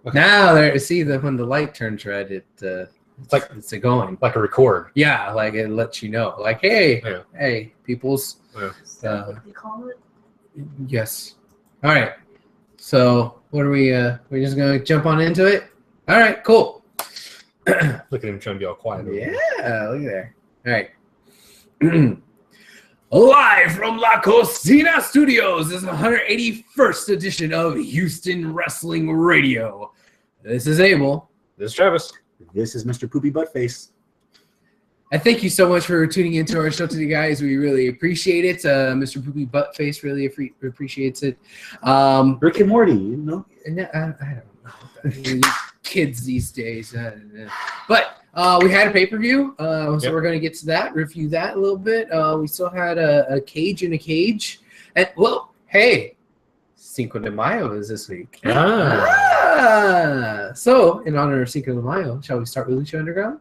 Okay. Now when the light turns red, it's going like a record. Yeah, like it lets you know, like, hey, peoples. Yeah. Is that what they call it? Yes. All right. So what are we? We're just gonna jump on into it. All right. Cool. Look at him trying to be all quiet. Yeah. Look at there. All right. Live from La Cocina Studios this is the 181st edition of Houston Wrestling Radio. This is Abel. This is Travis. This is Mr. Poopy Buttface. I thank you so much for tuning into our show today, guys. We really appreciate it. Mr. Poopy Buttface really appreciates it. Rick and Morty, you know? I don't know. Kids these days. But we had a pay-per-view, so we're going to get to that, review that a little bit. We still had a cage in a cage. And, well, hey, Cinco de Mayo is this week. So, in honor of Cinco de Mayo, shall we start with Lucha Underground?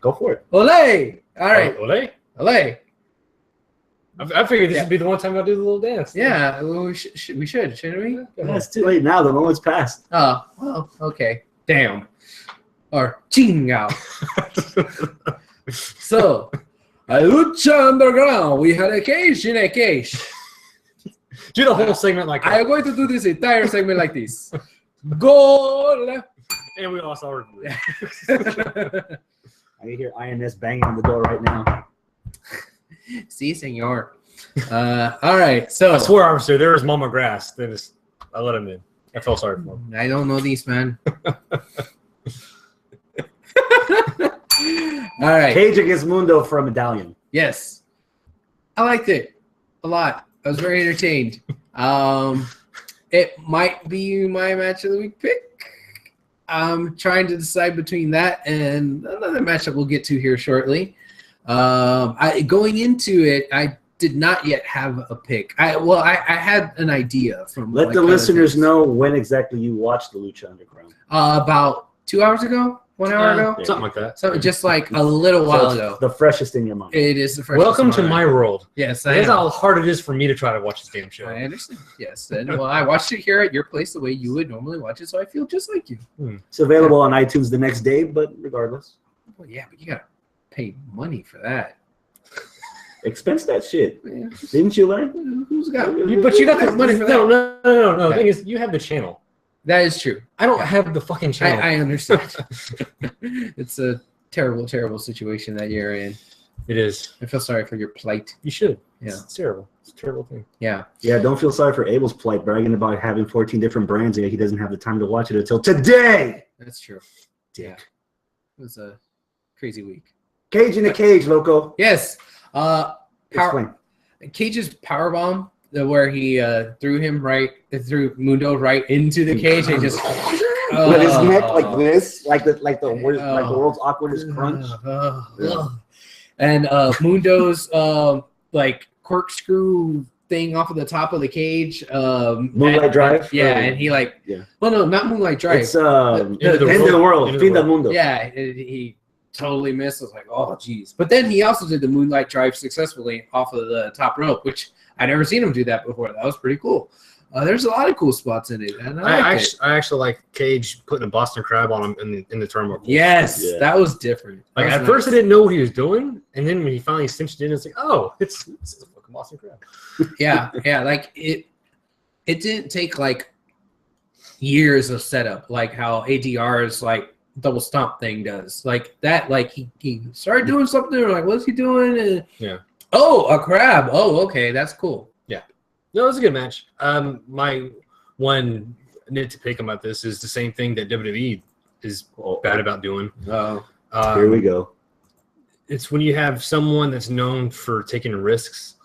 Go for it. Olé! All right. Olé? Olé. I figured this would be the one time I'll do the little dance. Yeah, well, we should, shouldn't we? Yeah, it's too late now. The moment's passed. Oh, well, okay. Damn. Or chingao. So, a Lucha Underground, we had a cage in a cage. Do the whole segment like that. I am going to do this entire segment like this. Goal. And we lost our I can hear INS banging on the door right now. Si, senor. All right, so I swear, officer, there was Mama Grass. I let him in. I felt sorry for him. I don't know these, man. All right. Cage against Mundo for a medallion. Yes. I liked it a lot. I was very entertained. It might be my match of the week pick. I'm trying to decide between that and another match that we'll get to here shortly. Going into it, I did not yet have a pick. I had an idea from. Let the listeners know when exactly you watched the Lucha Underground. About 2 hours ago, 1 hour ago, Something like that. so just like a little while ago. The freshest in your mind. It is the first. Welcome to my world. Yes, That's how hard it is for me to try to watch this damn show. I understand. Yes, and well, I watched it here at your place the way you would normally watch it, so I feel just like you. It's available on iTunes the next day, but regardless. Well, yeah, but you gotta pay money for that. Expense that shit. Man, Didn't you learn? who's got? But you got the money for that? No. Okay. The thing is, you have the channel. That is true. I don't have the fucking channel. I understand. It's a terrible, terrible situation that you're in. It is. I feel sorry for your plight. You should. Yeah. It's terrible. It's a terrible thing. Yeah. Yeah, don't feel sorry for Abel's plight, bragging about having 14 different brands, and he doesn't have the time to watch it until today. That's true. Yeah. It was a crazy week. Cage in a cage, loco. Yes. Explain. Cage's powerbomb, where he threw Mundo right into the cage and just With his neck like this, like the world's awkwardest crunch. And Mundo's like corkscrew thing off of the top of the cage. Moonlight Drive. Yeah, and he well, no, not Moonlight Drive. It's End of the World. Fin del Mundo. Yeah, he totally missed. I was like, oh, geez. But then he also did the Moonlight Drive successfully off of the top rope, which I never seen him do that before. That was pretty cool. There's a lot of cool spots in it, and I actually like Cage putting a Boston Crab on him in the turnbuckle. Yes, that was different. Like at first I didn't know what he was doing, and then when he finally cinched it in, it's like, oh, it's a fucking Boston Crab. Yeah, like it didn't take like years of setup, like how ADR's like double stomp thing does. Like that, like he started doing something. We're like, what's he doing? And, oh, a crab. Oh, okay, that's cool. Yeah, no, it was a good match. My one nit to pick about this is the same thing that WWE is bad about doing. Here we go. It's when you have someone that's known for taking risks.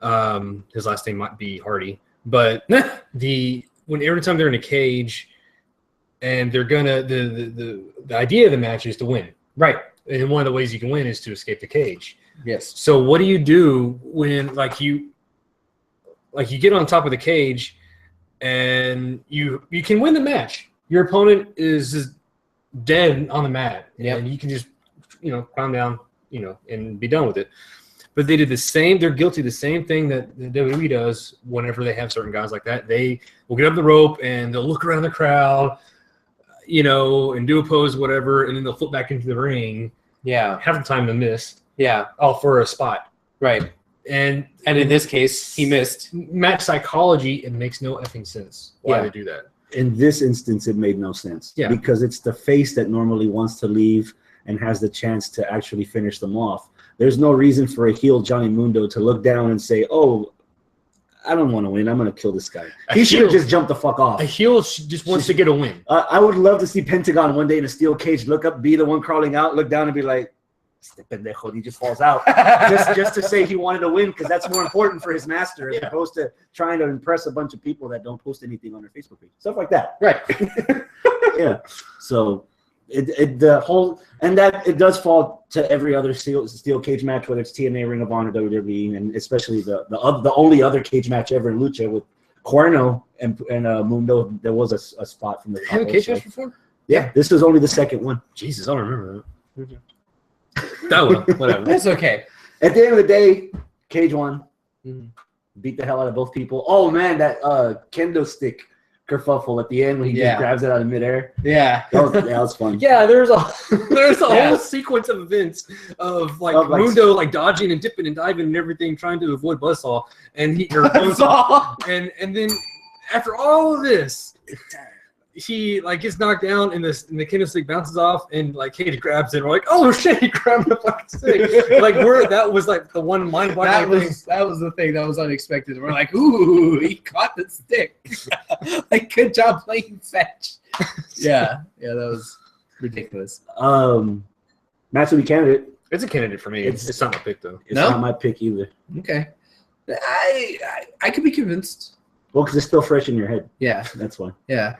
His last name might be Hardy, but when every time they're in a cage and they're gonna the idea of the match is to win, right? And one of the ways you can win is to escape the cage. Yes. So what do you do when you get on top of the cage and you can win the match? Your opponent is dead on the mat, and you can just climb down, and be done with it. But they did the same. They're guilty of the same thing that the WWE does whenever they have certain guys like that. They will get up the rope and they'll look around the crowd, and do a pose, whatever, and then they'll flip back into the ring. Yeah. Half the time to miss. Yeah. All for a spot. Right. And in this case, he missed. Match psychology, it makes no effing sense why they do that. In this instance, it made no sense. Yeah. Because it's the face that normally wants to leave and has the chance to actually finish them off. There's no reason for a heel Johnny Mundo to look down and say, "Oh, I don't want to win. I'm going to kill this guy." He should have just jumped the fuck off. A heel just wants to get a win. I would love to see Pentagon one day in a steel cage look up, be the one crawling out, look down, and be like, "Este pendejo," he just falls out. just to say he wanted to win, because that's more important for his master as opposed to trying to impress a bunch of people that don't post anything on their Facebook page. Stuff like that. Right. Yeah. So it does fall to every other steel cage match, whether it's TNA, Ring of Honor, WWE, and especially the only other cage match ever in Lucha with Cuerno and Mundo. There was a spot from the top. Have a cage match before? Yeah, this was only the second one. Jesus, I don't remember that. That one, whatever. That's okay. At the end of the day, Cage won. Mhm. Beat the hell out of both people. Oh man, that kendo stick kerfuffle at the end when he just grabs it out of midair. Yeah. That was fun. Yeah, there's a whole sequence of events of Mundo like dodging and dipping and diving and everything, trying to avoid Buzzsaw, and and then after all of this, he gets knocked down and the kendo stick bounces off and Cage grabs it and we're like, oh shit, he grabbed the fucking stick. That was the one mind-boggling thing. That was the thing that was unexpected. We're like, ooh, he caught the stick. Good job playing fetch. Yeah, that was ridiculous. Match of the candidate. It's a candidate for me. It's not my pick though. It's not my pick either. Okay. I could be convinced. Well, because it's still fresh in your head. Yeah. That's why. Yeah.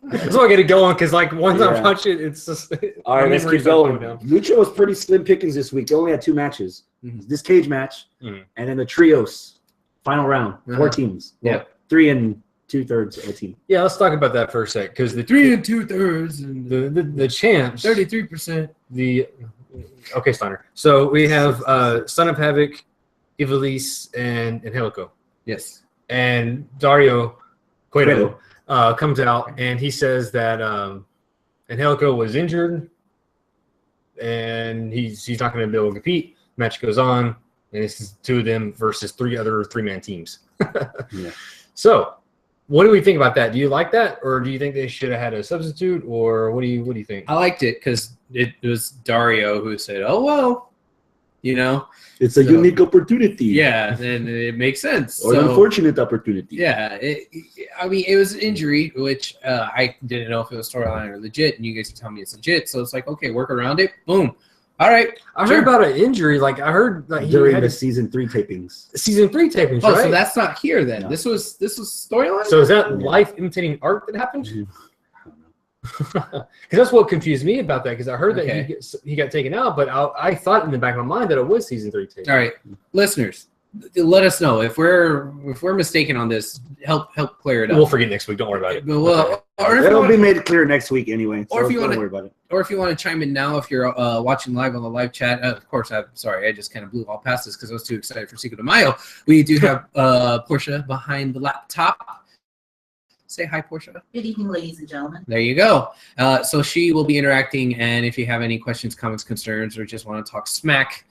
That's why I get it going, because once I watch it, it's just all right. Let's keep going. Lucha was pretty slim pickings this week. They only had 2 matches. Mm-hmm. This cage match, and then the trios final round, 4 teams. Well, 3 2/3 of a team. Yeah, let's talk about that for a sec, because the 3 2/3 and the champs 33%. Okay, Steiner. So we have Son of Havoc, Ivelisse, and Angelico. Yes. And Dario Cueto comes out and he says that Angelico was injured and he's not going to be able to compete. Match goes on, and it's 2 of them versus 3 other 3-man teams. Yeah. So, what do we think about that? Do you like that, or do you think they should have had a substitute, or what do you think? I liked it because it was Dario who said, "Oh well, it's a unique opportunity." Yeah, then it makes sense. Or an unfortunate opportunity. Yeah, it was an injury, which I didn't know if it was storyline or legit, and you guys tell me it's legit. So it's like, okay, work around it. Boom. All right. I heard about an injury. I heard during the season 3 tapings. Season 3 tapings. Oh, right? so that's not here then. No. This was storyline. So is that life imitating art that happened? Because that's what confused me about that. Because I heard that he got taken out, but I thought in the back of my mind that it was season 3 taping. All right, listeners, let us know if we're mistaken on this. Help clear it up. We'll forget next week. Don't worry about it. Well, it'll be made clear next week anyway. Or if you don't want worry about it. Or if you want to chime in now, if you're watching live on the live chat, of course, I'm sorry, I just kind of blew all past this because I was too excited for Cinco de Mayo. We do have Portia behind the laptop. Say hi, Portia. Good evening, ladies and gentlemen. There you go. So she will be interacting, and if you have any questions, comments, concerns, or just want to talk smack,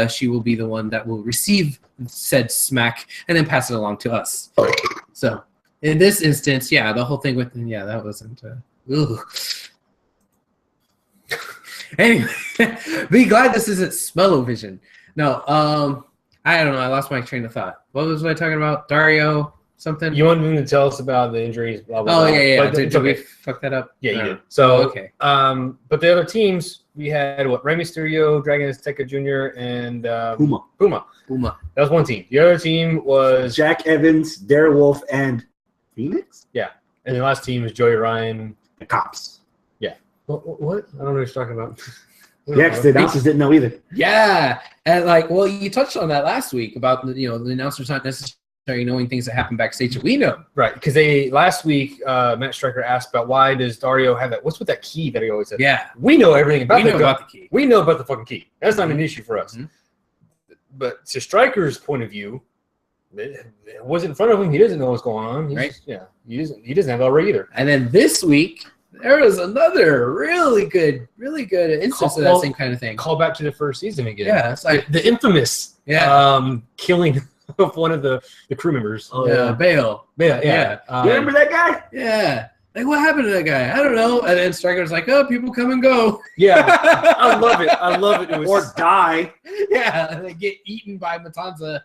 she will be the one that will receive said smack and then pass it along to us. So in this instance, the whole thing with that wasn't. Anyway, be glad this isn't Smell-O-Vision. No, I don't know. I lost my train of thought. What was I talking about? Dario something? You wanted to tell us about the injuries? Blah, blah, blah. Yeah. Did we fuck that up? Yeah, you did. So, but the other teams, we had Rey Mysterio, Dragon Azteca Jr., and Puma. That was one team. The other team was Jack Evans, Darren Wolf, and Phoenix? Yeah. And the last team was Joey Ryan. The Cops. Yeah. What? I don't know what you're talking about. Yeah, because the announcers didn't know either. Yeah. And you touched on that last week about the announcers not necessarily knowing things that happen backstage that we know. Right. Because last week, Matt Striker asked about why does Dario have that? What's with that key that he always says? Yeah. We know everything about the key. We know about the fucking key. That's not an issue for us. Mm-hmm. But to Striker's point of view, it was in front of him. He doesn't know what's going on. He doesn't have that right either. And then this week, there was another really good instance of that Well, same kind of thing. Call back to the first season again. Yeah, it's like the infamous killing of one of the crew members. Oh, yeah, Bale. Yeah. You remember that guy? Yeah. Like, what happened to that guy? I don't know. And then Stryker's like, oh, people come and go. Yeah. I love it. I love it. It was Or die. Yeah, and they get eaten by Matanza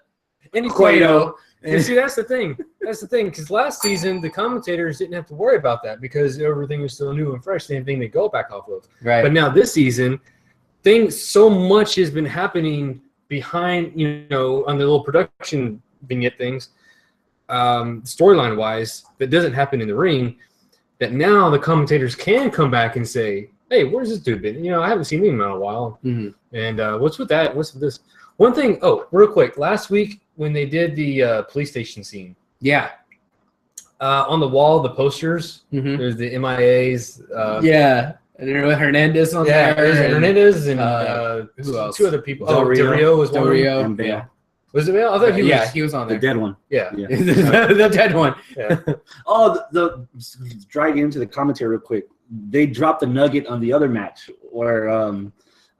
and Cueto. And see, that's the thing. That's the thing. Because last season, the commentators didn't have to worry about that because everything was still new and fresh. Same thing to go back off of. Right. But now this season, so much has been happening behind, on the little production vignette things, storyline wise, that doesn't happen in the ring. That now the commentators can come back and say, "Hey, where's this dude been? I haven't seen him in a while. Mm-hmm. And what's with that? What's with this?" One thing. Oh, real quick. Last week when they did the police station scene, Yeah. on the wall, the posters. Mm-hmm. There's the MIAs. Yeah. And there was Hernandez on Yeah, there. there's and Hernandez and who else? two other people. Del Rio. Del Rio was Del one. Rio. And Bale. Yeah. Was it Bale? I thought he was. He was on The there. dead one. Yeah. Yeah. the dead one. Yeah. Oh, the dragging into the commentary real quick. They dropped a nugget on the other match where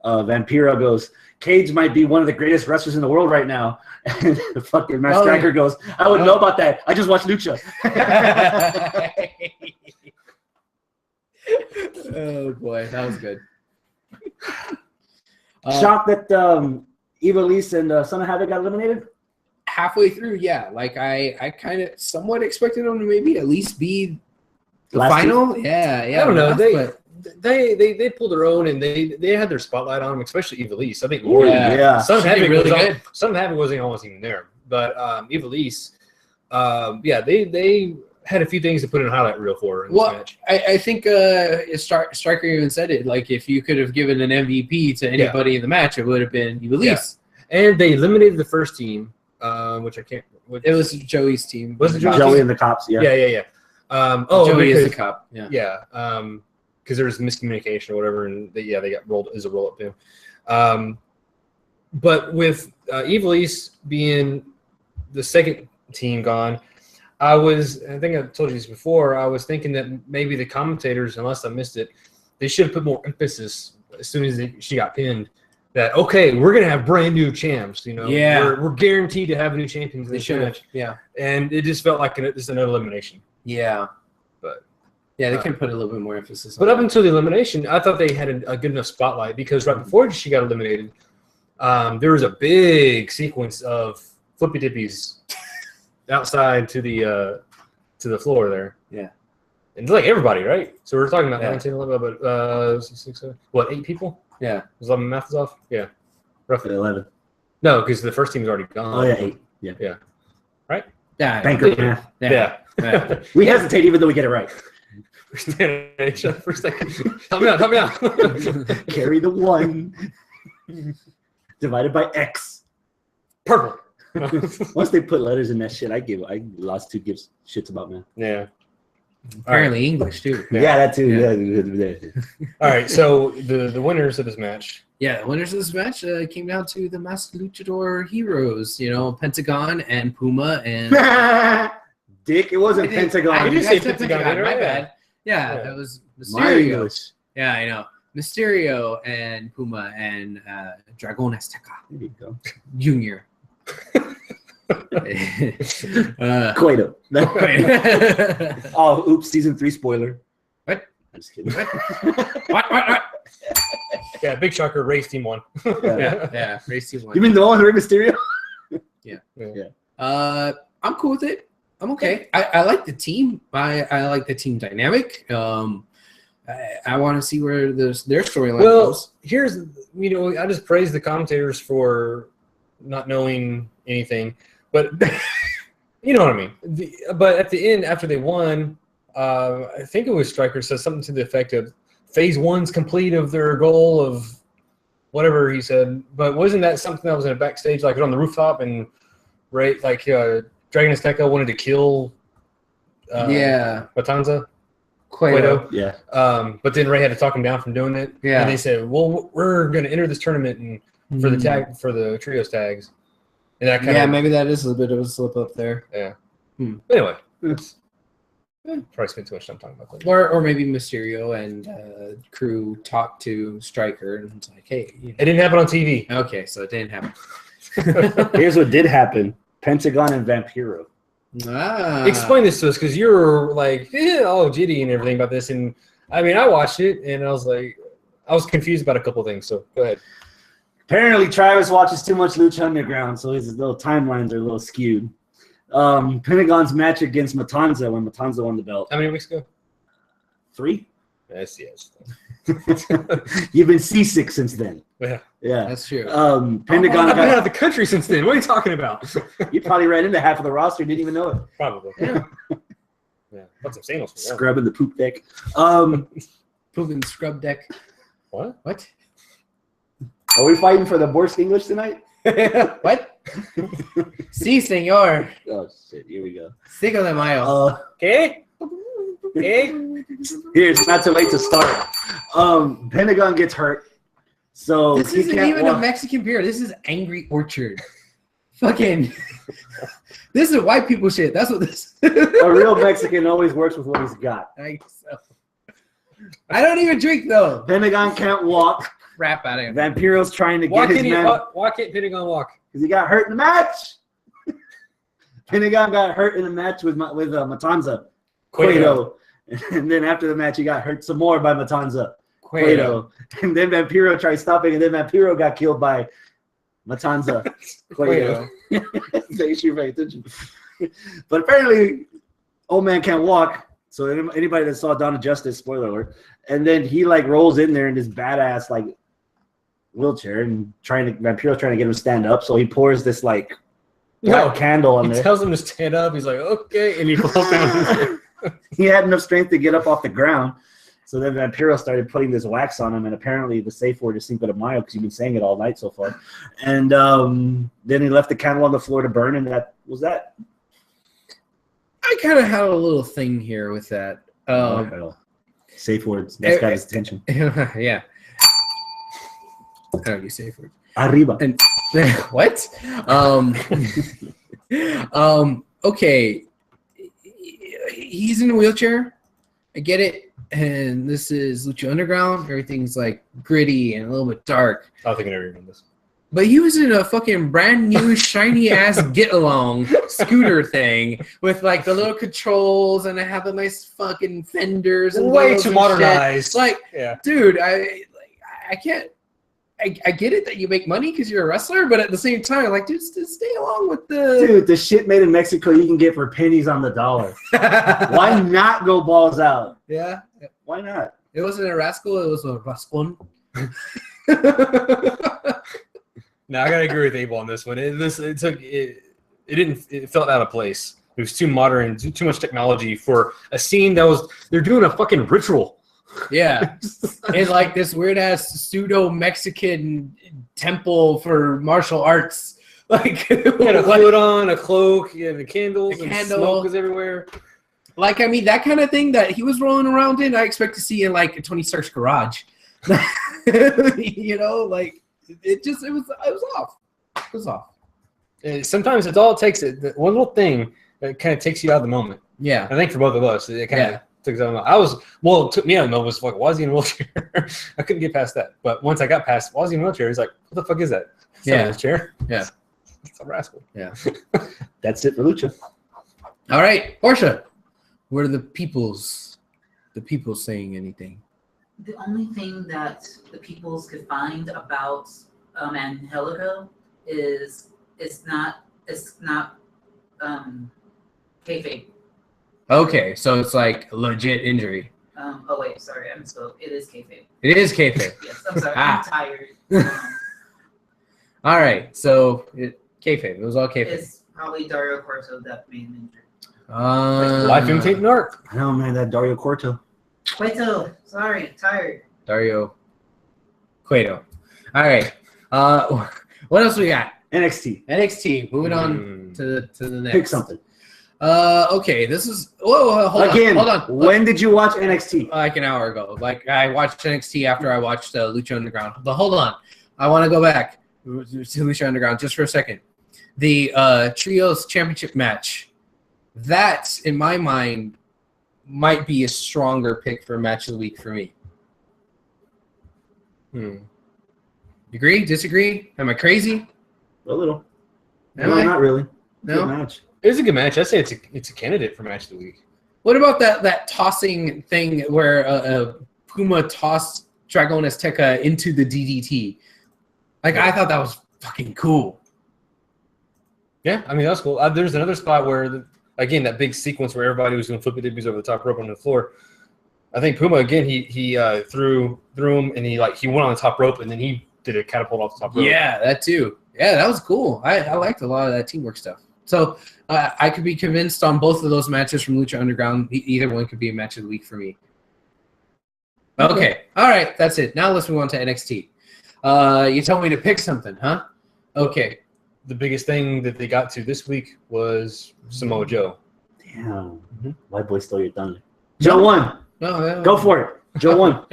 Vampiro goes, Cage might be one of the greatest wrestlers in the world right now. And fucking Matt Striker goes, I wouldn't know about that. I just watched Lucha. Oh boy, that was good. Shocked that Ivelisse and Son of Havoc got eliminated? Halfway through, yeah. Like I kind of somewhat expected them to maybe at least be the Last final. Yeah. I don't know. but- They pulled their own and they had their spotlight on them, especially Ivelisse. I think Ooh, yeah. Son of She did Havoc really was good. Son of Havoc wasn't almost even there, but Ivelisse, they had a few things to put in a highlight reel for her in this match. I think Stryker even said it. Like if you could have given an MVP to anybody in the match, it would have been Ivelisse. And they eliminated the first team, which I can't. It was Joey's team. Was it Joey and the cops, yeah. Yeah. Joey is because- the cop. Yeah. Yeah, because there was miscommunication or whatever, and they got rolled as a roll up too. But with Ivelisse being the second team gone, I think I told you this before. I was thinking that maybe the commentators, unless I missed it, they should have put more emphasis as soon as she got pinned. That okay, we're gonna have brand new champs. Yeah. we're guaranteed to have a new champions. They should have. Yeah. And it just felt like it's another elimination. Yeah. But yeah, they can put a little bit more emphasis. But on up until the elimination, I thought they had a good enough spotlight because right before she got eliminated, there was a big sequence of flippy dippies outside to the floor there. Yeah. And it's like everybody, right? So we're talking about Yeah. 19, 11, but 6, 7, what, 8 people? Yeah. Was my math is off? Yeah. Roughly. 11. No, because the first team's already gone. Oh, yeah, 8. Yeah. Right? Yeah. Bankrupt math. Yeah. Yeah. We hesitate even though we get it right. We're standing at each other for a second. Help me out. Carry the 1 divided by X. Purple. Once they put letters in that shit, I lost 2 gives shits about math. Yeah. Apparently English too. Yeah, that too. Yeah. Yeah. All right, so the winners of this match. Yeah, the winners of this match came down to the Masked Luchador heroes, Pentagon and Puma and Dick, it wasn't Pentagon. You did I say said Pentagon, my right? Yeah. Yeah, Yeah. that was My Mysterio. English. Yeah, I know. Mysterio and Puma and Dragon Azteca There you go. Junior. Cueto. Oh, oops, season 3 spoiler. What? I'm just kidding. What? Yeah, big shocker. Race team won. Yeah. Yeah, race team one. You mean the one who Rey Mysterio? I'm cool with it. I'm okay. I like the team. I like the team dynamic. I want to see where their storyline Well, goes. here's I just praise the commentators for not knowing anything, but you know what I mean. But at the end, after they won, I think it was Stryker said something to the effect of phase 1's complete of their goal of whatever he said. But wasn't that something that was in a backstage, like on the rooftop, and Ray, like Dragon Azteca wanted to kill Matanza? Cueto. Yeah. But then Ray had to talk him down from doing it. Yeah. And they said, "Well, we're going to enter this tournament and for the trios tags." And that kind of maybe that is a bit of a slip up there. yeah. Hmm. Anyway, Probably spent too much time talking about that. Or maybe Mysterio and crew talked to Stryker and it's like, hey, It didn't happen on TV. okay, so it didn't happen. Here's what did happen: Pentagon and Vampiro. Explain this to us, because you're like, all giddy and everything about this, and I mean, I watched it and I was like, I was confused about a couple things. So go ahead. Apparently, Travis watches too much Lucha Underground, so his little timelines are a little skewed. Pentagon's match against Matanza when Matanza won the belt. How many weeks ago? 3. Yes. You've been seasick since then. Yeah. Yeah. That's true. Pentagon I've been out got, of the country since then. What are you talking about? you probably ran into half of the roster, didn't even know it. Probably. Yeah. Yeah. What's some sandals for that? Scrubbing the poop deck. Pooping the scrub deck. What? What? Are we fighting for the Borsk English tonight? What? Si, señor. Oh shit! Here we go. Cinco de Mayo. Okay. Okay. Here's not too late to start. Pentagon gets hurt, so This he isn't can't even walk. a Mexican beer. This is Angry Orchard. Fucking. This is white people shit. That's what this. A real Mexican always works with what he's got. I don't even drink though. Pentagon can't walk. Crap out of here. Vampiro's trying to Why get his can't, man why can't Pentagon walk? because he got hurt in the match. Pentagon got hurt in the match with Matanza, Cueto. And then after the match, he got hurt some more by Matanza, Cueto. And then Vampiro tried stopping, and then Vampiro got killed by Matanza, Cueto. The issue, pay attention. But apparently, old man can't walk. So anybody that saw Dawn of Justice, spoiler alert, and then he like rolls in there in this badass like wheelchair and Vampiro's trying to get him to stand up. So he pours this like black candle on He there. tells him to stand up. He's like, okay, and he falls down. He had enough strength to get up off the ground. So then Vampiro started putting this wax on him, and apparently the safe word is Cinco de Mayo because you've been saying it all night so far. And then he left the candle on the floor to burn, and that was that. I kind of had a little thing here with that. Safe words. That's got his attention. Yeah. How do you say it? Arriba. And what? Okay. He's in a wheelchair. I get it. And this is Lucha Underground. Everything's like gritty and a little bit dark. I don't think I ever remember this. But he was in a fucking brand new shiny ass get along scooter thing with like the little controls and I have the nice fucking fenders and Way wheels too and shit. modernized. Like, Yeah. dude, I can't. I get it that you make money because you're a wrestler, but at the same time, like, dude, just stay along with the. Dude, the shit made in Mexico you can get for pennies on the dollar. Why not go balls out? Yeah, Why not? it wasn't a rascal; it was a rascon. No, I gotta agree with Abel on this one. It felt out of place. It was too modern, too much technology for a scene that was. They're doing a fucking ritual. Yeah, and like this weird ass pseudo Mexican temple for martial arts. Like, He had a hood on, a cloak, he had the candles, A and candle. smoke was everywhere. like I mean, that kind of thing that he was rolling around in, I expect to see in like Tony Stark's garage. You know, like it was off. It was off. Sometimes it's all it takes. One little thing that kind of takes you out of the moment. Yeah. I think for both of us, it kind of took us out of the moment. It took me out of the moment. Was like, why is he in a wheelchair? I couldn't get past that. But once I got past, why is he in a wheelchair? He's like, what the fuck is that? It's not a wheelchair. Yeah. It's a rascal. Yeah. That's it for Lucha. All right, Portia. What are the people saying anything? The only thing that the peoples could find about Angelico is it's not kayfabe. Okay, so it's like a legit injury. Oh wait, sorry, I misspoke. It is kayfabe. It is kayfabe. Yes, I'm sorry. Ah. I'm tired. All right, so kayfabe. It was all kayfabe. It's probably Dario Corso that made an injury. Life imitating art. I know, man, that Dario Corto. Wait till sorry, tired. Dario Cueto. All right. What else we got? NXT. NXT. Moving on to the next. Pick something. Okay. This is. Whoa, hold Again, on. when did you watch NXT? Like an hour ago. Like I watched NXT after I watched Lucha Underground. But hold on, I want to go back to Lucha Underground just for a second. The Trios Championship match. That, in my mind, might be a stronger pick for match of the week for me. Agree? Disagree? Am I crazy? A little. Am No, I? not really. No? Good match. It's a good match. I say it's a candidate for match of the week. What about that tossing thing where Puma tossed Dragon Azteca into the DDT? Like, I thought that was fucking cool. Yeah, I mean that's cool. There's another spot where, again, that big sequence where everybody was doing flippy dippies over the top rope on the floor. I think Puma again. He threw him and he went on the top rope and then he did a catapult off the top rope. Yeah, that too. Yeah, that was cool. I liked a lot of that teamwork stuff. So I could be convinced on both of those matches from Lucha Underground. Either one could be a match of the week for me. Okay. All right. That's it. Now let's move on to NXT. You told me to pick something, huh? Okay. The biggest thing that they got to this week was Samoa Joe. Damn. Mhm. White boy stole your thunder. Joe won. No, Go for it. Joe won.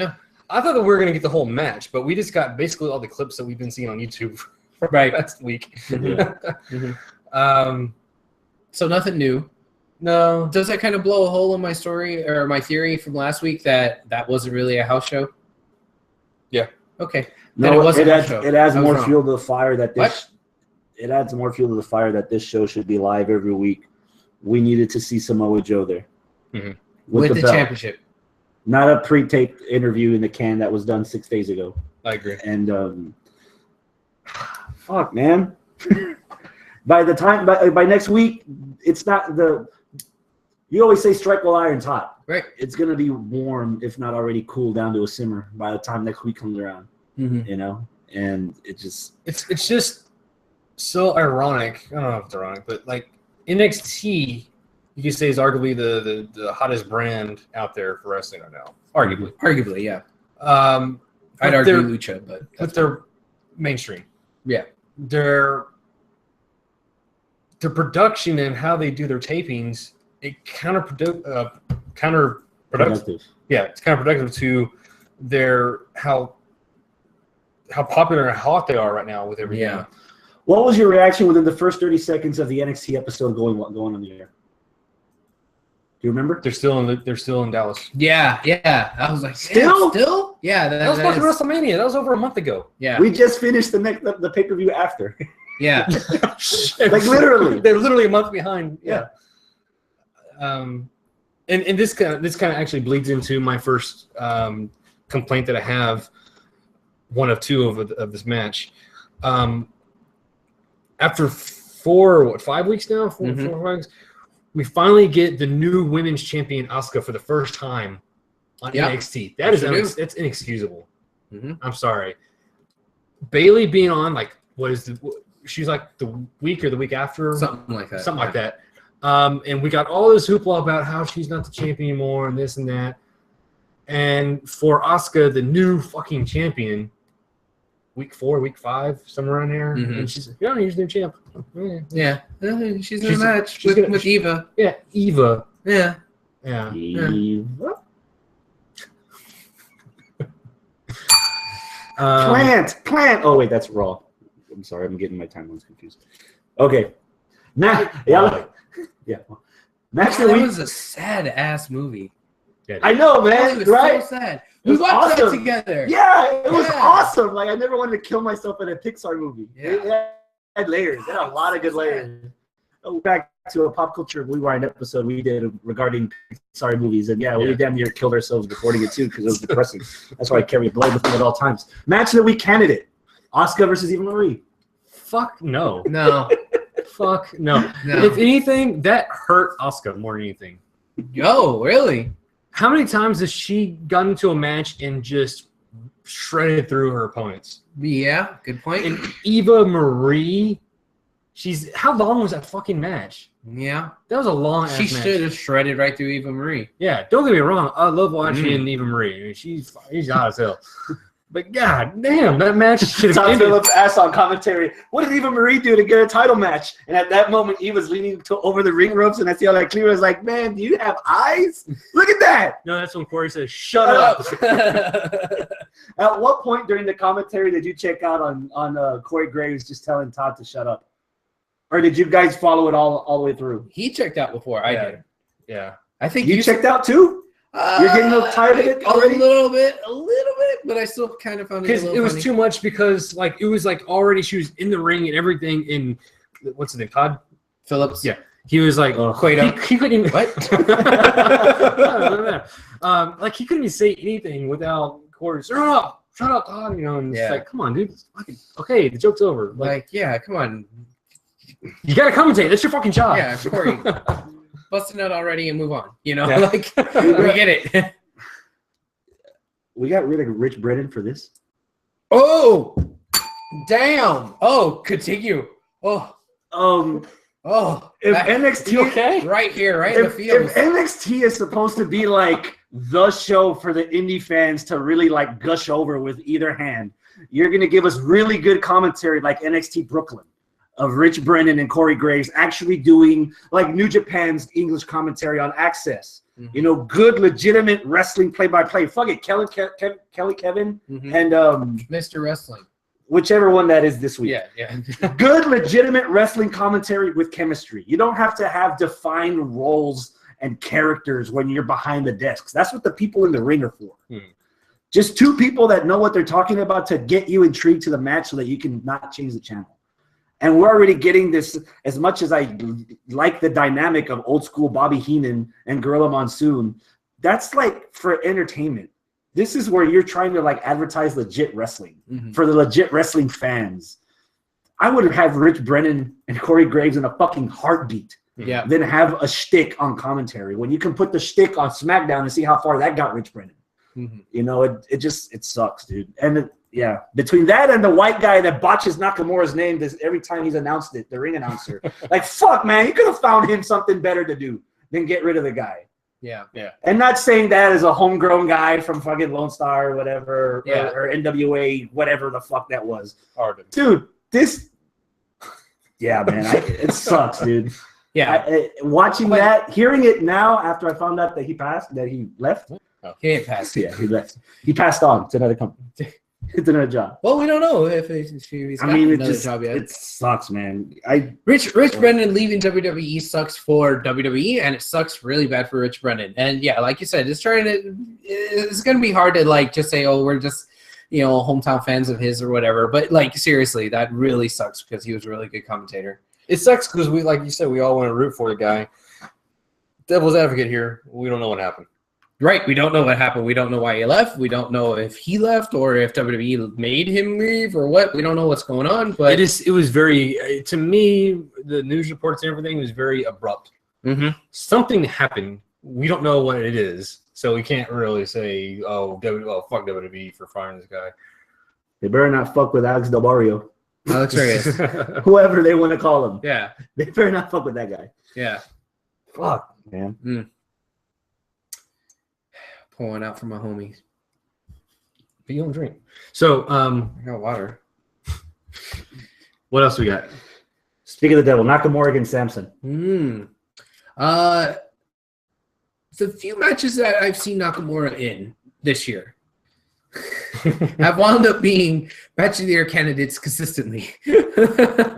I thought that we were gonna get the whole match, but we just got basically all the clips that we've been seeing on YouTube for Right. last week. Yeah. So nothing new. No, Does that kind of blow a hole in my story or my theory from last week that wasn't really a house show? Yeah. Okay. Then No, it wasn't it a adds, show. it adds I was more wrong. fuel to the fire that this. What? It adds more fuel to the fire that this show should be live every week. We needed to see Samoa Joe there With the belt. championship. Not a pre-taped interview in the can that was done 6 days ago. I agree. And fuck, man. by next week, it's not the. You always say strike while iron's hot. Right. It's gonna be warm, if not already cooled down to a simmer by the time next week comes around. Mm-hmm. You know, and it just It's just so ironic. I don't know if it's ironic, but like NXT, you could say is arguably the hottest brand out there for wrestling right now. Arguably. Arguably, yeah. I'd I'd argue Lucha, but they're mainstream. Yeah. Their production and how they do their tapings, it counterproductive. productive. Yeah, it's counterproductive to their how popular and hot they are right now with everything. Yeah. What was your reaction within the first 30 seconds of the NXT episode going on the air? Do you remember? They're still in Dallas. Yeah. I was like, Still? Still? Yeah. That was fucking WrestleMania. That was over a month ago. Yeah. We just finished the pay-per-view after. Yeah. Like literally. They're literally a month behind. Yeah. And this kind of actually bleeds into my first complaint that I have, one of two of this match. After 5 weeks now, four or 5 weeks, we finally get the new women's champion Asuka for the first time on NXT. That's inexcusable. Mm-hmm. I'm sorry. Bailey being on she's like the week or the week after, Something like that. something like that. And we got all this hoopla about how she's not the champion anymore and this and that. And for Asuka, the new fucking champion, week 4, week 5, somewhere around there, and she's like, "Yeah, he's the new champ." Yeah. She's in a match she's with Eva. Yeah, Eva. Yeah. Yeah. Plant. Oh wait, that's Raw. I'm sorry, I'm getting my timelines confused. Okay, now match of the That week. was a sad ass movie. I know, It man. was Right? so sad. It We was watched that awesome. together. Yeah, it was Yeah. awesome. Like I never wanted to kill myself in a Pixar movie. Yeah. It had layers. It had a lot of good layers. Oh, back to a pop culture rewind episode we did regarding Pixar movies, and we damn near killed ourselves recording it too because it was depressing. That's why I carry a blade with me at all times. Match of the week candidate: Asuka versus Eva Marie. Fuck no. No. Fuck no. No. If anything, that hurt Asuka more than anything. Yo, really? How many times has she gotten into a match and just shredded through her opponents? Yeah, good point. And Eva Marie, how long was that fucking match? Yeah. That was a long ass She match. should have shredded right through Eva Marie. Yeah, don't get me wrong. I love watching Eva Marie. I mean, she's hot as hell. But god damn, that match should have Todd ended. Phillips asked on commentary, "What did Eva Marie do to get a title match?" And at that moment, Eva's leaning over the ring ropes, and I see all that clear. I was like, "Man, do you have eyes? Look at that!" No, that's when Corey says, "Shut up." At what point during the commentary did you check out on Corey Graves just telling Todd to shut up, or did you guys follow it all the way through? He checked out before I did. Yeah. I think You checked out too? You're getting a little tired of it already? A little bit, but I still kind of found it a Because little it was funny. too much. Because like it was like already she was in the ring and everything. In what's his name? Todd Phillips. Yeah. He was like Cueto. He couldn't even What? like he couldn't even say anything without Corey. Shut up, Todd. You know, and Yeah. it's like, come on, dude. It's fucking, okay, the joke's over. Like, Yeah, come on. you gotta commentate. That's your fucking job. Yeah, Corey. Bust a nut already and move on. You know, Yeah. like we get it. We got rid of Rich Brennan for this. Oh, damn. Oh, continue. Oh, If that- NXT You okay? right here, right in the if field. NXT is supposed to be like the show for the indie fans to really like gush over with either hand, you're gonna give us really good commentary like NXT Brooklyn of Rich Brennan and Corey Graves actually doing like New Japan's English commentary on Access. Mhm. You know, good legitimate wrestling play-by-play. Fuck it, Kelly Kevin Mhm. and Mr. Wrestling. whichever one that is this week. Yeah. Good legitimate wrestling commentary with chemistry. You don't have to have defined roles and characters when you're behind the desks. That's what the people in the ring are for. Just two people that know what they're talking about to get you intrigued to the match so that you can not change the channel. And we're already getting this. As much as I like the dynamic of old school Bobby Heenan and Gorilla Monsoon, that's like for entertainment. This is where you're trying to like advertise legit wrestling Mhm. for the legit wrestling fans. I would have Rich Brennan and Corey Graves in a fucking heartbeat Yeah. than have a shtick on commentary when you can put the shtick on SmackDown and see how far that got Rich Brennan. Mhm. You know, it sucks, dude. And between that and the white guy that botches Nakamura's name every time he's announced it, the ring announcer, like fuck, man, you could have found him something better to do than get rid of the guy. Yeah. And not saying that as a homegrown guy from fucking Lone Star or whatever, Yeah. or NWA, whatever the fuck that was. Arden. Dude, yeah, man, it sucks, dude. Yeah. Watching that, hearing it now after I found out that he left. He ain't passed. Yeah, he left. He passed on to another company. It's another job. Well, we don't know if he's got another job yet. it sucks, man. Rich Brennan leaving WWE sucks for WWE, and it sucks really bad for Rich Brennan. And yeah, like you said, it's going to be hard to like just say, oh, we're just hometown fans of his or whatever. But like seriously, that really sucks because he was a really good commentator. It sucks because we, like you said, we all want to root for the guy. Devil's advocate here. We don't know what happened. Right, we don't know what happened. We don't know why he left. We don't know if he left or if WWE made him leave or what. We don't know what's going on. But It was very, to me, the news reports and everything was very abrupt. Mhm. Something happened. We don't know what it is, so we can't really say, fuck WWE for firing this guy. They better not fuck with Alex Del Barrio, Alex Reyes. whoever they want to call him. Yeah, They better not fuck with that guy. yeah. Fuck, man. Pulling out for my homies. But you don't drink. So, I got water. what else we got? Speaking of the devil, Nakamura against Samson. The few matches that I've seen Nakamura in this year have wound up being match of the year candidates consistently.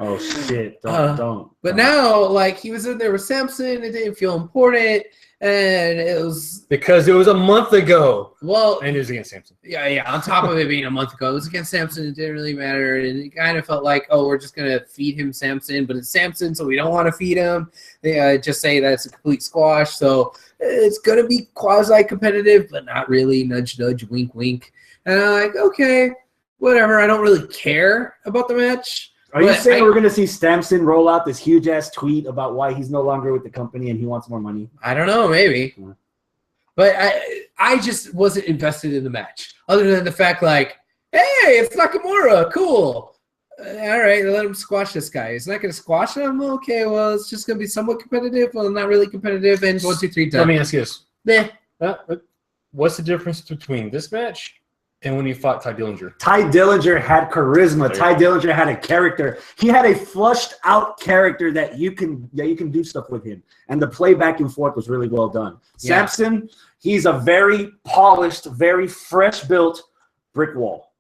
Oh shit! Don't. But now, like, he was in there with Samson, it didn't feel important, and it was Because it was a month ago, well, and it was against Samson. yeah. On top of it being a month ago, it was against Samson. It didn't really matter, and it kind of felt like, oh, we're just gonna feed him Samson, but it's Samson, so we don't want to feed him. They just say that it's a complete squash, so it's gonna be quasi-competitive, but not really. Nudge, nudge, wink, wink. And I'm like, okay, whatever. I don't really care about the match. Are you But saying I- we're going to see Samson roll out this huge ass tweet about why he's no longer with the company and he wants more money? I don't know, maybe. Yeah. But I just wasn't invested in the match. Other than the fact, like, hey, it's Nakamura, cool. All right, let him squash this guy. He's not going to squash him? Okay, well, it's just going to be somewhat competitive. Well, not really competitive. And 1, 2, 3, done. Let me ask you this. Meh. What's the difference between this match and when you fought Ty Dillinger? Ty Dillinger had charisma. There Ty you go. Dillinger had a character. He had a flushed out character that you can do stuff with him. And the play back and forth was really well done. Yeah. Samson, he's a very polished, very fresh built brick wall.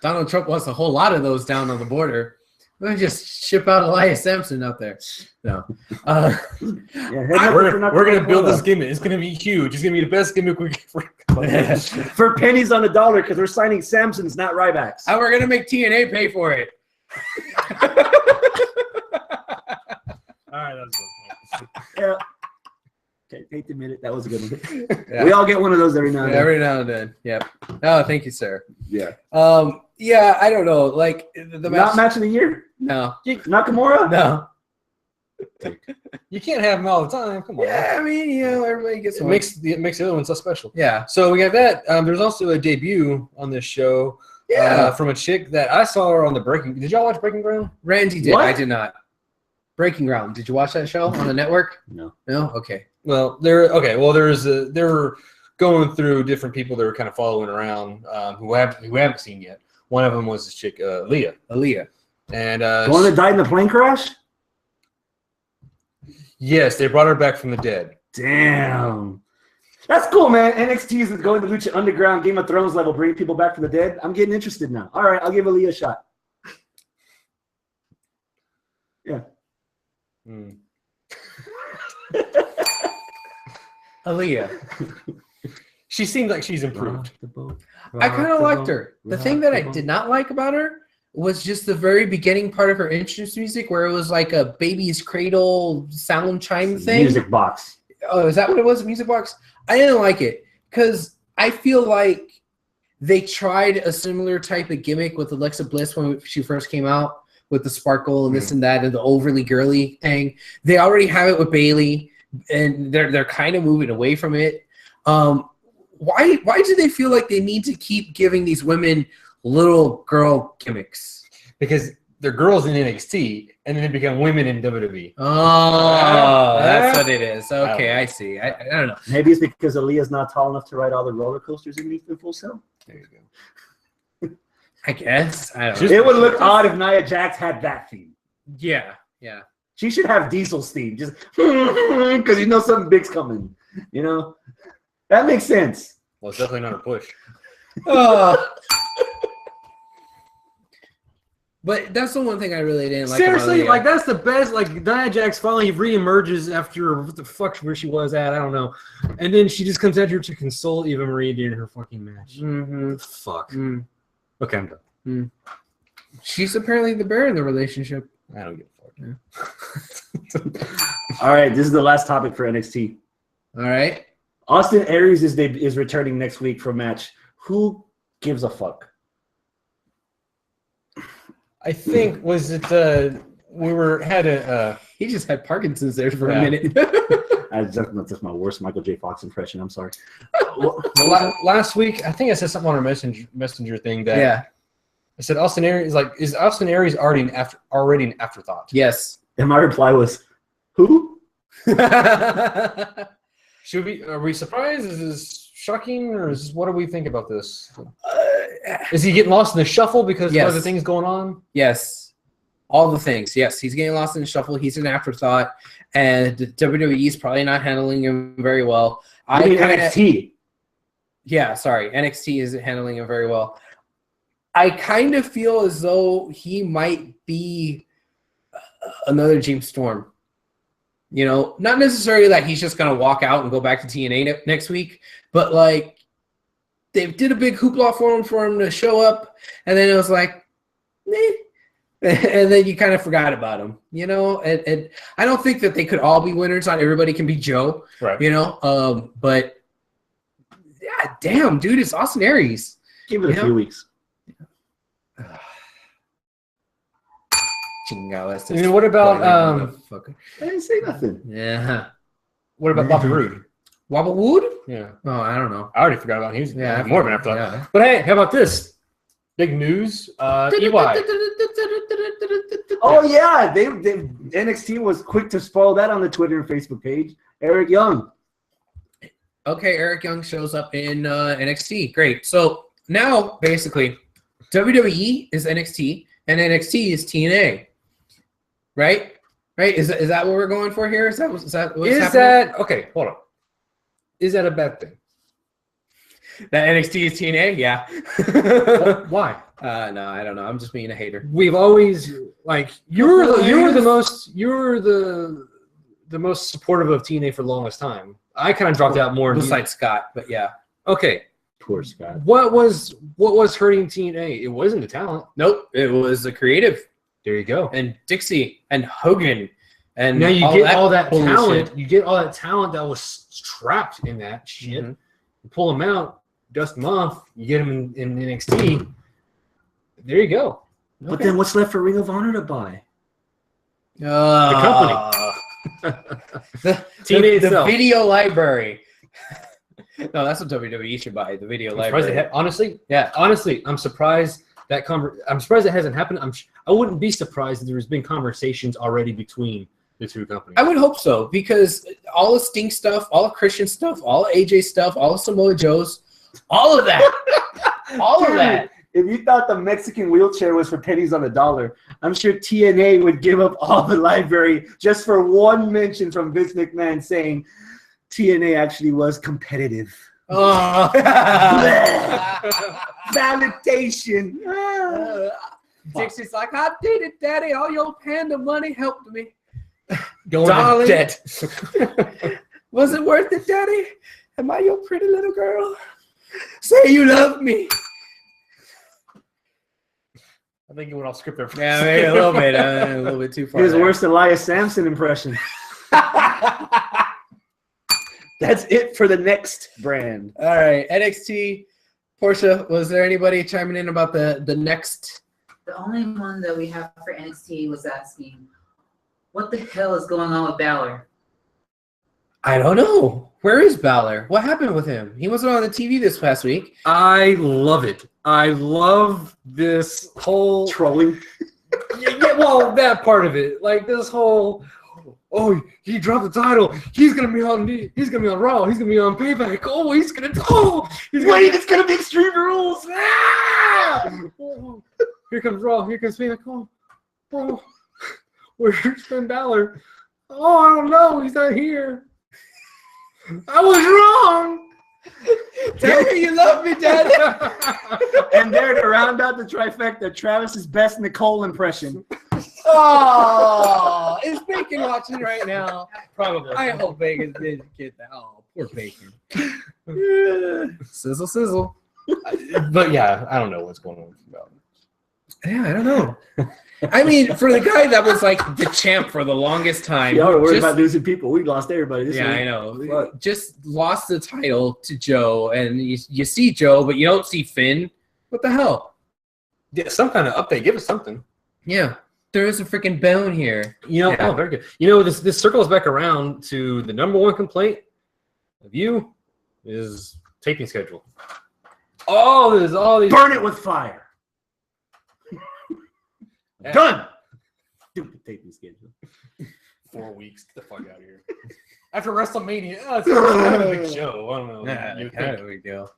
Donald Trump wants a whole lot of those down on the border. We'll just ship out Elias Sampson out there. No. Yeah, heads up We're for gonna build Nakamura. this gimmick. It's gonna be huge. It's gonna be the best gimmick we can. For pennies on the dollar because we're signing Samsons, not Rybacks. And we're gonna make TNA pay for it. All right, that's good. Yeah. Okay, hate to admit it. That was a good one. Yeah. We all get one of those every now and then. Every now and then. Yep. Oh, thank you, sir. Yeah. Yeah, I don't know. Like the Not match of the year? No. Nakamura? No. You can't have them all the time. Come on. Yeah, I mean, you know, everybody gets It one. makes the other one so special. Yeah. So we got that. There's also a debut on this show Yeah. from a chick that I saw her on the Breaking. Did y'all watch Breaking Ground? Randy did. What? I did not. Breaking Ground. Did you watch that show on the network? No. No? Okay. Well, they're going through different people they were kind of following around who haven't seen yet. One of them was this chick, Leah, Aaliyah. and The one that died in the plane crash? yes, they brought her back from the dead. Damn. That's cool, man. NXT is going to Lucha Underground, Game of Thrones level, bring people back from the dead. I'm getting interested now. All right, I'll give Aaliyah a shot. Yeah. Hmm. Aaliyah. She seems like she's improved. I kind of liked her. The thing that I did not like about her was just the very beginning part of her entrance music where it was like a baby's cradle sound chime thing. Music box. Oh, is that what it was? Music box? I didn't like it because I feel like they tried a similar type of gimmick with Alexa Bliss when she first came out with the sparkle and this and that and the overly girly thing. They already have it with Bailey, and they're kind of moving away from it. Why do they feel like they need to keep giving these women little girl gimmicks? Because they're girls in NXT, and then they become women in WWE. Oh, that's what it is. Okay, I see. I don't know. Maybe it's because Aaliyah's not tall enough to ride all the roller coasters underneath the Full Sail. There you go. I guess. I don't Just- know. It would look odd if Nia Jax had that theme. Yeah. She should have Diesel's theme, just because you know something big's coming. You know, that makes sense. Well, it's definitely not a push. But that's the one thing I really didn't like. Seriously, about like that's the best. Like Nia Jax finally reemerges after what the fuck where she was at. I don't know, and then she just comes out here to console Eva Marie during her fucking match. Mm-hmm. Fuck. Mm-hmm. Okay, I'm done. She's apparently the bear in the relationship. I don't give a fuck. All right, this is the last topic for NXT. All right. Austin Aries is returning next week for a match. Who gives a fuck? I think was it had a He just had Parkinson's there for Yeah. a minute. That's my worst Michael J. Fox impression. I'm sorry. last week. I think I said something on our messenger thing that Yeah. I said Austin Aries is Austin Aries already an afterthought? Yes. And my reply was, who? Should we? Are we surprised? Is this shocking, or what do we think about this? Is he getting lost in the shuffle because Yes. of other things going on? Yes. All the things. Yes. He's getting lost in the shuffle. He's an afterthought. And WWE is probably not handling him very well. I mean NXT. Yeah, sorry. NXT isn't handling him very well. I kind of feel as though he might be another James Storm. You know, not necessarily that he's just going to walk out and go back to TNA next week, but like they did a big hoopla for him to show up, and then it was like, eh. And then you kind of forgot about him, you know? And I don't think that they could all be winners. Not everybody can be Joe, Right. you know? But yeah, damn, dude, it's Austin Aries. Give it a Yeah. few weeks. Chingados. And then what about Motherfucker. I didn't say nothing. Yeah. what about Bobby Roode? Wobble Wood? Yeah, Oh, I don't know. I already forgot about him. He's Yeah, more of an afterthought. Yeah. But hey, how about this? Big news. EY. Oh yeah, they NXT was quick to spoil that on the Twitter and Facebook page. Eric Young. Okay, Eric Young shows up in NXT. Great. So now, basically, WWE is NXT and NXT is TNA. Right? Right? Is that what we're going for here? Is that what's happening? Okay? Hold on. Is that a bad thing? That NXT is TNA? Yeah. Why? No, I don't know. I'm just being a hater. We've always like you're the most supportive of TNA for the longest time. I kind of dropped out more. Besides Scott, but yeah. Okay. Poor Scott. What was hurting TNA? It wasn't the talent. Nope. It was the creative. There you go. And Dixie and Hogan. And now you get all that bullshit. talent. You get all that talent that was trapped in that shit. Mhm. You pull them out, dust them off. You get them in NXT. There you go. But then what's left for Ring of Honor to buy? The TNA the itself. video library. No, that's what WWE should buy. The video I'm surprised library. honestly, I'm surprised that I'm surprised it hasn't happened. I wouldn't be surprised if there's been conversations already between the two companies. I would hope so, because all the Sting stuff, all the Christian stuff, all the AJ stuff, all the Samoa Joes, all of that. All of that. If you thought the Mexican wheelchair was for pennies on the dollar, I'm sure TNA would give up all the library just for one mention from Vince McMahon saying TNA actually was competitive. Oh. Validation. Dixie's like, I did it, Daddy. All your panda money helped me. Going Darling. in debt. Was it worth it, Daddy? Am I your pretty little girl? Say you love me. I think you went off script there. Yeah, maybe a little bit too far. His there. worst Elias Sampson impression. That's it for the next brand. All right, NXT. Portia, was there anybody chiming in about the next? The only one that we have for NXT was asking, what the hell is going on with Balor? I don't know. Where is Balor? What happened with him? He wasn't on the TV this past week. I love it. I love this whole Trolling. yeah, well, that part of it, like this whole, oh, he dropped the title. He's gonna be on Raw. He's gonna be on Payback. Oh, he's gonna It's gonna be Extreme Rules. Ah! Oh, here comes Raw. Here comes Payback. Oh, where's Finn Balor? Oh, I don't know. He's not here. I was wrong. Tell me you love me, Daddy. And there to round out the trifecta, Travis's best Nicole impression. Oh, is Bacon watching right now? Probably. I hope Bacon's did get that. Oh, poor Bacon. Sizzle, sizzle. But yeah, I don't know what's going on with Balor. Yeah, I don't know. I mean, for the guy that was like the champ for the longest time. Y'all are worried just- about losing people. We lost everybody this week. I know. Fuck. Just lost the title to Joe, and you see Joe, but you don't see Finn. What the hell? Yeah, some kind of update. Give us something. Yeah, there is a freaking bone here. You know, Yeah. oh, very good. You know, this circles back around to the number one complaint of you is taping schedule. All these. Burn it with fire. Yeah. Done. Stupid taping schedule. 4 weeks. Get the fuck out of here. After WrestleMania, it's kind of a big show. I don't know. You kind think- of a big deal.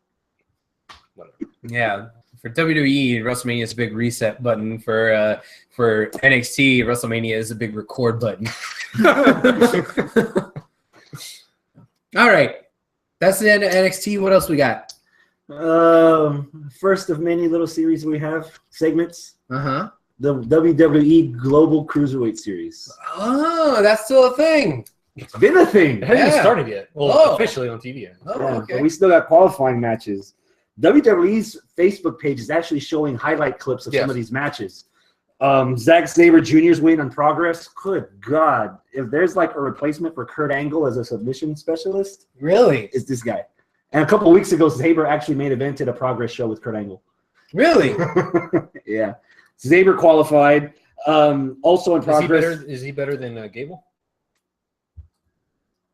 Whatever. Yeah, for WWE, WrestleMania is a big reset button. For NXT, WrestleMania is a big record button. All right, that's the end of NXT. What else we got? First of many little series we have, segments. Uh-huh. The WWE Global Cruiserweight Series. Oh, that's still a thing. It's been a thing. It hasn't even Yeah. started yet. Well, Oh. officially on TV yet. Oh, Yeah, okay. but we still got qualifying matches. WWE's Facebook page is actually showing highlight clips of Yes. some of these matches. Zack Sabre Jr.'s win on Progress. Good God. If there's like a replacement for Kurt Angle as a submission specialist, Really? it's this guy. And a couple of weeks ago, Sabre actually main evented a Progress show with Kurt Angle. Really? Yeah. Sabre qualified. Also in Progress. Is he better than Gable?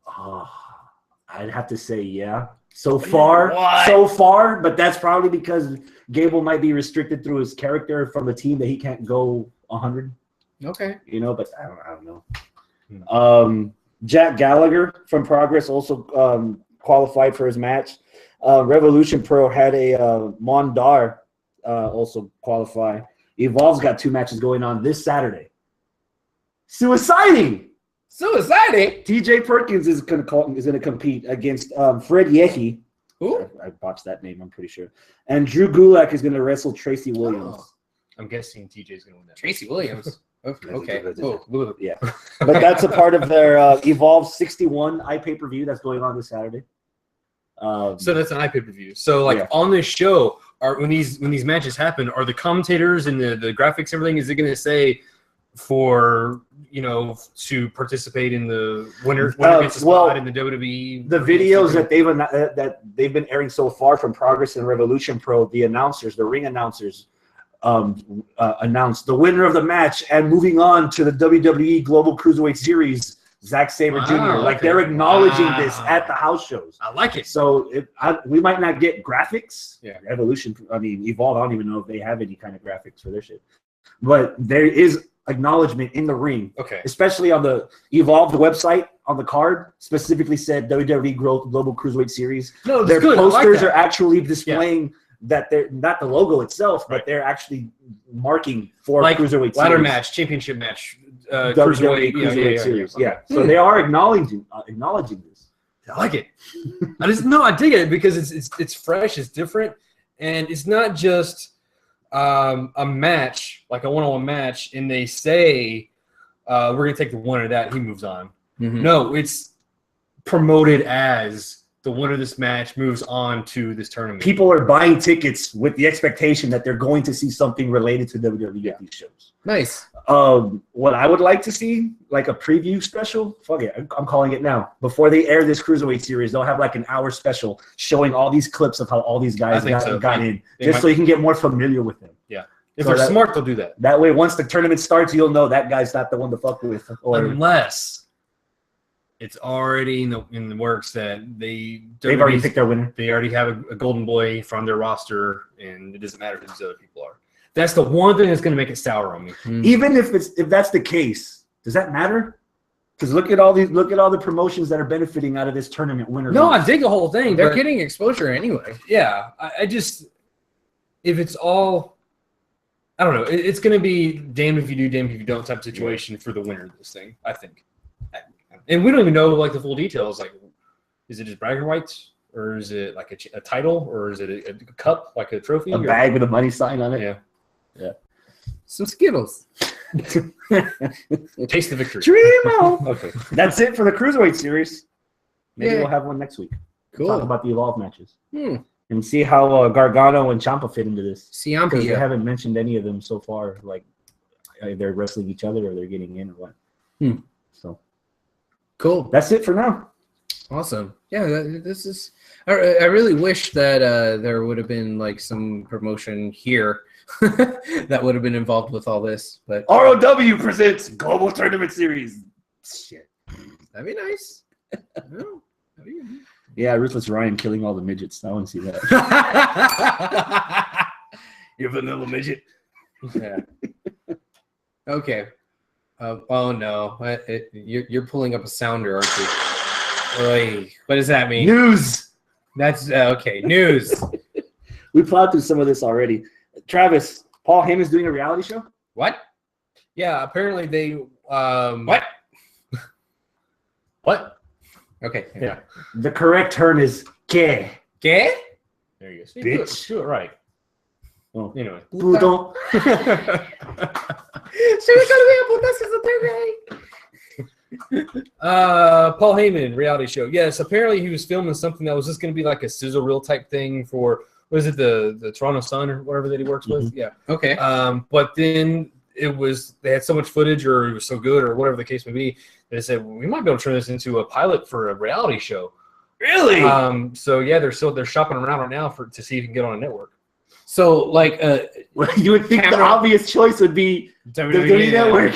Oh, I'd have to say yeah. So far, but that's probably because Gable might be restricted through his character from a team that he can't go 100. Okay. You know, but I don't know. Jack Gallagher from Progress also qualified for his match. Revolution Pro had a Mondar also qualify. Evolve's got 2 matches going on this Saturday. Suiciding! Suiciding? TJ Perkins is going to compete against Fred Yehi Who? I botched that name, I'm pretty sure. And Drew Gulak is going to wrestle Tracy Williams. Oh. I'm guessing TJ's gonna win that. Tracy Williams. Okay. Oh, Yeah. But that's a part of their Evolve 61 iPay-per-view that's going on this Saturday. so that's an iPay per view. So like Yeah. on this show, when these matches happen, are the commentators and the graphics, everything, is it gonna say for to participate in the winner gets a spot in the WWE? the videos that they've been airing so far from Progress and Revolution Pro, the announcers, the ring announcers, announced the winner of the match and moving on to the WWE Global Cruiserweight Series, Zack Sabre Jr. Like okay. they're acknowledging Wow. this at the house shows. I like it. So we might not get graphics. Yeah. Evolve, I don't even know if they have any kind of graphics for their shit. But there is acknowledgement in the ring, Okay. especially on the Evolve website on the card, specifically said WWE Global Cruiserweight Series. No, it's Their good. I like posters that. are actually displaying that they're not the logo itself, but Right. they're actually marking for Like Cruiserweight ladder Series. match, championship match, WWE Cruiserweight Series. Yeah. So they are acknowledging this. I like it. I dig it because it's fresh, it's different, and it's not just a match, like a one-on-one match, and they say we're gonna take the winner of that, he moves on. Mhm. No, it's promoted as the winner of this match moves on to this tournament. People are buying tickets with the expectation that they're going to see something related to WWE at these shows. Nice. What I would like to see, like a preview special, fuck it, I'm calling it now. Before they air this Cruiserweight Series, they'll have like an hour special showing all these clips of how all these guys got in, just so you can get more familiar with them. If so they're smart, they'll do that. That way, once the tournament starts, you'll know that guy's not the one to fuck with. Or Unless it's already in the works that they've already picked their winner. They already have a golden boy from their roster, and it doesn't matter who these other people are. That's the one thing that's going to make it sour on me. Even if that's the case, does that matter? Because look at all the promotions that are benefiting out of this tournament winner. No, I dig the whole thing. They're but getting exposure anyway. yeah, I just if it's all, I don't know. It's going to be damned if you do, damned if you don't type situation for the winner of this thing. I think, and we don't even know like the full details. Like, is it just bragging rights, or is it like a title, or is it a cup, like a trophy, a bag with a money sign on it. Yeah. Some Skittles. Taste the victory. Dreamo. Okay. That's it for the Cruiserweight Series. Maybe Yeah. we'll have one next week. Cool. Talk about the Evolve matches Hmm. and see how Gargano and Ciampa fit into this. Ciampa, Because they yeah. haven't mentioned any of them so far. Like they're wrestling each other or they're getting in or what. Hmm. So Cool. that's it for now. Awesome. Yeah, this is. I really wish that there would have been like some promotion here that would have been involved with all this, but ROW presents Global Tournament Series. Shit. that'd be nice. No, that'd be good. Yeah, Ruthless Ryan killing all the midgets. I want to see that. You vanilla midget. Yeah. Okay. Oh no! You're pulling up a sounder, aren't you? Oy. What does that mean? News. That's okay. News. We plowed through some of this already. Travis, Paul Heyman's doing a reality show? What? Yeah. Apparently they. What? What? Okay. Yeah. The correct term is que. Okay. There you go. See, Bitch. Do it right. Oh. Anyway. Puto. Paul Heyman reality show. Yes, apparently he was filming something that was just going to be like a sizzle reel type thing for, what is it, the Toronto Sun or whatever that he works with. Yeah. Okay. But then they had so much footage, or it was so good, or whatever the case may be, they said, well, we might be able to turn this into a pilot for a reality show. Really? So yeah, they're shopping around right now to see if you can get on a network. So like Well, you would think the Camera- obvious choice would be the WWE Network.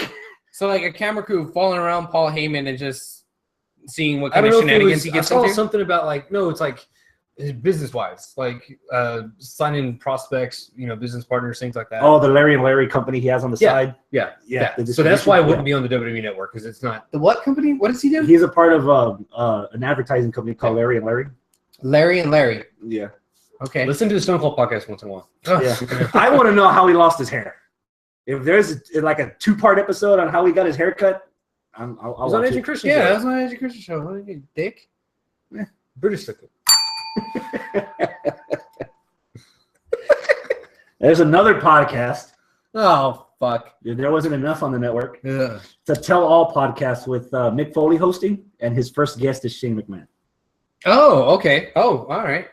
So like a camera crew following around Paul Heyman and just seeing what I kind don't of know if it shenanigans was, he I gets saw into. something about like, no, it's like business wise, like signing prospects, business partners, things like that. Oh, the Larry and Larry company he has on the Yeah. side. yeah. Yeah. the So that's why it distribution- wouldn't be on the WWE network, because it's not. The what company? What does he do? He's a part of an advertising company called Larry and Larry. Larry and Larry. Yeah. Okay. Listen to the Stone Cold podcast once in a while. Yeah. I want to know how he lost his hair. If there's like a 2-part episode on how he got his hair cut, I'll It was on watch Edge it. and Christian. Yeah, show. that's my Christian show. What are you, dick? British took it. There's another podcast. Oh fuck. There wasn't enough on the network. Ugh. It's a tell-all podcast with Mick Foley hosting, and his first guest is Shane McMahon. Oh, okay. Oh, all right.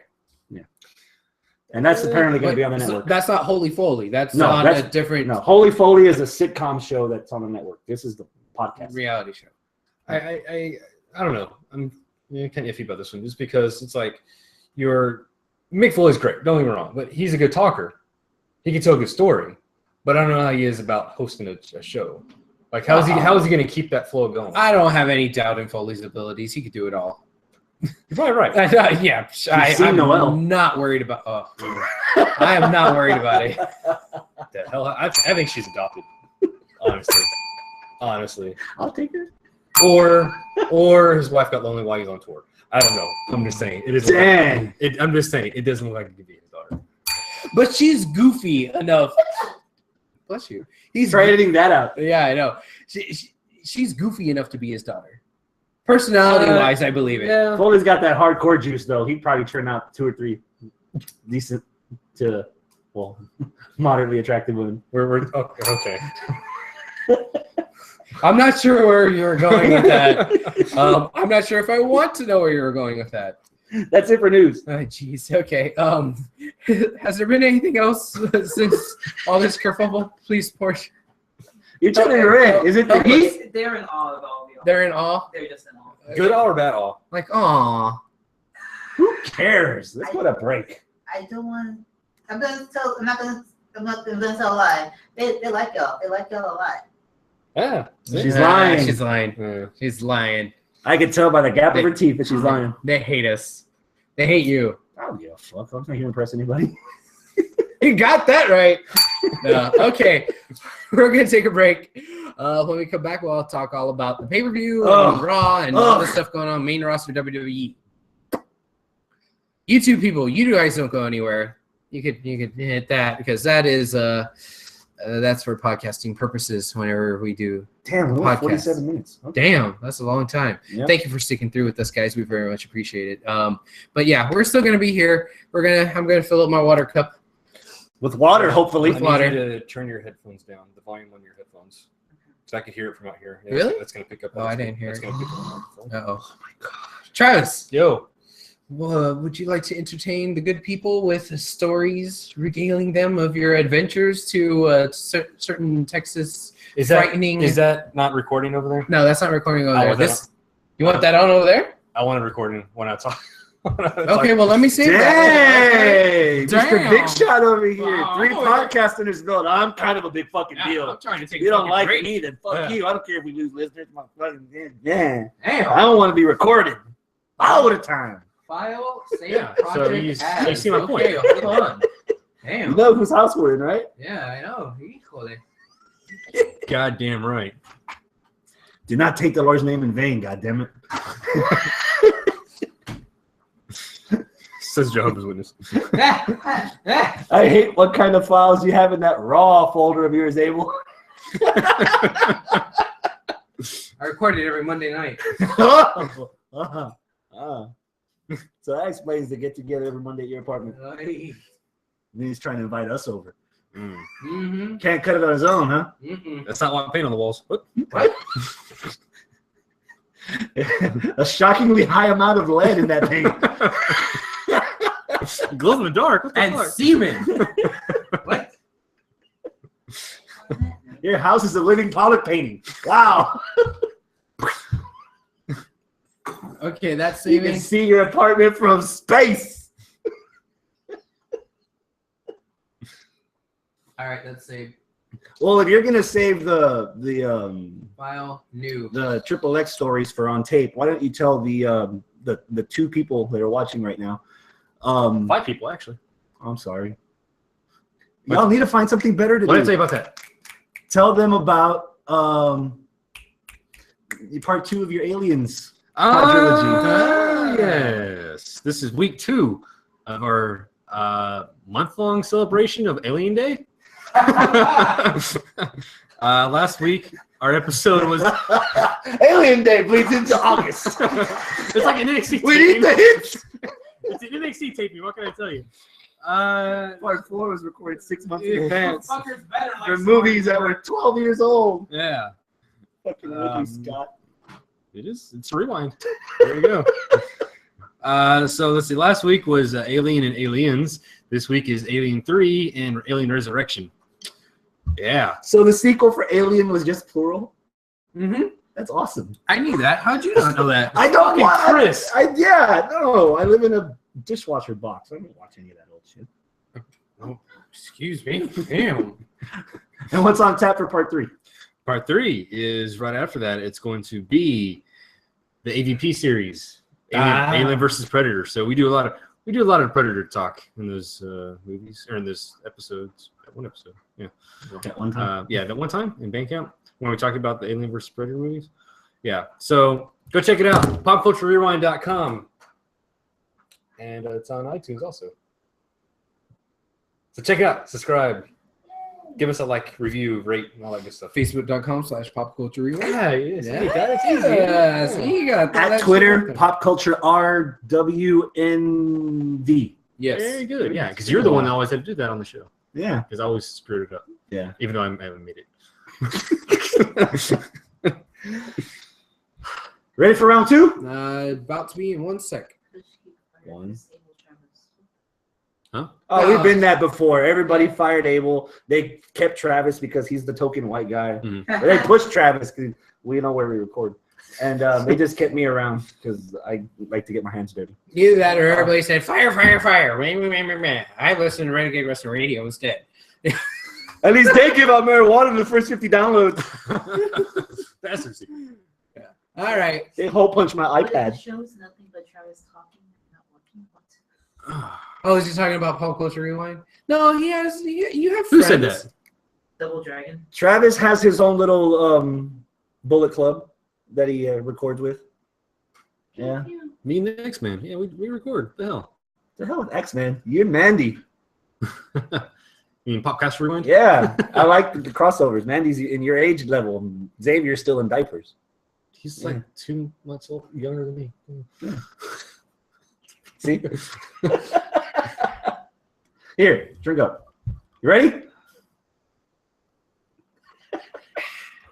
And that's apparently going to be on the So network. that's not Holy Foley. That's No, on that's- a different No, Holy Foley is a sitcom show that's on the network. This is the podcast. reality show. I don't know. I'm kind of iffy about this one just because it's like Mick Foley's great. Don't get me wrong, but he's a good talker. He can tell a good story, but I don't know how he is about hosting a show. Like how is he going to keep that flow going? I don't have any doubt in Foley's abilities. He could do it all. You're probably right. Yeah, seen I'm Noel. not worried about. Oh, I am not worried about it. The hell, I think she's adopted. Honestly, I'll take her. or his wife got lonely while he's on tour. I don't know. I'm just saying it is. Dang. I'm just saying it doesn't look like it could be his daughter. But she's goofy enough. Bless you. He's Try editing that out. Yeah, I know. She's goofy enough to be his daughter. Personality-wise, I believe it. Yeah. Foley's got that hardcore juice, though. He'd probably turn out 2 or 3 decent to, well, moderately attractive women. We're okay. I'm not sure where you're going with that. I'm not sure if I want to know where you're going with that. That's it for news. Oh, jeez. Okay. Has there been anything else since all this kerfuffle? Please, Porsche. You're turning red. Is it the heat? They're in awe of all the They're in awe. They're just in awe. Good all or bad all? Like, aw. Who cares? Let's put a break. I don't want. I'm not gonna tell a lie. They like y'all. They like y'all a lot. Yeah. She's Nah, lying. She's lying. Yeah. She's lying. I can tell by the gap of her teeth that she's lying. They hate us. They hate you. I don't give a fuck. I'm not here to impress anybody. You got that right. Okay, we're gonna take a break. When we come back, we'll talk all about the pay-per-view and Raw and all the stuff going on, main roster WWE. You two people, you guys don't go anywhere. You could hit that because that is that's for podcasting purposes. Whenever we do, Damn, we're Podcast. 47 minutes. Okay. damn, that's a long time. Yep. Thank you for sticking through with us, guys. We very much appreciate it. But yeah, we're still gonna be here. I'm gonna fill up my water cup. With water, hopefully. I need water. you to turn your headphones down, the volume on your headphones, so I can hear it from out here. Yeah, Really? That's gonna pick up. Oh, I didn't hear that's it. Gonna pick up. Oh my gosh, Travis. Yo, Would you like to entertain the good people with stories, regaling them of your adventures to certain Texas is frightening? that not recording over there? No, that's not recording over I there. want that You want that on over there? I want it recording when I talk. Okay, well, let me save that. Dang! Just a Damn. big shot over here. Wow. 3 podcasts in this build. I'm kind of a big fucking deal. I'm trying to take If you don't fucking like break. me, then fuck Yeah. you. I don't care if we lose listeners. My fucking yeah. Damn. I don't want to be recorded all the time. File, save, Yeah, so project, you add. see my point. Okay, hold on. You Damn. know whose house we're in, right? Yeah, I know. Equally. Goddamn right. Do not take the Lord's name in vain, goddammit. Says Jehovah's Witness. I hate what kind of files you have in that raw folder of yours, Abel. I record it every Monday night. So that explains the get together every Monday at your apartment. And then he's trying to invite us over. Mm-hmm. Can't cut it on his own, huh? Mm-mm. That's not white paint on the walls. What? What? A shockingly high amount of lead in that paint. Glows in the dark. What the And fuck? semen. What? Your house is a living Pollock painting. Wow. Okay, that's You semen. can see your apartment from space. All right, let's save. Well, if you're gonna save the File new. Triple X stories for on tape, why don't you tell the 2 people that are watching right now? 5 people actually. I'm sorry. Y'all need to find something better to What did I do. tell you about that? Tell them about part 2 of your Aliens. Ah, yes. This is week 2 of our month-long celebration of Alien Day. Last week, our episode was. Alien Day bleeds into August. It's like an NXT. We need the hits. It's an NXT taping. What can I tell you? Part 4 was recorded 6 months in Yeah. advance. Fuckers better like For movies that were 12 years old. Yeah, Fucking Ridley Scott. it is. It's Rewind. There you go. So let's see. Last week was Alien and Aliens. This week is Alien 3 and Alien Resurrection. Yeah. So the sequel for Alien was just plural? Mm-hmm. That's awesome. I knew that. How'd you not know that? I don't Fucking want Chris. I live in a dishwasher box. I don't watch any of that old shit. Excuse me. Damn. And what's on tap for part 3? Part 3 is right after that. It's going to be the AVP series, Alien versus Predator. So we do a lot of Predator talk in those movies or in those episodes. One episode, yeah. At one time. That one time in Bandcamp when we talked about the Alien versus Predator movies. Yeah. So go check it out. PopCultureRewind.com. And it's on iTunes also. So check it out. Subscribe. Give us a like, review, rate, and all that good stuff. Facebook.com/popculturerewind. Yeah, it's Yeah. it's easy. Yes, you got that. At Twitter, Pop Culture RWNV. Yes. Very good. Yeah, because you're the one that always had to do that on the show. Yeah. Because I always screwed it up. Yeah. Even though I haven't made it. Ready for round 2? About to be in 1 sec. One. Huh? Oh, we've been that before. Everybody fired Abel. They kept Travis because he's the token white guy. Mhm. Or they pushed Travis because we know where we record. And they just kept me around because I like to get my hands dirty. Either that or everybody said, fire, fire, fire. I listened to Renegade Western Radio instead. At least they give out marijuana in the first 50 downloads. Bastards. All right. They hole punch my But if iPad. the show is nothing but Travis talking and not working. What? Oh, is he talking about Pop Culture Rewind? No, he has. You have Who friends. said that? Double Dragon. Travis has his own little bullet club that he records with. Yeah. Me and the X-Men. Yeah, we record. The hell? The hell with X-Men? You and Mandy. You mean Popcast Rewind? Yeah. I like the crossovers. Mandy's in your age level. Xavier's still in diapers. He's like 2 months old, younger than me. See? Here, drink up. You ready?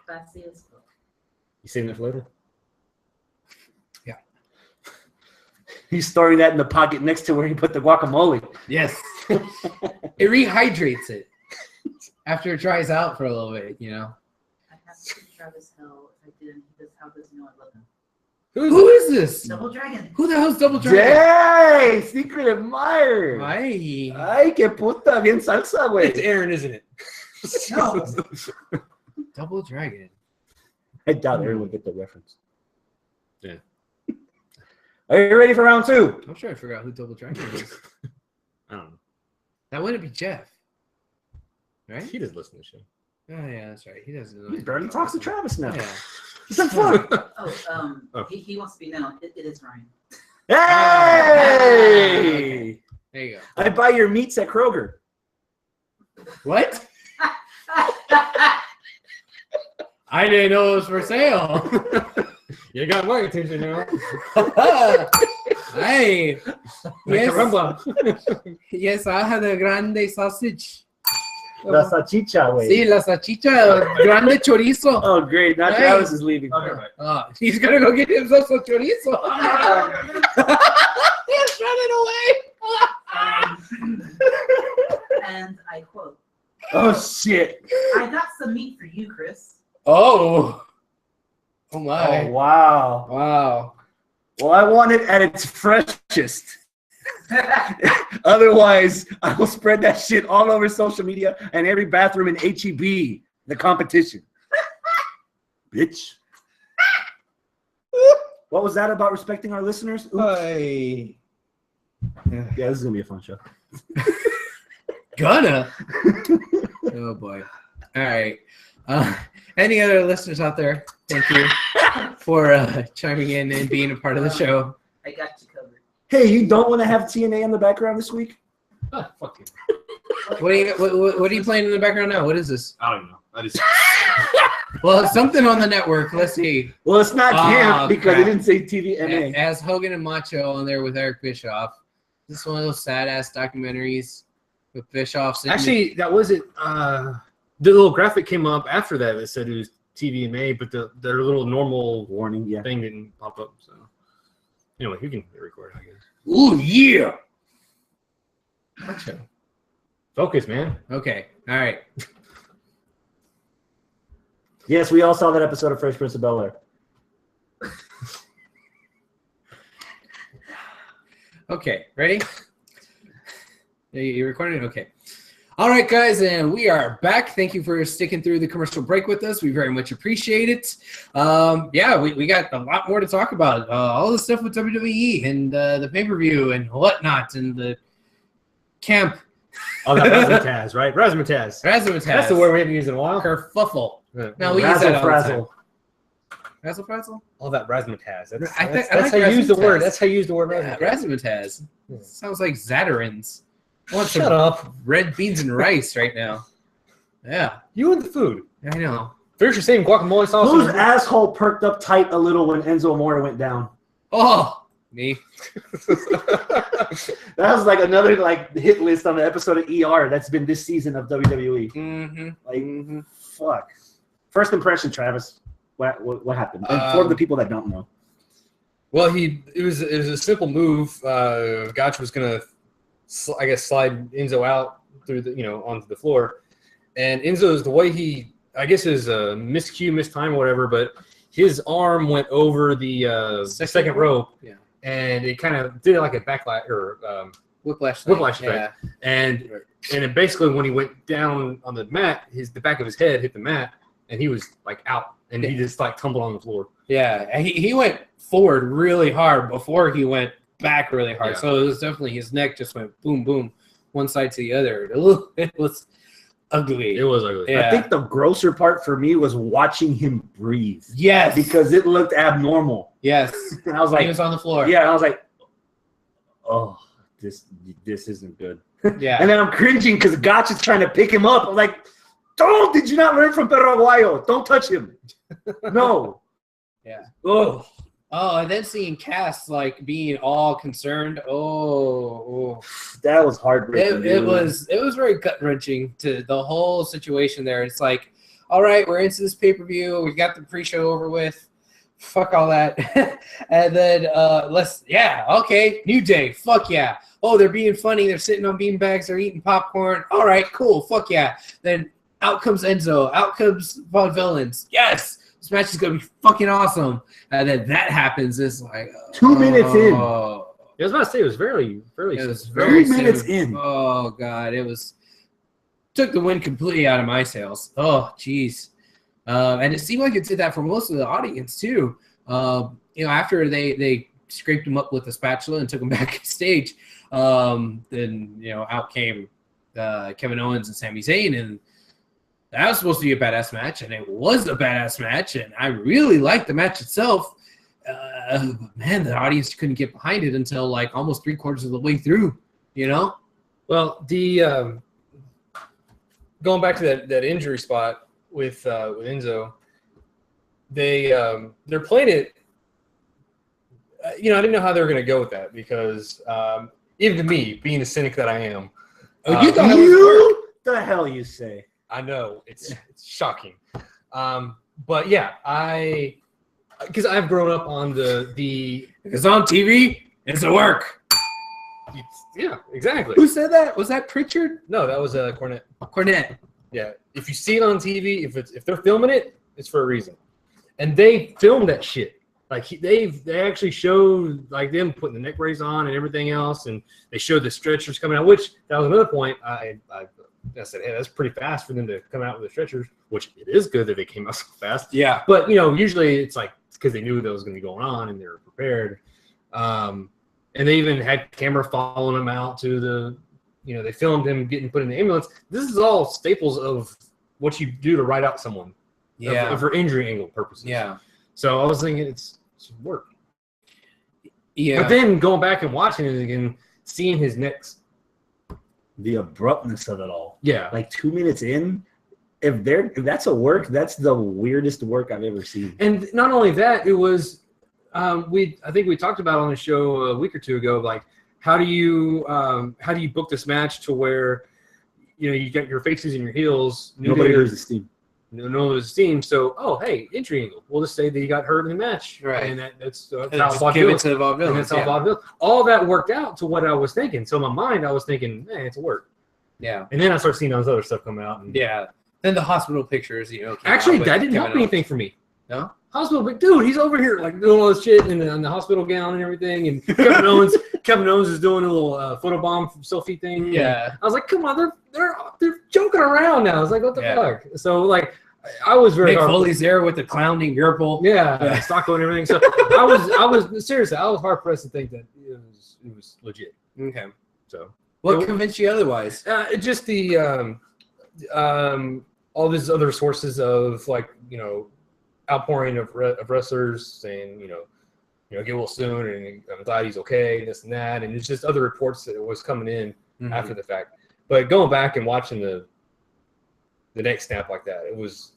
Classy as fuck. You saving it for later? He's storing that in the pocket next to where he put the guacamole. Yes. It rehydrates it after it dries out for a little bit, you know. I have to give Travis hell if I didn't. How does he know I love him? Who is this? Double Dragon. Who the hell's Double Dragon? Yay! Secret admirer. Ay. Ay, que puta, bien salsa, It's güey. Aaron, isn't it? No. Double Dragon. I doubt Aaron would get the reference. Yeah. Are you ready for round 2? I'm trying to figure out who Double Dragon is. I don't know. That wouldn't be Jeff. Right? He doesn't listen to the show. Oh, yeah, that's right. He doesn't know. He barely talks to Travis now. Yeah. It's a fun. Oh, He wants to be known. It is Ryan. Hey! There you go. I buy your meats at Kroger. What? I didn't know it was for sale. You got my attention now. Hey. Yes. Caramba. Yes, I had a grande sausage. La salchicha, Sí, güey. la salchicha, grande chorizo. Oh, great. Now Hey. Travis is leaving. He's gonna go get himself some chorizo. He's running away. And I quote, Oh, shit. I got some meat for you, Chris. Oh. Oh Oh, my. wow. Wow. Well, I want it at its freshest. Otherwise, I will spread that shit all over social media and every bathroom in HEB, the competition. Bitch. What was that about respecting our listeners? Oops. Hey. Yeah, this is going to be a fun show. Gonna. Oh boy. All right. Any other listeners out there? Thank you for chiming in and being a part of the show. I got you covered. Hey, you don't want to have TNA in the background this week? Ah, fuck you. What are you playing in the background now? What is this? I don't know. I just Well, it's something on the network. Let's see. Well, it's not Oh, him because crap. it didn't say TVMA. As Hogan and Macho on there with Eric Bischoff. This is one of those sad ass documentaries with Bischoff. sitting- Actually, that was it. The little graphic came up after that that said it was TVMA, but their little normal Warning, yeah. thing didn't pop up. So anyway, you can record, I guess. Ooh yeah. Gotcha. Focus, man. Okay. All right. Yes, we all saw that episode of Fresh Prince of Bel-Air. Okay. Ready? You recording? Okay. All right, guys, and we are back. Thank you for sticking through the commercial break with us. We very much appreciate it. Yeah, we got a lot more to talk about. All the stuff with WWE and the pay-per-view and whatnot and the camp. Oh, that Razzmatazz, right? Razzmatazz. Razzmatazz. That's the word we haven't used in a while. Kerfuffle. Yeah. No, we use that all the time. Razzle-frazzle. Razzle-frazzle? All that Razzmatazz. That's, I that's, like that's how you use the Razzmatazz. word. That's how you use the word Yeah, Razzmatazz. Razzmatazz. Yeah. Sounds like Zatarain's. I want some Shut up. red beans and rice right now. Yeah, You and the food. I know. Finish your same guacamole sauce. Whose asshole perked up tight a little when Enzo Amore went down? Oh, me. That was like another hit list on the episode of ER that's been this season of WWE. Mm-hmm. Like, fuck. First impression, Travis. What happened? Inform the people that don't know. Well, it was a simple move. Gotch was gonna, I guess, slide Enzo out through onto the floor, and Enzo's the way he, I guess, is a miscue, mistime, or whatever, but his arm went over the second rope, Yeah. and it kind of did like a backlash or Whiplash. thing. whiplash Yeah. effect. And it basically when he went down on the mat, the back of his head hit the mat, and he was like out, and he just like tumbled on the floor. Yeah. And he went forward really hard before he went back really hard. Yeah. So it was definitely his neck just went boom, boom, one side to the other. It was ugly. It was ugly. Yeah. I think the grosser part for me was watching him breathe Yes. because it looked abnormal. Yes. And I was He like, was on the floor. yeah, I was like, oh, this isn't good. Yeah. And then I'm cringing because Gotch is trying to pick him up. I'm like, don't! Did you not learn from Pedro Aguayo? Don't touch him. No. Yeah. Oh, Oh, and then seeing Cass like being all concerned. Oh. that was heartbreaking. It dude. was very gut wrenching to the whole situation there. It's like, all right, we're into this pay-per-view. We got the pre-show over with. Fuck all that. And then okay, New Day. Fuck yeah. Oh, they're being funny. They're sitting on beanbags. They're eating popcorn. All right, cool. Fuck yeah. Then out comes Enzo. Out comes Vaude Villains. Yes. This match is going to be fucking awesome. And then that happens. It's like 2 minutes in. I was about to say it was very It was soon. very 2 minutes soon. in. Oh god, it was took the wind completely out of my sails. Oh jeez, and it seemed like it did that for most of the audience too. After they scraped him up with a spatula and took him back stage, then out came Kevin Owens and Sami Zayn, and that was supposed to be a badass match, and it was a badass match, and I really liked the match itself. Man, the audience couldn't get behind it until like almost 3/4 of the way through. Well, the going back to that injury spot with Enzo, they're playing it. I didn't know how they were going to go with that because even to me, being the cynic that I am, You thought it was work. The hell you say? I know it's shocking, but yeah, because I've grown up on the If it's on TV, it's a work. yeah, exactly. Who said that? Was that Pritchard? No, that was Cornette. Cornette. Yeah, if you see it on TV, if they're filming it, it's for a reason, and they filmed that shit. Like they actually showed like them putting the neck brace on and everything else, and they showed the stretchers coming out. Which that was another point. I said, hey, that's pretty fast for them to come out with the stretchers. Which it is good that they came out so fast. Yeah. But usually it's like because they knew that was going to be going on and they were prepared. And they even had camera following him out to the. They filmed him getting put in the ambulance. This is all staples of what you do to write out someone. Yeah. For injury angle purposes. Yeah. So I was thinking it's work. Yeah. But then going back and watching it again, seeing his next. The abruptness of it all. Yeah. Like 2 minutes in, if that's a work, that's the weirdest work I've ever seen. And not only that, it was I think we talked about on the show a week or two ago, like how do you book this match to where you got your faces and your heels? Nobody hears the steam. No one's steam. So, hey, entry angle. We'll just say that he got hurt in the match, Right? And that's And how just give it to the Vaudevilles. And that's how Vaudevilles. All that worked out to what I was thinking. So in my mind, I was thinking, it's a work. Yeah. And then I started seeing all this other stuff come out. And Yeah. Then the hospital pictures, came actually, out that with didn't help Kevin Owens. anything for me. No? Hospital, but dude, he's over here like doing all this shit in the hospital gown and everything. And Kevin Owens is doing a little photobomb selfie thing. Yeah. I was like, come on, they're joking around now. I was like, what the Yeah. fuck? So like, I was very Mick hard. Foley's there with the clowning Gerbil. Yeah, Stocko and everything. So I was seriously, I was hard pressed to think that it was legit. Okay. So What convinced you otherwise? just the all these other sources of outpouring of wrestlers saying get well soon and I'm glad he's okay, this and that, and it's just other reports that was coming in after the fact. But going back and watching the neck snap like that, it was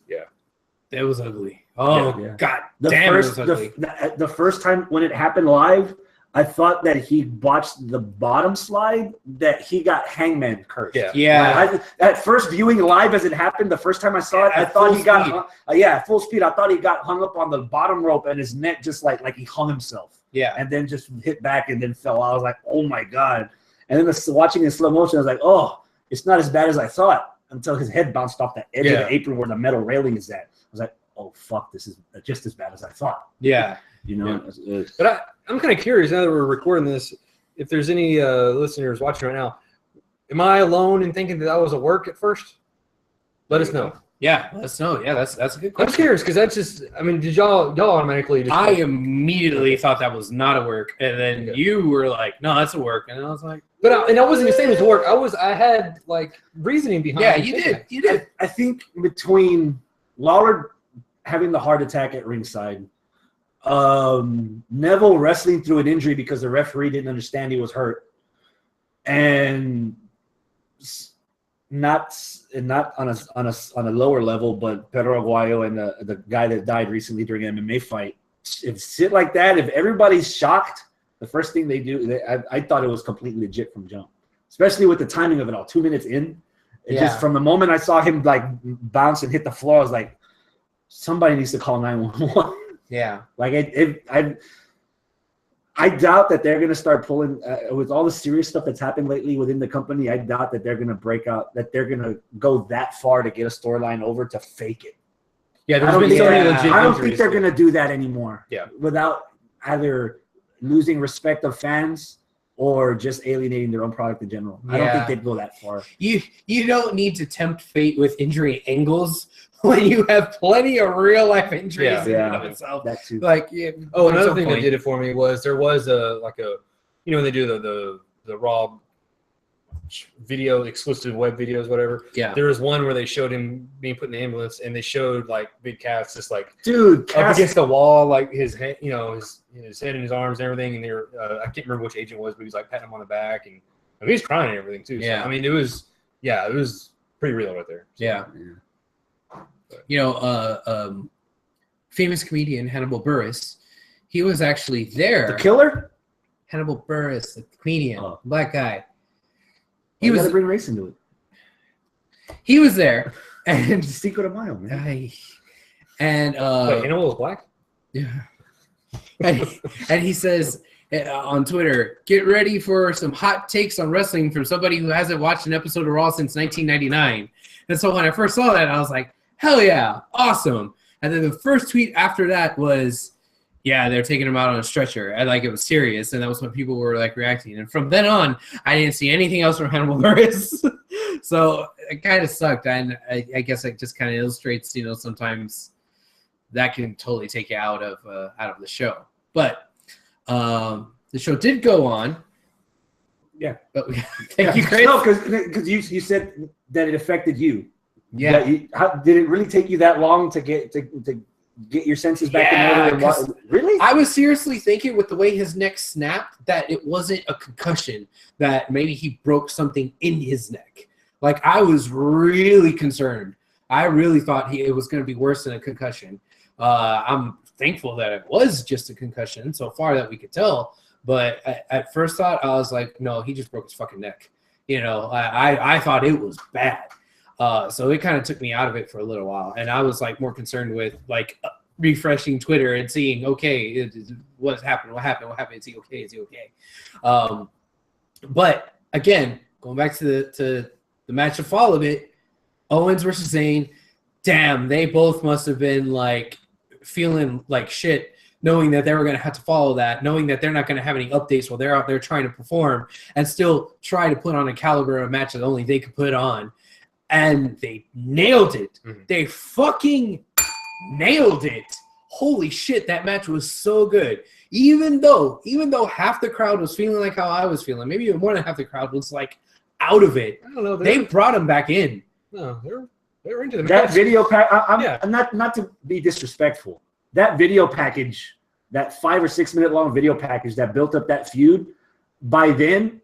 It was ugly. Oh, Yeah. God The damn, first, it was ugly. the first time when it happened live, I thought that he botched the bottom slide, that he got hangman cursed. Yeah. At first viewing live as it happened, the first time I saw it, I At thought full he got speed. full speed. I thought he got hung up on the bottom rope and his neck just like he hung himself Yeah. and then just hit back and then fell. I was like, oh my God. And then watching in slow motion, I was like, oh, it's not as bad as I thought, until his head bounced off the edge of the apron where the metal railing is at. I was like, oh fuck, this is just as bad as I thought. Yeah. But I'm kind of curious now that we're recording this, if there's any listeners watching right now, am I alone in thinking that was a work at first? Let us know. Yeah. Let us know. Yeah, that's a good I'm question. curious because that's just, I mean, did y'all automatically just I immediately thought that was not a work, and then you were like, "No, that's a work," and I was like, but I wasn't even saying it was a work. I had like reasoning behind. "Yeah, it. you did." I think between Lawler having the heart attack at ringside, Neville wrestling through an injury because the referee didn't understand he was hurt, and not on a lower level, but Pedro Aguayo and the guy that died recently during an MMA fight. If shit like that, if everybody's shocked, the first thing they do, I thought it was completely legit from jump, especially with the timing of it all. 2 minutes in, just from the moment I saw him like bounce and hit the floor, I was like, somebody needs to call 911. Yeah. Like I doubt that they're going to start pulling with all the serious stuff that's happened lately within the company. I doubt that they're going to break out, that they're going to go that far to get a storyline over to fake it. Yeah, I there's don't been think so many they're- legit I don't injuries. think they're going to do that anymore. Yeah. Without either losing respect of fans or just alienating their own product in general. I don't Yeah. think they'd go that far. You don't need to tempt fate with injury angles when you have plenty of real life injuries in and of itself. That too. Like, yeah, Oh, at another some thing point. that did it for me was there was when they do the Raw video exclusive web videos, whatever. Yeah. There was one where they showed him being put in the ambulance, and they showed like Big Cass just like Dude, up Cass, against the wall, like his head, his head and his arms and everything. And they were, I can't remember which agent it was, but he was like patting him on the back, and he was crying and everything too. Yeah. So, I mean, it was pretty real right there. So, Yeah. Famous comedian Hannibal Buress, he was actually there. the killer? Hannibal Buress, the comedian, Oh. black guy. He He was was to bring race into it. he was there, and Cinco de Mayo, man. Wait, Hannibal was black. yeah, and he says on Twitter, "Get ready for some hot takes on wrestling from somebody who hasn't watched an episode of Raw since 1999." And so when I first saw that, I was like, "Hell yeah, awesome!" And then the first tweet after that was, "Yeah, they're taking him out on a stretcher," and like it was serious, and that was when people were like reacting. And from then on, I didn't see anything else from Hannibal Buress, so it kind of sucked. And I guess it just kind of illustrates, sometimes that can totally take you out of the show. But the show did go on. Yeah. But thank you, Chris. No, because you said that it affected you. Yeah. Did it really take you that long to get your senses back in order? And 'cause really? I was seriously thinking with the way his neck snapped that it wasn't a concussion, that maybe he broke something in his neck. Like, I was really concerned. I really thought it was going to be worse than a concussion. I'm thankful that it was just a concussion so far that we could tell. But at first thought, I was like, no, he just broke his fucking neck. You know, I thought it was bad. So it kind of took me out of it for a little while. And I was like more concerned with like refreshing Twitter and seeing, okay, what's happened? What happened? What happened? Is he okay? Is he okay? But again, going back to the match that followed it, Owens versus Zayn. Damn, they both must have been like feeling like shit, knowing that they were going to have to follow that, knowing that they're not going to have any updates while they're out there trying to perform and still try to put on a caliber of match that only they could put on. And they nailed it. Mhm. They fucking nailed it. Holy shit, that match was so good. Even though half the crowd was feeling like how I was feeling, maybe even more than half the crowd was like out of it. I don't know. They brought him back in. No, they were into the That match. video pack. Yeah. I'm not to be disrespectful. That video package, that 5 or 6 minute long video package that built up that feud. By then,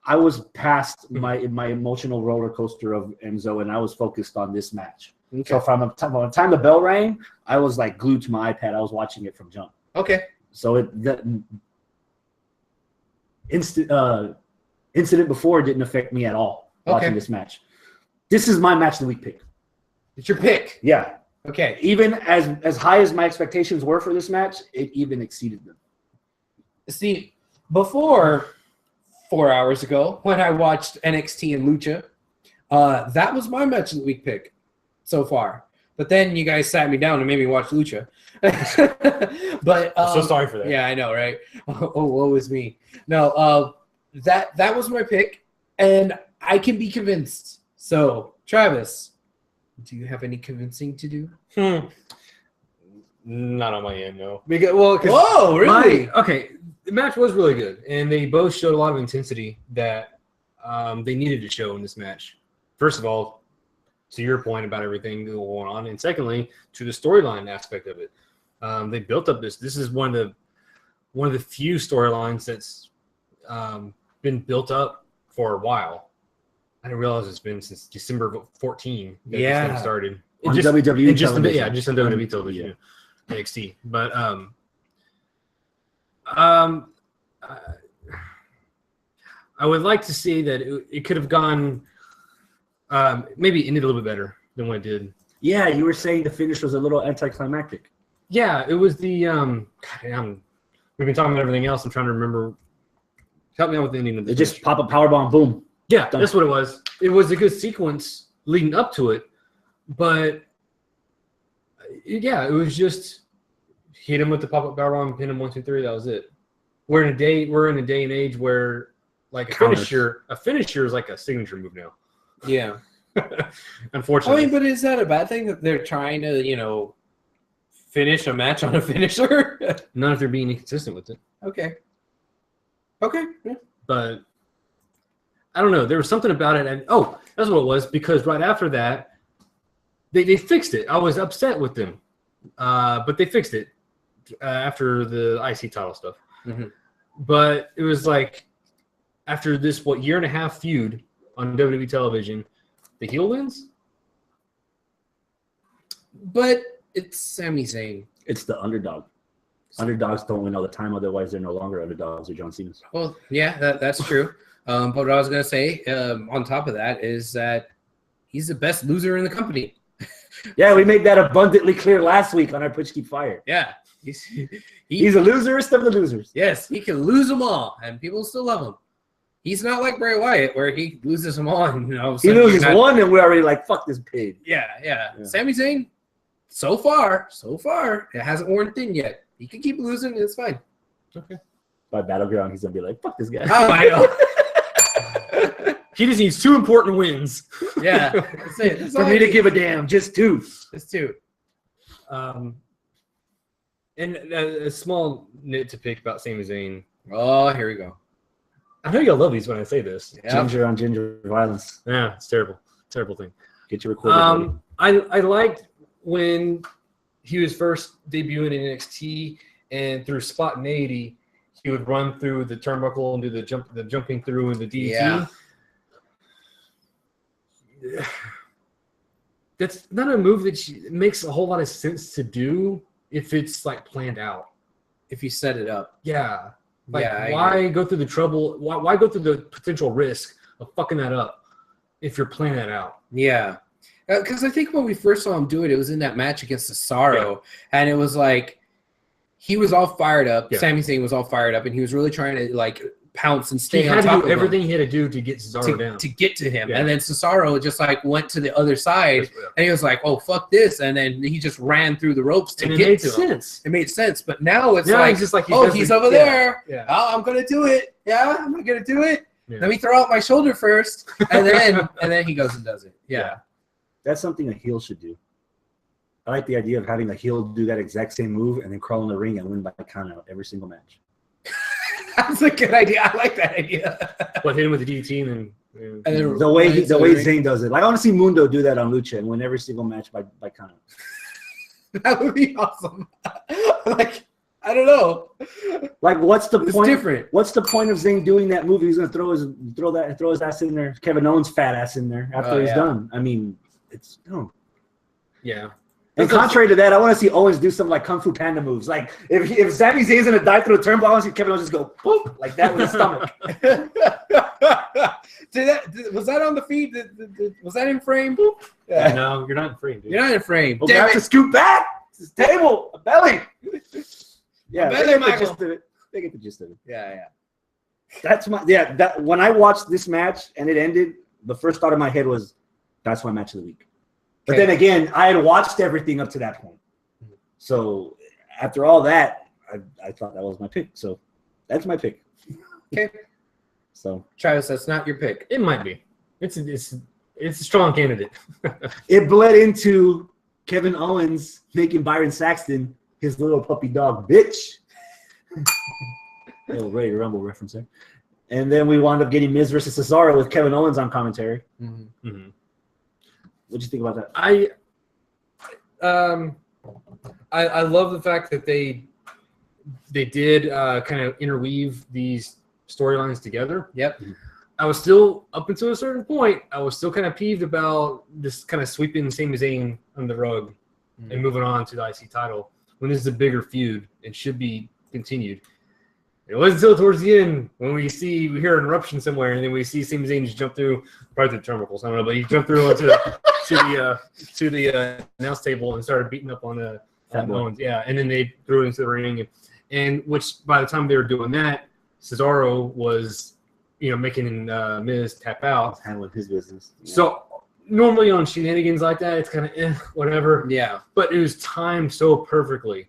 I was past my emotional roller coaster of Enzo, and I was focused on this match. So from the time the bell rang, I was like glued to my iPad. I was watching it from jump. Okay. So the incident before didn't affect me at all watching this match. This is my match of the week pick. It's your pick. Yeah. Okay. Even as high as my expectations were for this match, it even exceeded them. See, before 4 hours ago, when I watched NXT and Lucha, that was my match of the week pick so far. But then you guys sat me down and made me watch Lucha. But I'm so sorry for that. Yeah, I know, right? Oh, woe is me. No, that was my pick, and I can be convinced. So, Travis, do you have any convincing to do? Not on my end, no. Whoa, really? Okay, the match was really good, and they both showed a lot of intensity that they needed to show in this match. First of all, to your point about everything going on, and secondly, to the storyline aspect of it. They built up this. This is one of the few storylines that's been built up for a while. I didn't realize it's been since December 14 that this thing started. On WWE just television. just on WWE television, NXT. But I would like to see that it could have gone, maybe ended a little bit better than what it did. Yeah, you were saying the finish was a little anticlimactic. Yeah, it was the we've been talking about everything else. I'm trying to remember. Help me out with the ending of They this. just pop a powerbomb, boom. Yeah, Done. that's what it was. It was a good sequence leading up to it, but yeah, it was just hit him with the pop-up powerbomb, pin him 1, 2, 3. That was it. We're in a day and age where like a finisher is like a signature move now. Yeah. Unfortunately. I mean, but is that a bad thing that they're trying to, finish a match on a finisher? Not if they're being inconsistent with it. Okay. Yeah. But I don't know. There was something about it, and that's what it was. Because right after that, they fixed it. I was upset with them, but they fixed it after the IC title stuff. Mm-hmm. But it was like after this year and a half feud on WWE television, the heel wins. But it's Sami Zayn. It's the underdog. Underdogs don't win all the time, otherwise they're no longer underdogs or John Cena's. Well, yeah, that's true. But what I was going to say on top of that is that he's the best loser in the company. Yeah, we made that abundantly clear last week on our Push Keep Fire. Yeah. He's a loserist of the losers. Yes, he can lose them all, and people still love him. He's not like Bray Wyatt, where he loses them all. And, he loses one, and we're already like, fuck this pig. Yeah. Sami Zayn, so far, it hasn't worn thin yet. He can keep losing, it's fine. Okay. By Battleground, he's going to be like, fuck this guy. Oh, I know. He just needs 2 important wins. Yeah, that's it. That's For all me I to need. give a damn, just 2. It's 2. And a small nit to pick about Sami Zayn. Oh, here we go. I know you'll love these when I say this. Yeah. Ginger on ginger violence. Yeah, it's terrible. Terrible thing. Get your recording ready. I liked when he was first debuting in NXT, and through spontaneity, he would run through the turnbuckle and do the jumping through and the DDT. Yeah. That's not a move that makes a whole lot of sense to do if it's like planned out. If you set it up. Yeah. Like, Yeah, I why agree. go through the trouble? Why go through the potential risk of fucking that up if you're planning that out? Yeah. Because I think when we first saw him do it, it was in that match against Cesaro, and it was like he was all fired up. Yeah. Sami Zayn was all fired up, and he was really trying to like pounce and He stay on had to top do of him everything he had to do to get Cesaro down. to get to him. Yeah. And then Cesaro just like went to the other side, and he was like, "Oh fuck this!" And then he just ran through the ropes to And it get made to him. sense. It made sense, but now it's Now like, he's just like "Oh, he's over there. Yeah. Oh, I'm gonna do it. Yeah, I'm gonna do it. Yeah. Let me throw out my shoulder first, and then he goes and does it. Yeah, That's something a heel should do. I like the idea of having a heel do that exact same move and then crawl in the ring and win by count out every single match. that's a good idea. I like that idea. What, hit him with the DDT and then And then The way runs to the way ring. Zayn does it, like I want to see Mundo do that on Lucha and win every single match by count out. That would be awesome. Like, I don't know. Like, what's the It's point? different. What's the point of Zayn doing that move? He's gonna throw his ass in there, Kevin Owens' fat ass in there after Oh, he's yeah. done. I mean, it's no. yeah. And contrary to that, I want to see Owens do some like Kung Fu Panda moves. Like if Sami Zayn's gonna dive through a turnbuckle, I want to see Kevin Owens just go boop like that with his stomach. Was that on the feed? Was that in frame? No, you're not free, dude. You're not in frame. We'll Damn have to it. scoot back. It's his table, a belly. Yeah, A belly, they get the Michael. gist of it. They get the gist of it. Yeah. That's my That when I watched this match and it ended, the first thought in my head was, "That's my match of the week." But Okay. then again, I had watched everything up to that point, so after all that, I thought that was my pick. So that's my pick. Okay. So Travis, that's not your pick. It might be. It's a strong candidate. it bled into Kevin Owens making Byron Saxton his little puppy dog bitch. Little Ready to Rumble reference there. And then we wound up getting Miz versus Cesaro with Kevin Owens on commentary. Mhm. What'd you think about that? I love the fact that they did kind of interweave these storylines together. Yep. I was still, up until a certain point, I was still kind of peeved about this kind of sweeping Sami Zayn on the rug and moving on to the IC title when this is a bigger feud and should be continued. It wasn't until towards the end when we hear an eruption somewhere, and then we see Sami Zayn just jump through, probably through the turnbuckles, I don't know, but he jumped through onto to the announce table and started beating up on the Fat boy. Owens. Yeah, and then they threw it into the ring, and which by the time they were doing that, Cesaro was, making Miz tap out. Handling his business. Yeah. So normally on shenanigans like that, it's kind of whatever. Yeah. But it was timed so perfectly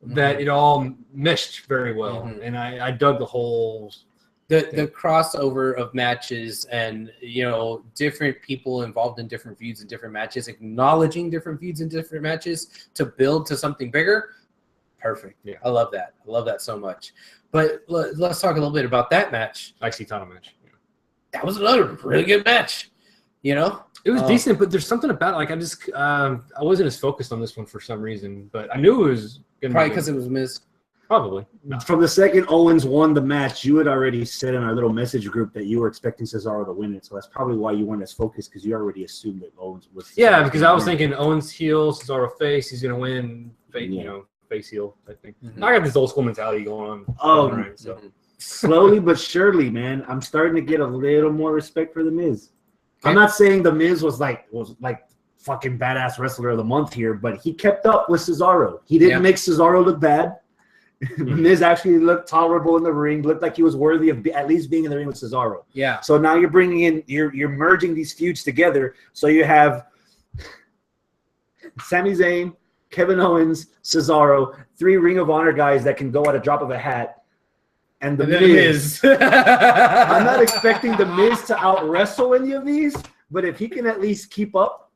that it all meshed very well, Mhm. and I dug the whole. The crossover of matches and different people involved in different feuds and different matches, acknowledging different feuds and different matches to build to something bigger. Perfect. Yeah. I love that. I love that so much. But let's talk a little bit about that match. IC title match. That was another really good match. It was Oh. decent, but there's something about it. Like I wasn't as focused on this one for some reason, but I knew it was gonna Probably be because it was Miz. probably. From the second Owens won the match, you had already said in our little message group that you were expecting Cesaro to win it. So that's probably why you weren't as focused, because you already assumed that Owens was. Yeah, because I was thinking Owens heel, Cesaro face, he's gonna win. Yeah. Face heel, I think. Mhm. I got this old school mentality going on. Oh, right, so. slowly but surely, man, I'm starting to get a little more respect for the Miz. I'm Okay. not saying the Miz was like fucking badass wrestler of the month here, but he kept up with Cesaro. He didn't Yeah. make Cesaro look bad. Miz actually looked tolerable in the ring, looked like he was worthy of at least being in the ring with Cesaro. Yeah. So now you're merging these feuds together. So you have Sami Zayn, Kevin Owens, Cesaro, 3 Ring of Honor guys that can go at a drop of a hat, and the And then Miz. Miz. I'm not expecting the Miz to out wrestle any of these, but if he can at least keep up,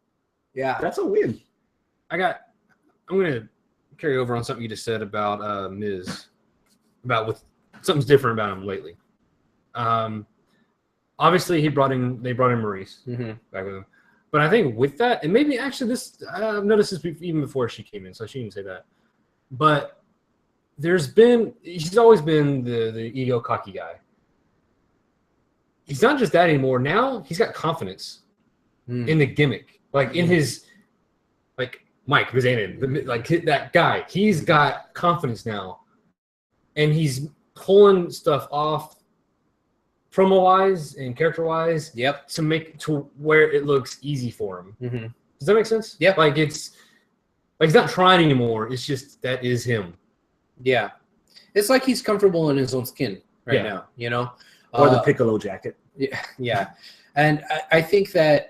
Yeah. that's a win. I'm gonna carry over on something you just said about Miz, about something's different about him lately. Obviously they brought in Maurice Mhm. back with him, but I think with that, and maybe actually this I've noticed this even before she came in, so she didn't say that. But he's always been the ego cocky guy. He's not just that anymore. Now he's got confidence Mm. in the gimmick, like in his, like Mike Vazanin, like that guy. He's got confidence now, and he's pulling stuff off promo wise and character wise Yep. to make to where it looks easy for him. Mm-hmm. Does that make sense? Yeah. Like he's not trying anymore. It's just that is him. Yeah. It's like he's comfortable in his own skin right Yeah. now, you know? Or the Piccolo jacket. Yeah. Yeah. And I think there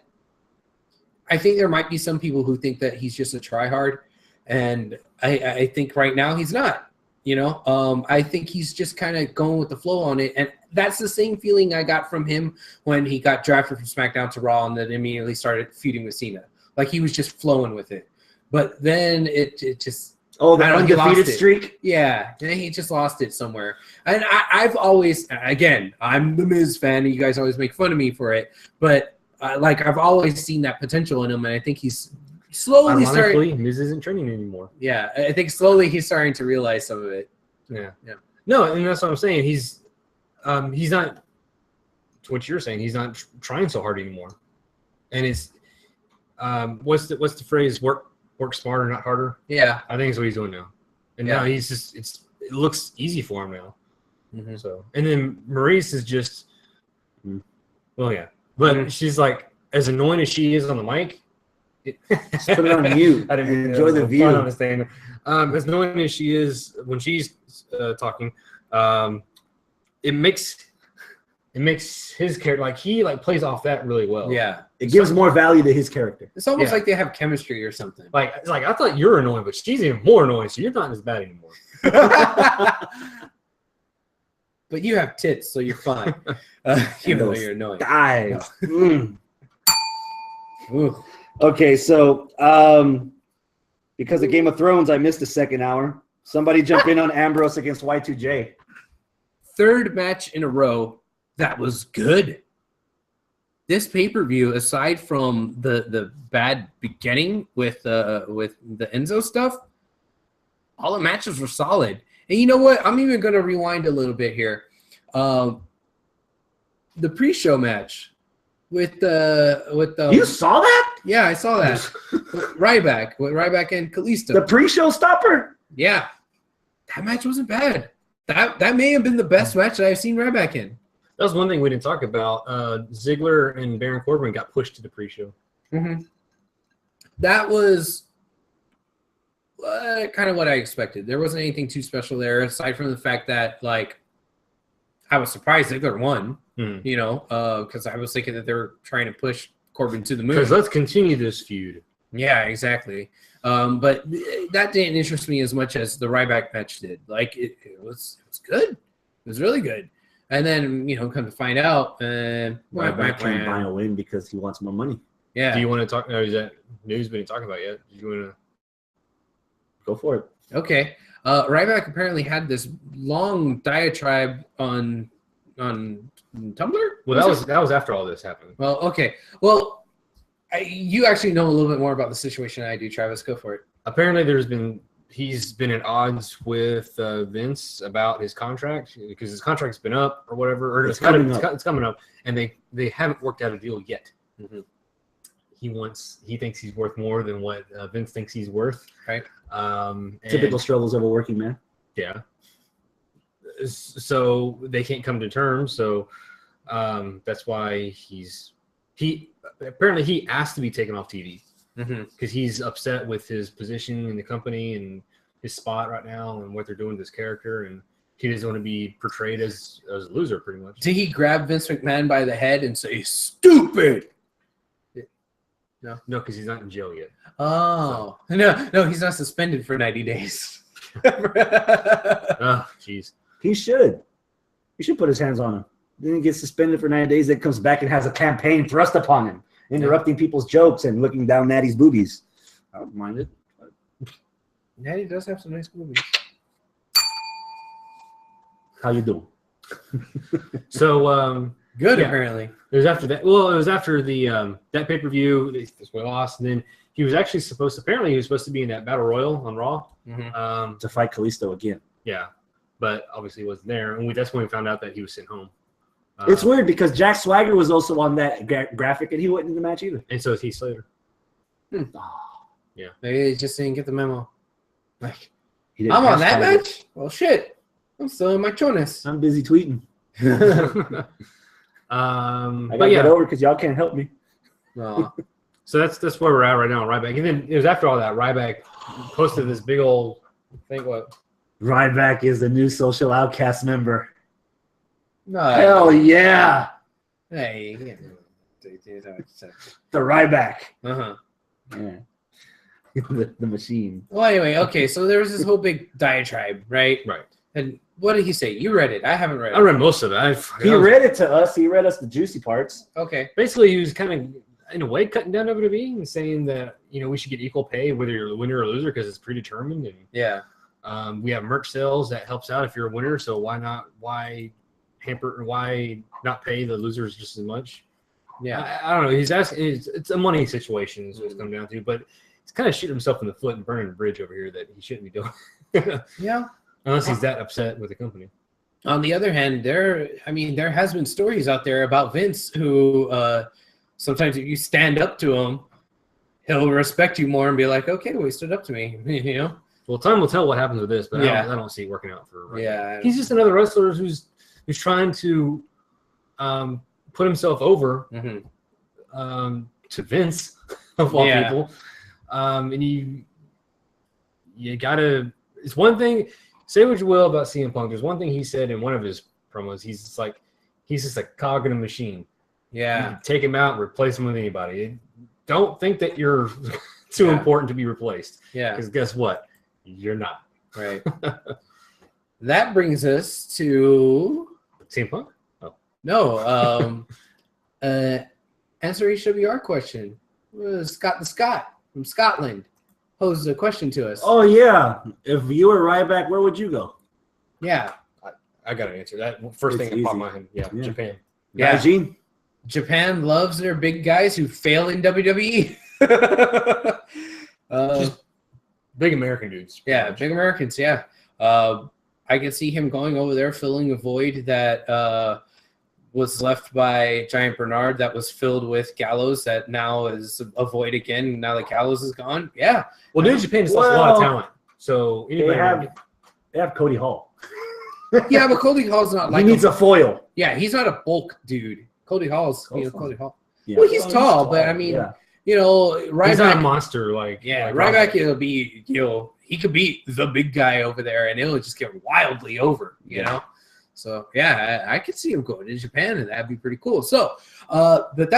might be some people who think that he's just a tryhard. And I think right now he's not, you know? I think he's just kind of going with the flow on it. And that's the same feeling I got from him when he got drafted from SmackDown to Raw and then immediately started feuding with Cena. Like he was just flowing with it. But then it just Oh, the I don't know, he lost undefeated it. streak? yeah, and he just lost it somewhere. And I've always, again, I'm the Miz fan, and you guys always make fun of me for it. But I've always seen that potential in him, and I think he's slowly starting. Ironically, Miz isn't training anymore. Yeah, I think slowly he's starting to realize some of it. Yeah. Yeah. No, and that's what I'm saying. He's not. What you're saying, he's not trying so hard anymore. And it's what's the phrase? Work smarter, not harder. Yeah. I think that's what he's doing now. And now he's just it looks easy for him now. Mm-hmm. So and then Maurice is just well, yeah. But she's like as annoying as she is on the mic. Just put it on mute I didn't and enjoy the view. I don't understand. As annoying as she is when she's talking, it makes his character like he plays off that really well. Yeah. It gives more value to his character. It's almost Yeah. like they have chemistry or something. Like it's like I thought you're annoying, but she's even more annoying, so you're not as bad anymore. But you have tits, so you're fine. Even though you're annoying. Guys. Mm. Ooh. Okay, so because of Game of Thrones, I missed the second hour. Somebody jump in on Ambrose against Y2J. Third match in a row that was good. This pay-per-view, aside from the bad beginning with the Enzo stuff, all the matches were solid. And you know what? I'm even going to rewind a little bit here. The pre-show match with the You saw that? yeah, I saw that. with Ryback and Kalisto. The pre-show stopper? Yeah, that match wasn't bad. That may have been the best match that I've seen Ryback in. That was one thing we didn't talk about. Ziggler and Baron Corbin got pushed to the pre-show. Mm-hmm. That was kind of what I expected. There wasn't anything too special there, aside from the fact that, I was surprised Ziggler won, you know, because I was thinking that they were trying to push Corbin to the moon. Because let's continue this feud. Yeah, exactly. But that didn't interest me as much as the Ryback match did. It was good. It was really good. And then, you know, come to find out, Ryback trying to buy a win because he wants more money. yeah. Do you want to talk? Is that news been talking about yet? Do you want to? Go for it. Okay. Ryback apparently had this long diatribe on Tumblr. Well, that was after all this happened. Well, okay. Well, you actually know a little bit more about the situation than I do, Travis. Go for it. Apparently, he's been at odds with Vince about his contract because his contract's been up or whatever, or it's coming up, and they haven't worked out a deal yet. Mhm. He thinks he's worth more than what Vince thinks he's worth. Right. Typical struggles of a working man. Yeah. So they can't come to terms. So that's why he apparently asked to be taken off TV because he's upset with his position in the company and his spot right now and what they're doing to his character, and he doesn't want to be portrayed as a loser, pretty much. Did he grab Vince McMahon by the head and say, "Stupid"? No, because he's not in jail yet. Oh, no, he's not suspended for 90 days. Oh, jeez. He should. He should put his hands on him. Then he gets suspended for 9 days, then comes back and has a campaign thrust upon him, interrupting people's jokes and looking down Natty's boobies. I don't mind it. Natty does have some nice movies. How you doing? So, Good, Yeah. apparently. it was after that. Well, it was after the that pay-per-view. We lost, and then he was actually supposed to be in that battle royal on Raw. To fight Kalisto again. Yeah, but obviously he wasn't there, and that's when we found out that he was sent home. It's weird because Jack Swagger was also on that graphic, and he wasn't in the match either. And so is Heath Slater. Maybe they just didn't get the memo. He didn't I'm on hashtag that it. match? Well, shit. I'm still in my chonas. I'm busy tweeting. I but gotta yeah, get over because y'all can't help me. No. so that's where we're at right now. Ryback. Even it was after all that. Ryback posted this big old thing. What? Ryback is the new social outcast member. No. Hell yeah. Hey. Yeah. The Ryback. Uh-huh. Yeah. the machine. Well, anyway, okay, so there was this whole big diatribe, right? Right. And what did he say? You read it. I haven't read it. I read most of it. He read it to us. He read us the juicy parts. Okay. Basically, he was kind of, in a way, cutting down WWE and saying that, we should get equal pay whether you're a winner or a loser because it's predetermined. And Yeah. we have merch sales that helps out if you're a winner. So why not pay the losers just as much? Yeah. I don't know. He's asking. It's a money situation is what it's coming down to. But he's kind of shooting himself in the foot and burning a bridge over here that he shouldn't be doing. Yeah. Unless he's that upset with the company. On the other hand, there has been stories out there about Vince who sometimes if you stand up to him, he'll respect you more and be like, okay, well, he stood up to me, Well, time will tell what happens with this, but Yeah. I don't see it working out for. Right now. Yeah. He's just another wrestler who's trying to put himself over Mm-hmm. to Vince of all Yeah. people, and you gotta. It's one thing. Say what you will about CM Punk. There's one thing he said in one of his promos. He's just a cog in a machine. Yeah. You take him out and replace him with anybody. Don't think that you're too Yeah. important to be replaced. Yeah. Because guess what? You're not. Right. That brings us to CM Punk? no answer HWR question. Scott the Scott from Scotland posed a question to us. Oh yeah. If you were Ryback, where would you go? Yeah. I got to answer that. First It's thing that popped in easy. my head. Yeah, Yeah. Japan. Yeah. Gaijin? Japan loves their big guys who fail in WWE. Just big American dudes. Yeah, big Americans. Yeah, I could see him going over there, filling a void that was left by Giant Bernard, that was filled with Gallows, that now is a void again. Now that Gallows is gone. Yeah, Well, New Japan just lost a lot of Well, talent. So They anybody have Cody Hall. yeah, but Cody Hall's not like He needs a foil. yeah, he's not a bulk dude. Cody Hall's Cody's Cody Hall. Yeah. Well, he's tall, but I mean, yeah. you know, he's not a Ryback. monster like Yeah, like Ryback will be, he could be the big guy over there, and it'll just get wildly over, you know. So yeah, I could see him going to Japan, and that'd be pretty cool. So, but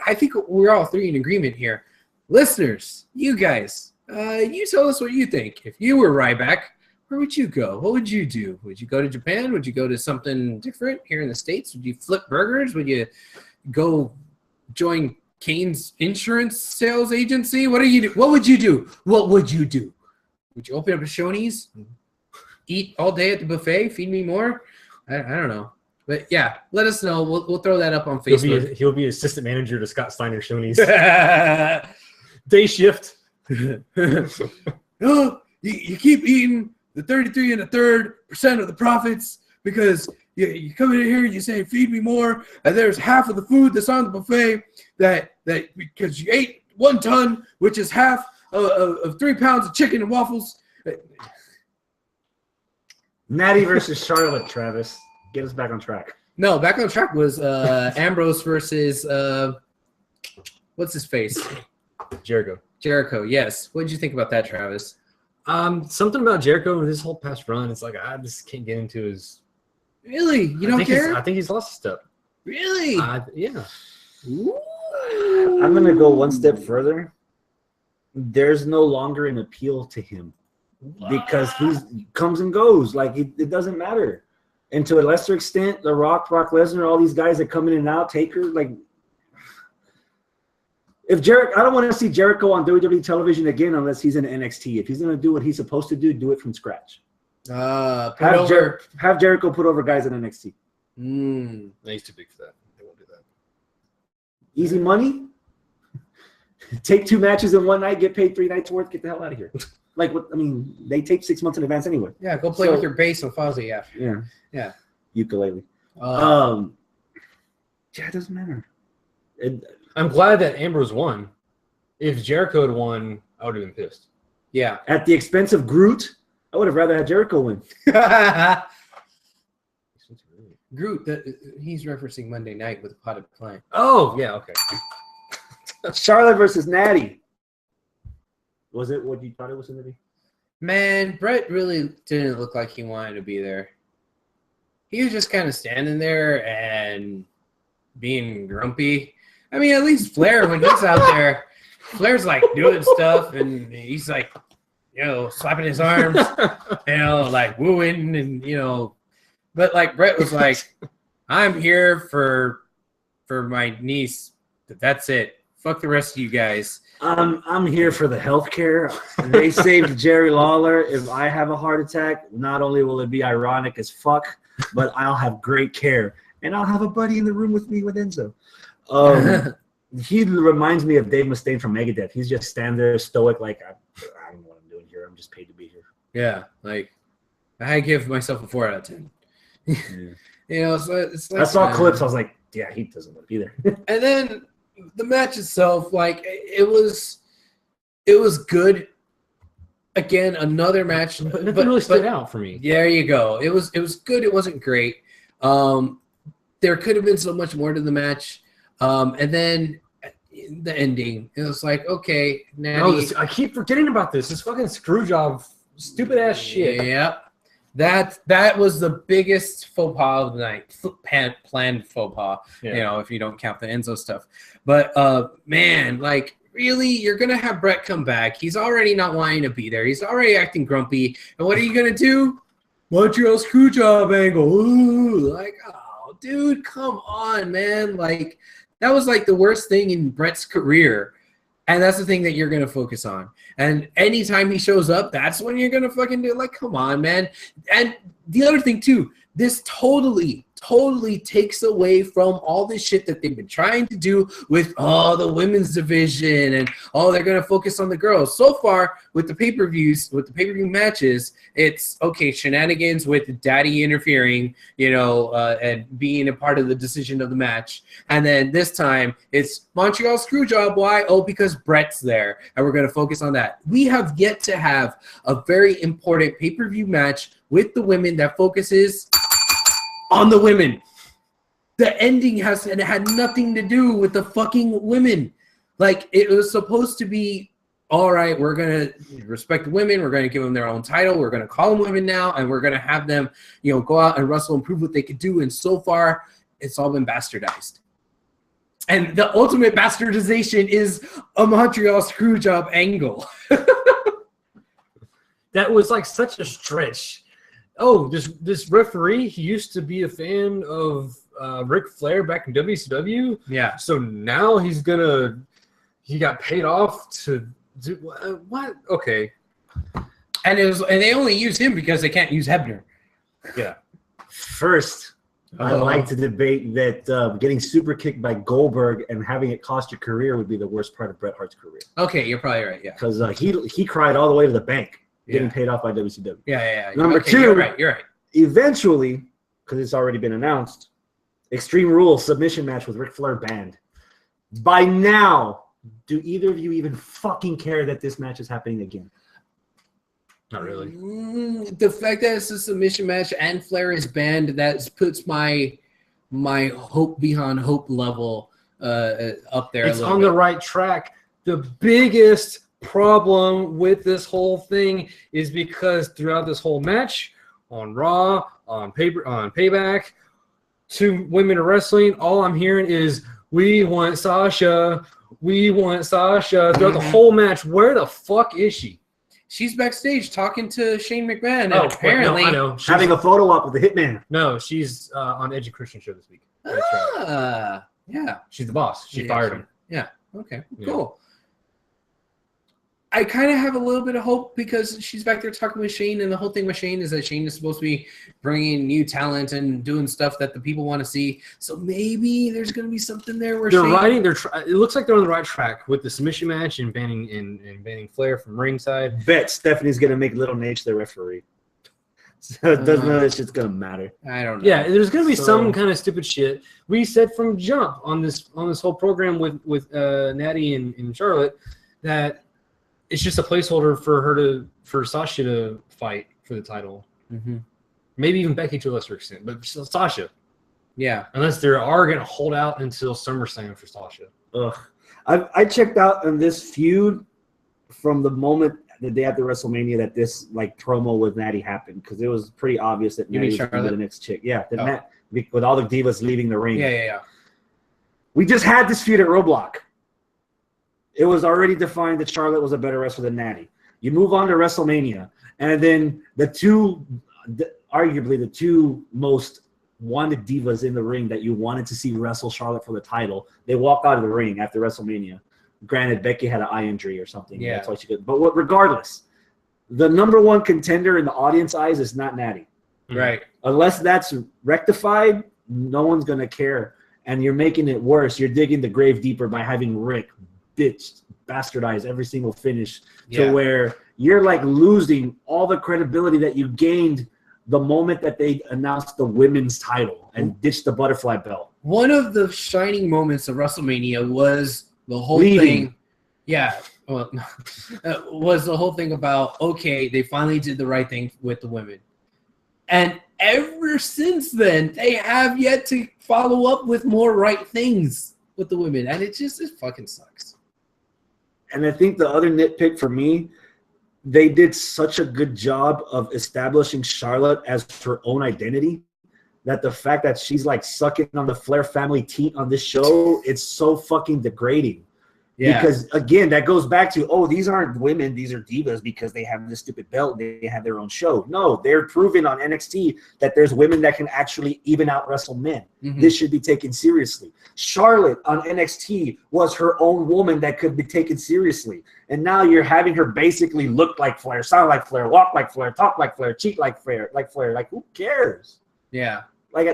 I think we're all three in agreement here. Listeners, you guys, you tell us what you think. If you were Ryback, where would you go? What would you do? Would you go to Japan? Would you go to something different here in the States? Would you flip burgers? Would you go join Kane's insurance sales agency? What would you do? What would you do? Would you open up a Shoney's? Eat all day at the buffet? Feed me more? I don't know. But yeah, let us know. We'll throw that up on Facebook. he'll be assistant manager to Scott Steiner Shoney's day shift. Oh, you keep eating the 33 1/3% of the profits because you come in here and you say feed me more, and there's half of the food that's on the buffet that because you ate 1 ton, which is half of 3 pounds of chicken and waffles. Natty versus Charlotte, Travis. Get us back on track. No, back on track was Ambrose versus what's his face? Jericho. Yes. What did you think about that, Travis? Something about Jericho and his whole past run. It's like I just can't get into his. Really? You don't care? I think he's lost a step. Really? Yeah. Ooh. I'm going to go one step further. There's no longer an appeal to him because he comes and goes. Like, it doesn't matter. And to a lesser extent, The Rock, Brock Lesnar, all these guys that come in and out, Taker, like, I don't want to see Jericho on WWE television again unless he's in NXT. If he's going to do what he's supposed to do it from scratch. Have Jericho put over guys in NXT. He's too big for that. They won't do that. Easy money. Take 2 matches in one night, get paid 3 nights worth, get the hell out of here. Like, what? I mean, they tape 6 months in advance anyway. Yeah, go play with your bass and Fozzy after. Yeah. Ukulele. Uh, Yeah, it doesn't matter. I'm glad that Ambrose won. If Jericho had won, I would have been pissed. yeah. At the expense of Groot, I would have rather had Jericho win. Groot, he's referencing Monday night with a potted plant. Oh yeah, okay. Charlotte versus Natty. Was it what you thought it was going to be? Man, Brett really didn't look like he wanted to be there. He was just kind of standing there and being grumpy. I mean, at least Flair, when he's out there, Flair's like doing stuff and he's like, slapping his arms, like wooing and, but like Brett was like, I'm here for my niece. That's it. Fuck the rest of you guys. I'm here for the healthcare. They saved Jerry Lawler. If I have a heart attack, not only will it be ironic as fuck, but I'll have great care. And I'll have a buddy in the room with me with Enzo. He reminds me of Dave Mustaine from Megadeth. He's just standing there stoic, like, I don't know what I'm doing here. I'm just paid to be here. Yeah, like, I give myself a 4 out of 10. Yeah. So it's like, I saw clips. I was like, yeah, he doesn't want to be there. And then the match itself, like, it was good. Again, another match, But nothing really stood out for me. There you go. It was good. It wasn't great. There could have been so much more to the match. And then the ending, it was like, okay, Natty. I keep forgetting about this. This fucking screw job, stupid ass shit. Yep. That was the biggest faux pas of the night. Planned faux pas, if you don't count the Enzo stuff. But man, like, really, you're gonna have Brett come back. He's already not wanting to be there. He's already acting grumpy. And what are you gonna do? Montreal screw job angle. Ooh, like, oh, dude, come on, man. Like, that was like the worst thing in Brett's career. And that's the thing that you're going to focus on. And anytime he shows up, that's when you're going to fucking do it. Like, come on, man. And the other thing, too, this totally takes away from all this shit that they've been trying to do with the women's division and they're going to focus on the girls. So far, with the pay-per-views, with the pay-per-view matches, it's, okay, shenanigans with Daddy interfering, and being a part of the decision of the match. And then this time, it's Montreal Screwjob. Why? Oh, because Brett's there, and we're going to focus on that. We have yet to have a very important pay-per-view match with the women that focuses on the women. The ending had nothing to do with the fucking women. Like, it was supposed to be, all right, we're going to respect the women. We're going to give them their own title. We're going to call them women now, and we're going to have them, go out and wrestle and prove what they could do. And so far, it's all been bastardized. And the ultimate bastardization is a Montreal Screwjob angle. That was like such a stretch. Oh, this referee, he used to be a fan of Ric Flair back in WCW. Yeah. So now he got paid off to do what? Okay. And they only use him because they can't use Hebner. Yeah. First, I'd like to debate that getting super kicked by Goldberg and having it cost your career would be the worst part of Bret Hart's career. Okay, you're probably right. Yeah. Because he cried all the way to the bank getting paid off by WCW. Yeah. Number two, you're right. Eventually, because it's already been announced, Extreme Rules submission match with Ric Flair banned. By now, do either of you even fucking care that this match is happening again? Not really. The fact that it's a submission match and Flair is banned, that puts my hope beyond hope level up there. It's on the right track. The biggest problem with this whole thing is because throughout this whole match, on Raw, on Payback, 2 women are wrestling, all I'm hearing is, we want Sasha. Throughout the whole match. Where the fuck is she? She's backstage talking to Shane McMahon, and Oh, apparently no, I know. She's Having a photo op with the Hitman. No, she's on Edge and Christian show this week. That's right. Yeah. She's the boss. She fired him. Yeah. Okay. Yeah. Cool. I kind of have a little bit of hope because she's back there talking with Shane, and the whole thing with Shane is that Shane is supposed to be bringing new talent and doing stuff that the people want to see. So maybe there's going to be something there where it looks like they're on the right track with the submission match and banning Flair from ringside. Bet Stephanie's gonna make Little Nate their referee. So it doesn't know that shit's gonna matter. I don't know. Yeah, there's gonna be some kind of stupid shit. We said from jump on this whole program with Natty and Charlotte that it's just a placeholder for Sasha to fight for the title. Mm-hmm. Maybe even Becky to a lesser extent, but Sasha. Yeah. unless they are going to hold out until SummerSlam for Sasha. Ugh. I checked out on this feud from the moment the day after WrestleMania that this like promo with Natty happened, because it was pretty obvious that You Natty mean was gonna be Charlotte? the next chick. Yeah, Oh. with all the divas leaving the ring. Yeah. We just had this feud at Roadblock. It was already defined that Charlotte was a better wrestler than Natty. You move on to WrestleMania, and then arguably the two most wanted divas in the ring that you wanted to see wrestle Charlotte for the title, they walk out of the ring after WrestleMania. Granted, Becky had an eye injury or something. Yeah. That's why she could. But regardless, the number one contender in the audience eyes is not Natty. Right. Unless that's rectified, no one's going to care. And you're making it worse. You're digging the grave deeper by having Rick bastardize every single finish to where you're like losing all the credibility that you gained the moment that they announced the women's title and ditched the butterfly belt. One of the shining moments of WrestleMania was the whole Leaving. thing. Yeah. Well, was the whole thing about, okay, they finally did the right thing with the women. And ever since then, they have yet to follow up with more right things with the women. And it fucking sucks. And I think the other nitpick for me, they did such a good job of establishing Charlotte as her own identity that the fact that she's like sucking on the Flair family teat on this show, it's so fucking degrading. Yeah. Because again, that goes back to, oh, these aren't women, these are divas because they have this stupid belt, they have their own show. No, they're proving on NXT that there's women that can actually even out wrestle men. Mhm. This should be taken seriously. Charlotte on NXT was her own woman that could be taken seriously. And now you're having her basically look like Flair, sound like Flair, walk like Flair, talk like Flair, cheat like Flair. Like who cares? Yeah. Like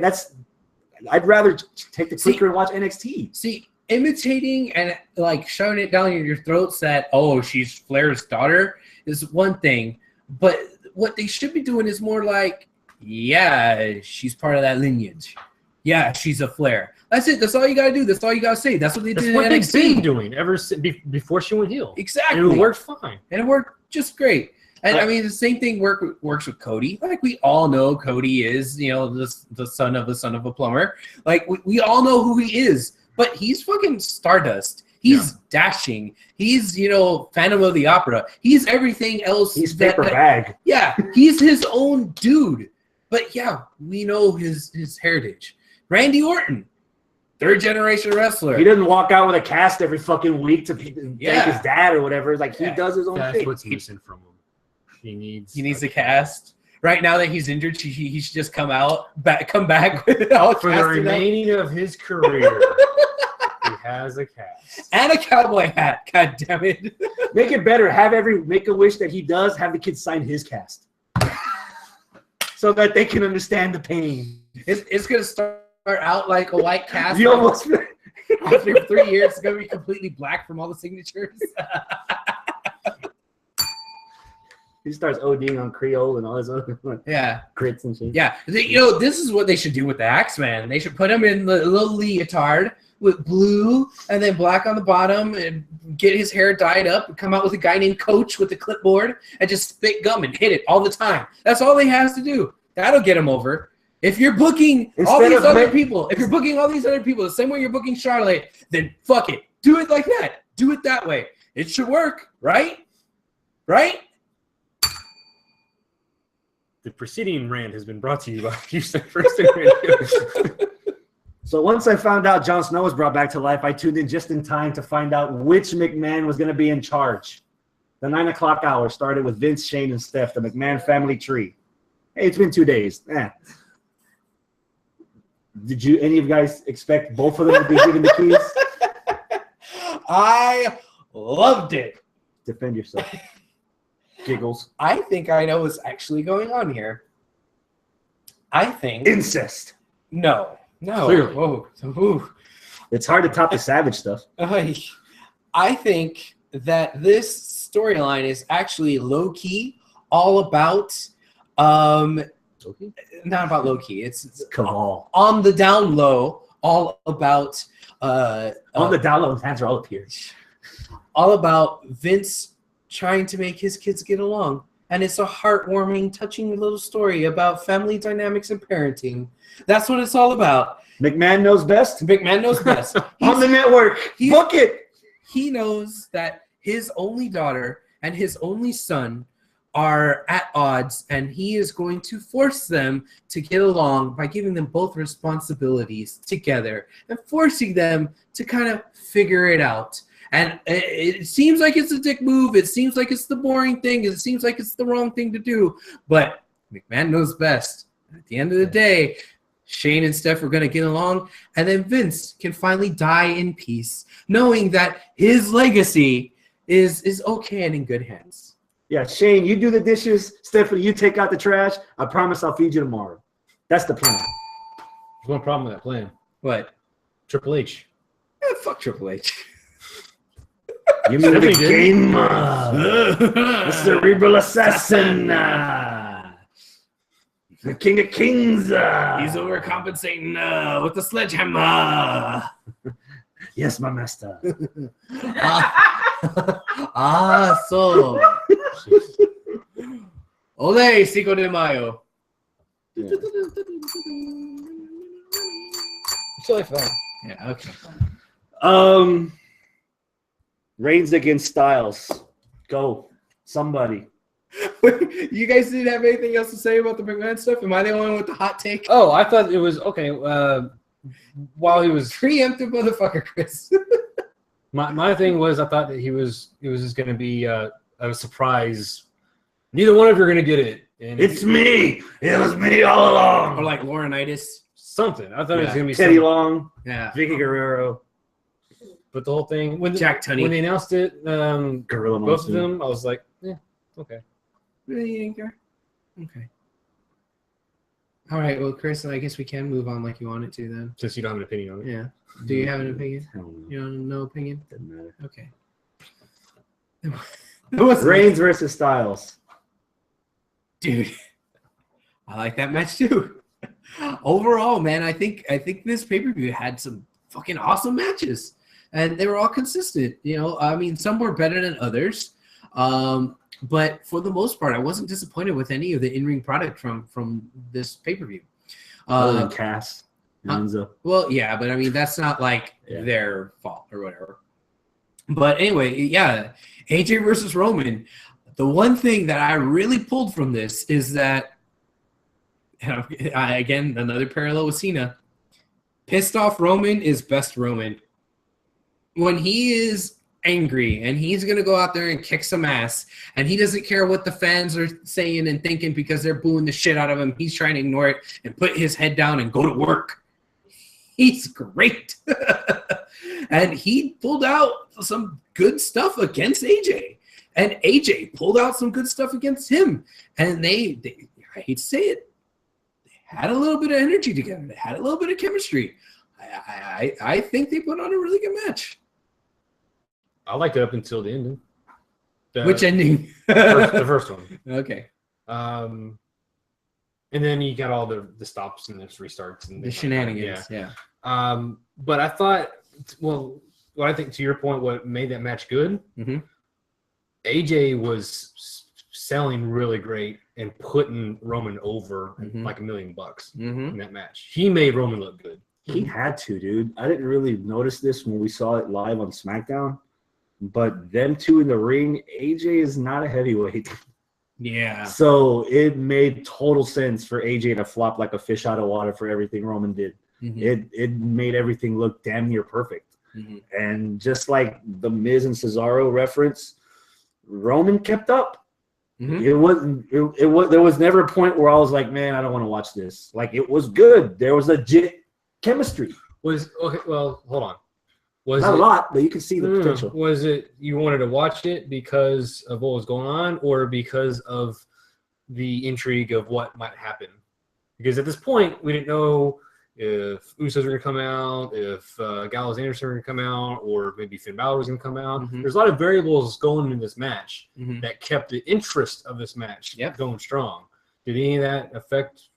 I'd rather take the clicker and watch NXT. See, imitating and like shoving it down your throats that, oh, she's Flair's daughter is one thing. But what they should be doing is more like, yeah, she's part of that lineage. Yeah, she's a Flair. That's it. That's all you got to do. That's all you got to say. That's what they That's did what in they've been NXT. doing ever since before she went heel. Exactly. And it worked fine. And it worked just great. And Right. I mean, the same thing works with Cody. Like, we all know Cody is, the son of a plumber. Like, we all know who he is. But he's fucking Stardust. He's dashing. He's, Phantom of the Opera. He's everything else. He's paper bag. Yeah, he's his own dude. But yeah, we know his heritage. Randy Orton, third generation wrestler. He doesn't walk out with a cast every fucking week to thank Yeah. his dad or whatever. Like he Yeah. does his own That's thing. what's missing from him. He needs a cast. Right now that he's injured, he should just come back with all for the casted up. remaining of his career. He has a cast. And a cowboy hat. God damn it. Make it better. Make a wish that he does have the kids sign his cast, so that they can understand the pain. It's gonna start out like a white cast. You almost After 3 years, it's gonna be completely black from all the signatures. he starts ODing on Creole and all his other Yeah. grits and shit. Yeah. This is what they should do with the Axeman. They should put him in the little leotard with blue and then black on the bottom and get his hair dyed up and come out with a guy named Coach with a clipboard and just spit gum and hit it all the time. That's all he has to do. That'll get him over. If you're booking all these other people the same way you're booking Charlotte, then fuck it. Do it like that. Do it that way. It should work, right? Right? The preceding rant has been brought to you by Houston First and Radio. So once I found out Jon Snow was brought back to life, I tuned in just in time to find out which McMahon was going to be in charge. The 9 o'clock hour started with Vince, Shane, and Steph, the McMahon family tree. Hey, it's been 2 days. Did any of you guys expect both of them to be given the keys? I loved it. Defend yourself. Giggles. I think I know what's actually going on here. I think Incest. no. Clearly. Whoa. It's hard to top the Savage stuff. I think that this storyline is actually low key, all about not about low key. It's Cabal. on the down low, all about On the download, hands are all up here. all about Vince trying to make his kids get along. And it's a heartwarming, touching little story about family dynamics and parenting. That's what it's all about. McMahon knows best. McMahon knows best. On the network. he's- Book it. He knows that his only daughter and his only son are at odds, and he is going to force them to get along by giving them both responsibilities together and forcing them to kind of figure it out. And it seems like it's a dick move. It seems like it's the boring thing. It seems like it's the wrong thing to do. But McMahon knows best. At the end of the day, Shane and Steph are going to get along, and then Vince can finally die in peace, knowing that his legacy is okay and in good hands. Yeah, Shane, you do the dishes. Stephanie, you take out the trash. I promise I'll feed you tomorrow. That's the plan. There's one problem with that plan. What? Triple H. Fuck Triple H. You mean the Stephanie did. game? The cerebral assassin. The king of kings. He's overcompensating with the sledgehammer. Yes, my master. So. Ole, 5 de Mayo. Yeah. It's really fun. Yeah, okay. Reigns against Styles. Go. Somebody. You guys didn't have anything else to say about the McMahon stuff? Am I the only one with the hot take? Oh, I thought it was okay. While he was Preemptive motherfucker, Chris. my thing was, I thought that it was just going to be a surprise. Neither one of you are going to get it. And It's me. It was me all Or along. like Laurinaitis. something. I thought it was Yeah. going to be Teddy something. Long, Yeah. Vicky Guerrero, But the whole thing when Jack Tunney. when they announced it, Gorilla both of Monsoon. them, I was like, yeah, okay. Really, you didn't care? Okay. All right. Well, Chris, I guess we can move on like you wanted to then. Since you don't have an opinion on it. Yeah. Do you have an opinion? Hell no. You don't no opinion? Doesn't matter. Okay. What's Reigns versus Styles. Dude, I like that match too. Overall, man, I think this pay-per-view had some fucking awesome matches, and they were all consistent. You know, I mean, some were better than others, but for the most part, I wasn't disappointed with any of the in-ring product from this pay-per-view. Other than Cass. huh? Enzo. Well, yeah, but I mean, that's not like Yeah. their fault or whatever. But anyway, yeah, AJ versus Roman. The one thing that I really pulled from this is that, and again, another parallel with Cena. Pissed off Roman is best Roman. When he is angry and he's going to go out there and kick some ass, and he doesn't care what the fans are saying and thinking because they're booing the shit out of him, he's trying to ignore it and put his head down and go to work. He's great. And he pulled out some good stuff against AJ. And AJ pulled out some good stuff against him. And they I hate to say it, they had a little bit of energy together. They had a little bit of chemistry. I think they put on a really good match. I liked it up until the ending. Which ending? The first one. Okay. And then you got all the stops and the restarts and The things like that, shenanigans. Yeah. But I thought, well, what I think to your point, what made that match good, Mhm. AJ was selling really great and putting Roman over Mhm. like $1 million Mm-hmm. in that match. He made Roman look good. He had to, dude. I didn't really notice this when we saw it live on SmackDown. But them two in the ring, AJ is not a heavyweight. Yeah. So it made total sense for AJ to flop like a fish out of water for everything Roman did. Mhm. It made everything look damn near perfect. Mhm. And just like the Miz and Cesaro reference, Roman kept up. Mhm. It wasn't. It was. There was never a point where I was like, "Man, I don't want to watch this." Like it was good. There was legit chemistry. Was okay. Well, hold on. Was Not it, a lot, but you can see the no, no, no. potential. Was it you wanted to watch it because of what was going on, or because of the intrigue of what might happen? Because at this point, we didn't know if Usos were going to come out, if Gallows and Anderson were going to come out, or maybe Finn Balor was going to come out. Mhm. There's a lot of variables going in this match Mhm. that kept the interest of this match Yep. going strong. Did any of that affect?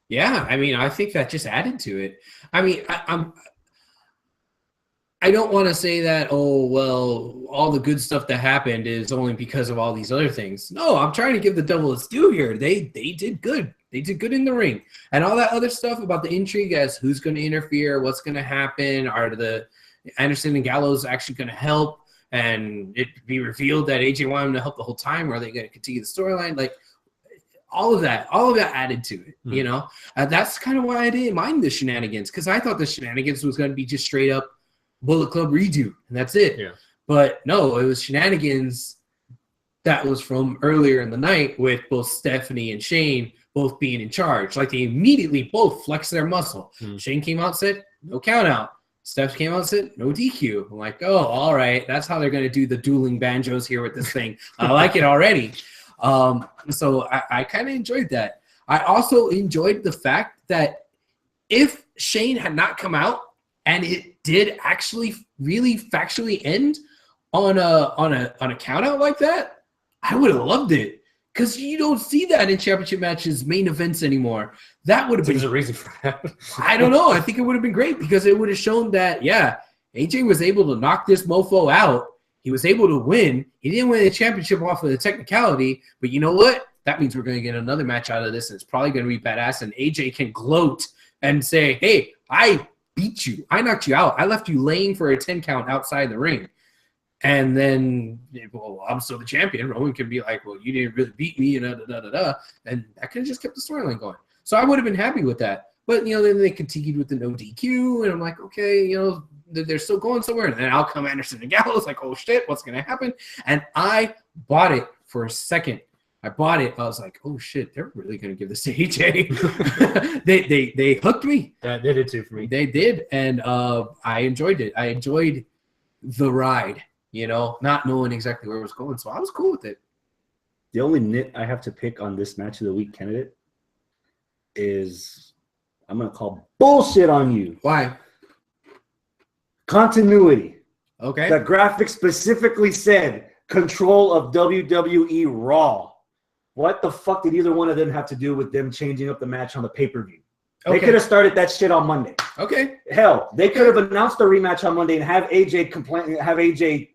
Yeah, I mean, I think that just added to it. I mean, I'm I don't want to say that, oh, well, all the good stuff that happened is only because of all these other things. No, I'm trying to give the devil its due here. They did good. They did good in the ring. And all that other stuff about the intrigue as who's going to interfere, what's going to happen, are the Anderson and Gallows actually going to help, and it be revealed that AJ wanted them to help the whole time, or are they going to continue the storyline? Like, all of that added to it, you know? That's kind of why I didn't mind the shenanigans, because I thought the shenanigans was going to be just straight up Bullet Club redo, and that's it. Yeah. But no, it was shenanigans that was from earlier in the night with both Stephanie and Shane both being in charge. Like, they immediately both flexed their muscle. Shane came out and said, no count out. Steph came out and said, no DQ. I'm like, oh, all right. That's how they're going to do the dueling banjos here with this thing. I like it already. So I kind of enjoyed that. I also enjoyed the fact that if Shane had not come out and it did actually really factually end on a count out like that, I would have loved it. Because you don't see that in championship matches, main events anymore. That would have been. There's a reason for that. I don't know. I think it would have been great because it would have shown that, yeah, AJ was able to knock this mofo out. He was able to win. He didn't win the championship off of the technicality, but you know what? That means we're going to get another match out of this, and it's probably going to be badass. And AJ can gloat and say, hey, I beat you. I knocked you out. I left you laying for a 10 count outside the ring. And then, well, I'm still the champion. Roman can be like, well, you didn't really beat me, and and that could have just kept the storyline going. So I would have been happy with that. But, you know, then they continued with the no DQ, and I'm like, okay, you know, they're still going somewhere. And then out come Anderson and Gallows, like, oh, shit, what's going to happen? And I bought it for a second. I bought it. I was like, oh, shit, they're really going to give this to AJ. they hooked me. They did too for me. They did, and I enjoyed it. I enjoyed the ride. You know, not knowing exactly where it was going. So I was cool with it. The only nit I have to pick on this match of the week candidate is I'm going to call bullshit on you. Why? Continuity. Okay. The graphic specifically said control of WWE Raw. What the fuck did either one of them have to do with them changing up the match on the pay-per-view? They could have started that shit on Monday. Okay. Hell, they could have announced a rematch on Monday and have AJ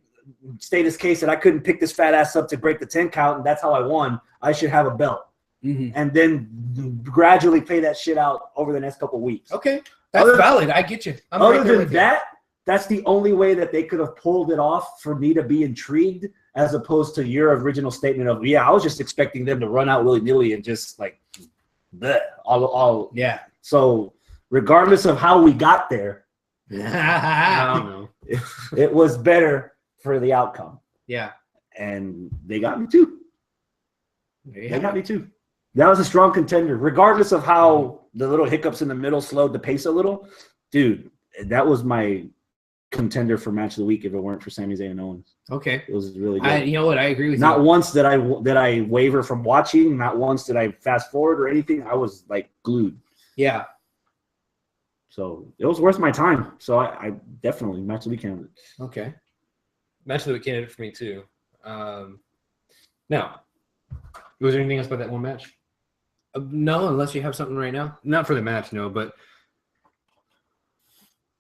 state his case that I couldn't pick this fat ass up to break the 10 count, and that's how I won. I should have a belt. And then gradually pay that shit out over the next couple of weeks. Okay. That's valid. I get you. Other than that, that's the only way that they could have pulled it off for me to be intrigued, as opposed to your original statement of, yeah, I was just expecting them to run out willy-nilly and just like, bleh, all. Yeah. So regardless of how we got there, I don't know. it was better for the outcome. Yeah. And they got me too. They got me too. That was a strong contender. Regardless of how the little hiccups in the middle slowed the pace a little, dude, that was my contender for match of the week if it weren't for Sami Zayn and Owens. Okay. It was really good. You know what? I agree with you. Not once did I waver from watching. Not once did I fast forward or anything. I was like glued. Yeah. So it was worth my time. So I definitely match of the week candidate. Okay. Match of the week candidate for me too. Now, was there anything else about that one match? No, unless you have something right now. Not for the match, no, but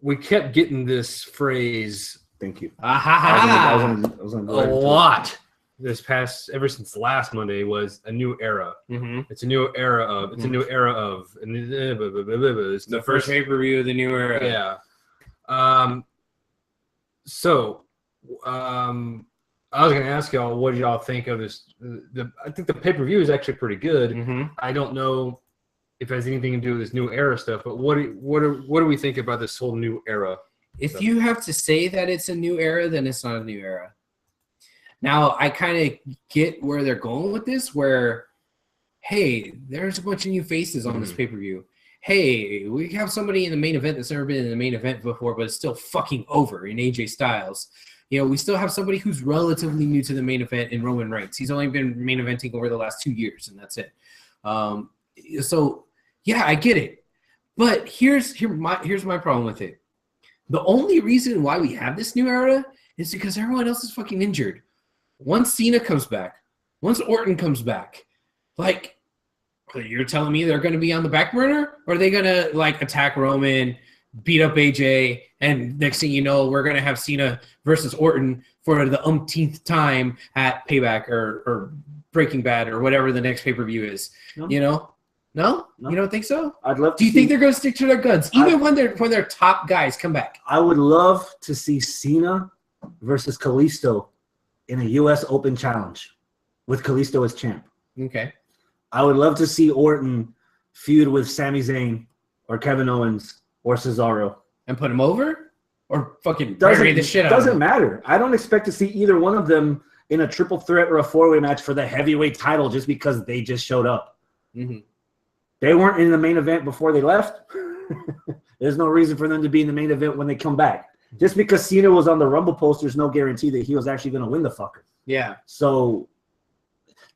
we kept getting this phrase. Thank you. I was on a lot ever since last Monday was a new era. Mm-hmm. It's a new era of. It's a new era of. And it's the first pay-per-view of the new era. Yeah. So, I was going to ask y'all, what did y'all think of this? I think the pay-per-view is actually pretty good. Mm-hmm. I don't know if it has anything to do with this new era stuff, but what do we think about this whole new era? If you have to say that it's a new era, then it's not a new era. Now, I kind of get where they're going with this, where, hey, there's a bunch of new faces on this pay-per-view. Hey, we have somebody in the main event that's never been in the main event before, but it's still fucking over in AJ Styles. You know, we still have somebody who's relatively new to the main event in Roman Reigns. He's only been main eventing over the last 2 years, and that's it. So, yeah, I get it. But here's my problem with it. The only reason why we have this new era is because everyone else is fucking injured. Once Cena comes back, once Orton comes back, like, you're telling me they're going to be on the back burner? Or are they going to, like, attack Roman, beat up AJ, and next thing you know, we're gonna have Cena versus Orton for the umpteenth time at Payback or Breaking Bad or whatever the next pay-per-view is. No. You know? No? No. You don't think so? I'd love. Do you think they're gonna stick to their guns, even when their top guys come back? I would love to see Cena versus Kalisto in a U.S. Open challenge with Kalisto as champ. Okay. I would love to see Orton feud with Sami Zayn or Kevin Owens or Cesaro. And put him over? Or fucking bury the shit out of Doesn't him? matter. I don't expect to see either one of them in a triple threat or a four-way match for the heavyweight title just because they just showed up. Mm-hmm. They weren't in the main event before they left. There's no reason for them to be in the main event when they come back. Just because Cena was on the Rumble post, there's no guarantee that he was actually going to win the fucker. Yeah. So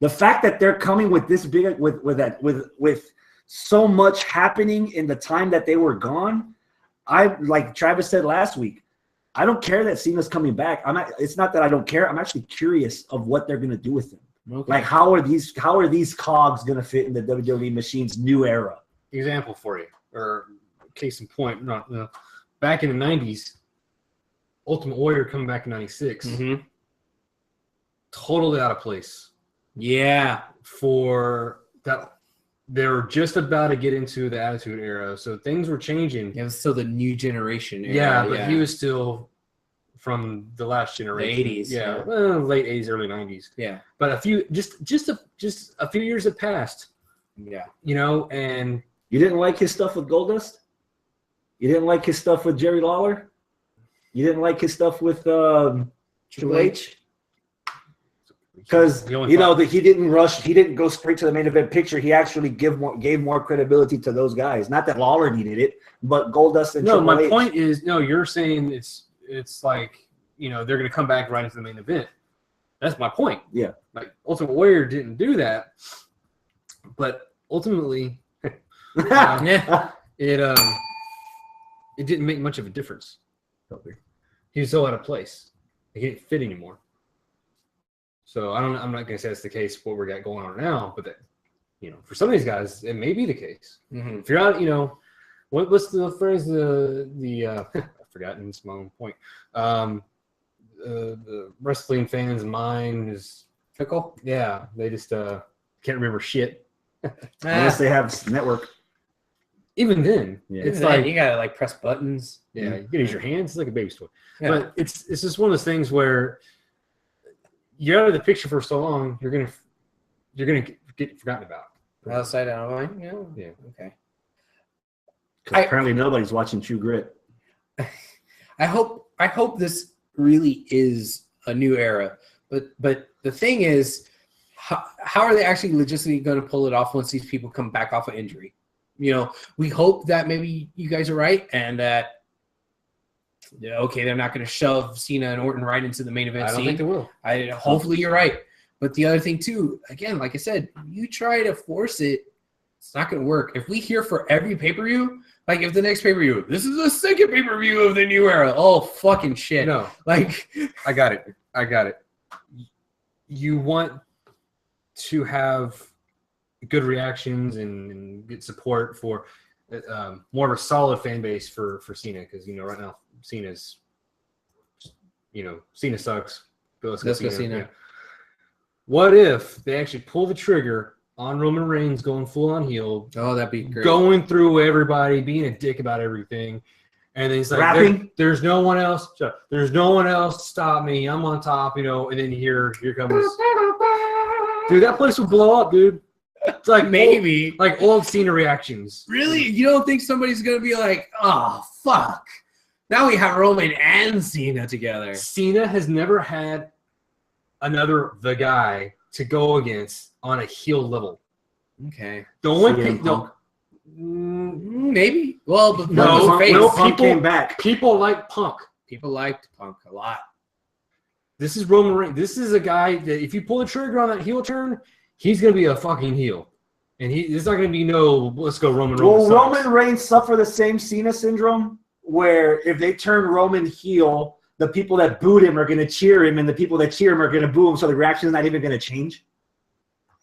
the fact that they're coming with this big with so much happening in the time that they were gone, I like Travis said last week, I don't care that Cena's coming back. It's not that I don't care. I'm actually curious of what they're going to do with him. Okay. Like how are these cogs going to fit in the WWE machine's new era? Example for you, or case in point, back in the 90s, Ultimate Warrior coming back in 96, Mm-hmm. totally out of place Yeah. for that. They were just about to get into the Attitude Era, so things were changing. It was still the new generation era. Yeah, but he was still from the last generation. 80s, Yeah, yeah. well, late 80s, early 90s. Yeah. But a few a few years had passed, Yeah. and You didn't like his stuff with Goldust? You didn't like his stuff with Jerry Lawler? You didn't like his stuff with Triple H? Because that he didn't rush, he didn't go straight to the main event picture. He actually gave more credibility to those guys. Not that Lawler needed it, but Goldust and no. Triple My H. point is, no. You're saying it's like they're going to come back right into the main event. That's my point. Yeah. Like Ultimate Warrior didn't do that, but ultimately, Yeah. it didn't make much of a difference. He was so out of place. He didn't fit anymore. So I'm not going to say that's the case what we got going on now, but that, for some of these guys, it may be the case. Mm-hmm. If you're out, what's the phrase? I've forgotten. It's my own point. The wrestling fans' mind is Fickle. yeah. They just can't remember shit. Unless they have network. Even then, Yeah. it's like you gotta press buttons. you can use your hands. It's like a baby's toy. Yeah. But it's just one of those things where you're out of the picture for so long, you're gonna get forgotten about. Outside out of line. Yeah. Yeah. Okay. Because apparently nobody's watching True Grit. I hope this really is a new era. But the thing is, how are they actually logistically going to pull it off once these people come back off of injury? We hope that maybe you guys are right and that they're not going to shove Cena and Orton right into the main event I don't scene. think they will. Hopefully you're right. But the other thing too, again, like I said, you try to force it, it's not going to work. If we hear for every pay-per-view, like if the next pay-per-view, this is the second pay-per-view of the new era. Oh, fucking shit. No, Like, I got it. You want to have good reactions and good support for more of a solid fan base for Cena because right now Cena sucks. Let's go Cena. Yeah. What if they actually pull the trigger on Roman Reigns going full on heel, oh, that'd be great. going through everybody, being a dick about everything, and then he's like, Rapping? "There's no one else. There's no one else to stop me. I'm on top," and then here comes, dude. That place would blow up, dude. It's like Maybe. old Cena reactions. Really? You don't think somebody's going to be like, oh, fuck. Now we have Roman and Cena together. Cena has never had the guy to go against on a heel level. Okay. The only CM Punk. Maybe. Well, but No, Punk was face. no, Punk came back. People like Punk. People liked Punk a lot. This is Roman Reigns. This is a guy that if you pull the trigger on that heel turn, he's going to be a fucking heel. And it's not going to be let's go Roman. Will sucks. Roman Reigns suffer the same Cena syndrome where if they turn Roman heel, the people that booed him are going to cheer him and the people that cheer him are going to boo him so the reaction is not even going to change?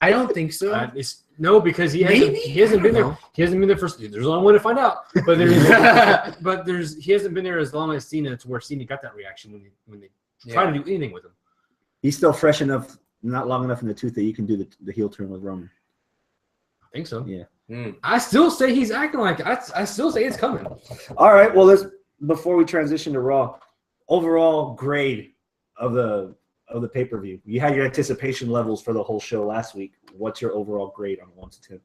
I don't think so. No, because he hasn't been there. He hasn't been there first. There's only one way to find out. But he hasn't been there as long as Cena to where Cena got that reaction when they try to do anything with him. He's still fresh enough, not long enough in the tooth that you can do the heel turn with Roman. I think so. Yeah. I still say he's acting like it. I still say it's coming. All right. Well, before we transition to Raw, overall grade of the pay-per-view. You had your anticipation levels for the whole show last week. What's your overall grade on 1 to 10?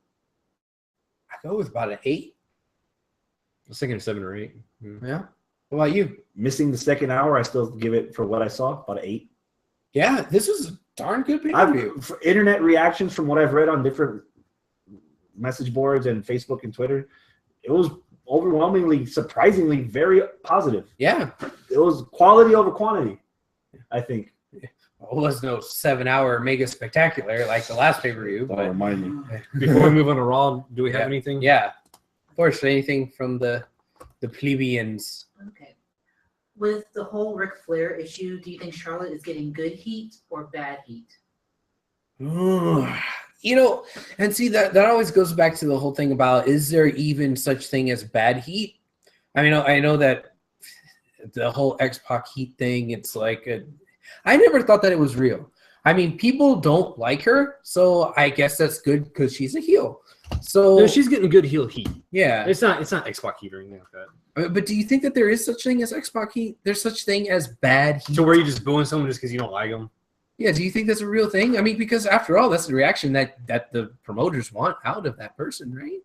I go with about an 8. I was thinking 7 or 8. Yeah. What about you? Missing the second hour, I still give it, for what I saw, about an 8. Yeah, this was a darn good pay-per-view. For internet reactions from what I've read on different message boards and Facebook and Twitter, it was overwhelmingly, surprisingly very positive. Yeah. It was quality over quantity, I think. It was no 7-hour mega spectacular like the last pay-per-view. Don't remind me. Before we move on to Raw, do we have anything? Yeah. Fortunately, anything from the plebeians? Okay. With the whole Ric Flair issue, do you think Charlotte is getting good heat or bad heat? You know, and see that always goes back to the whole thing about, is there even such thing as bad heat? I mean, I know that the whole X-Pac heat thing, it's like I never thought that it was real. I mean, people don't like her, so I guess that's good because she's a heel. So No, she's getting good heel heat. yeah. It's not X-Pac heat or anything like that. But do you think that there is such thing as X-Pac heat? There's such thing as bad heat? So where you just booing someone just because you don't like them? Yeah, do you think that's a real thing? I mean, because after all, that's the reaction that the promoters want out of that person, right?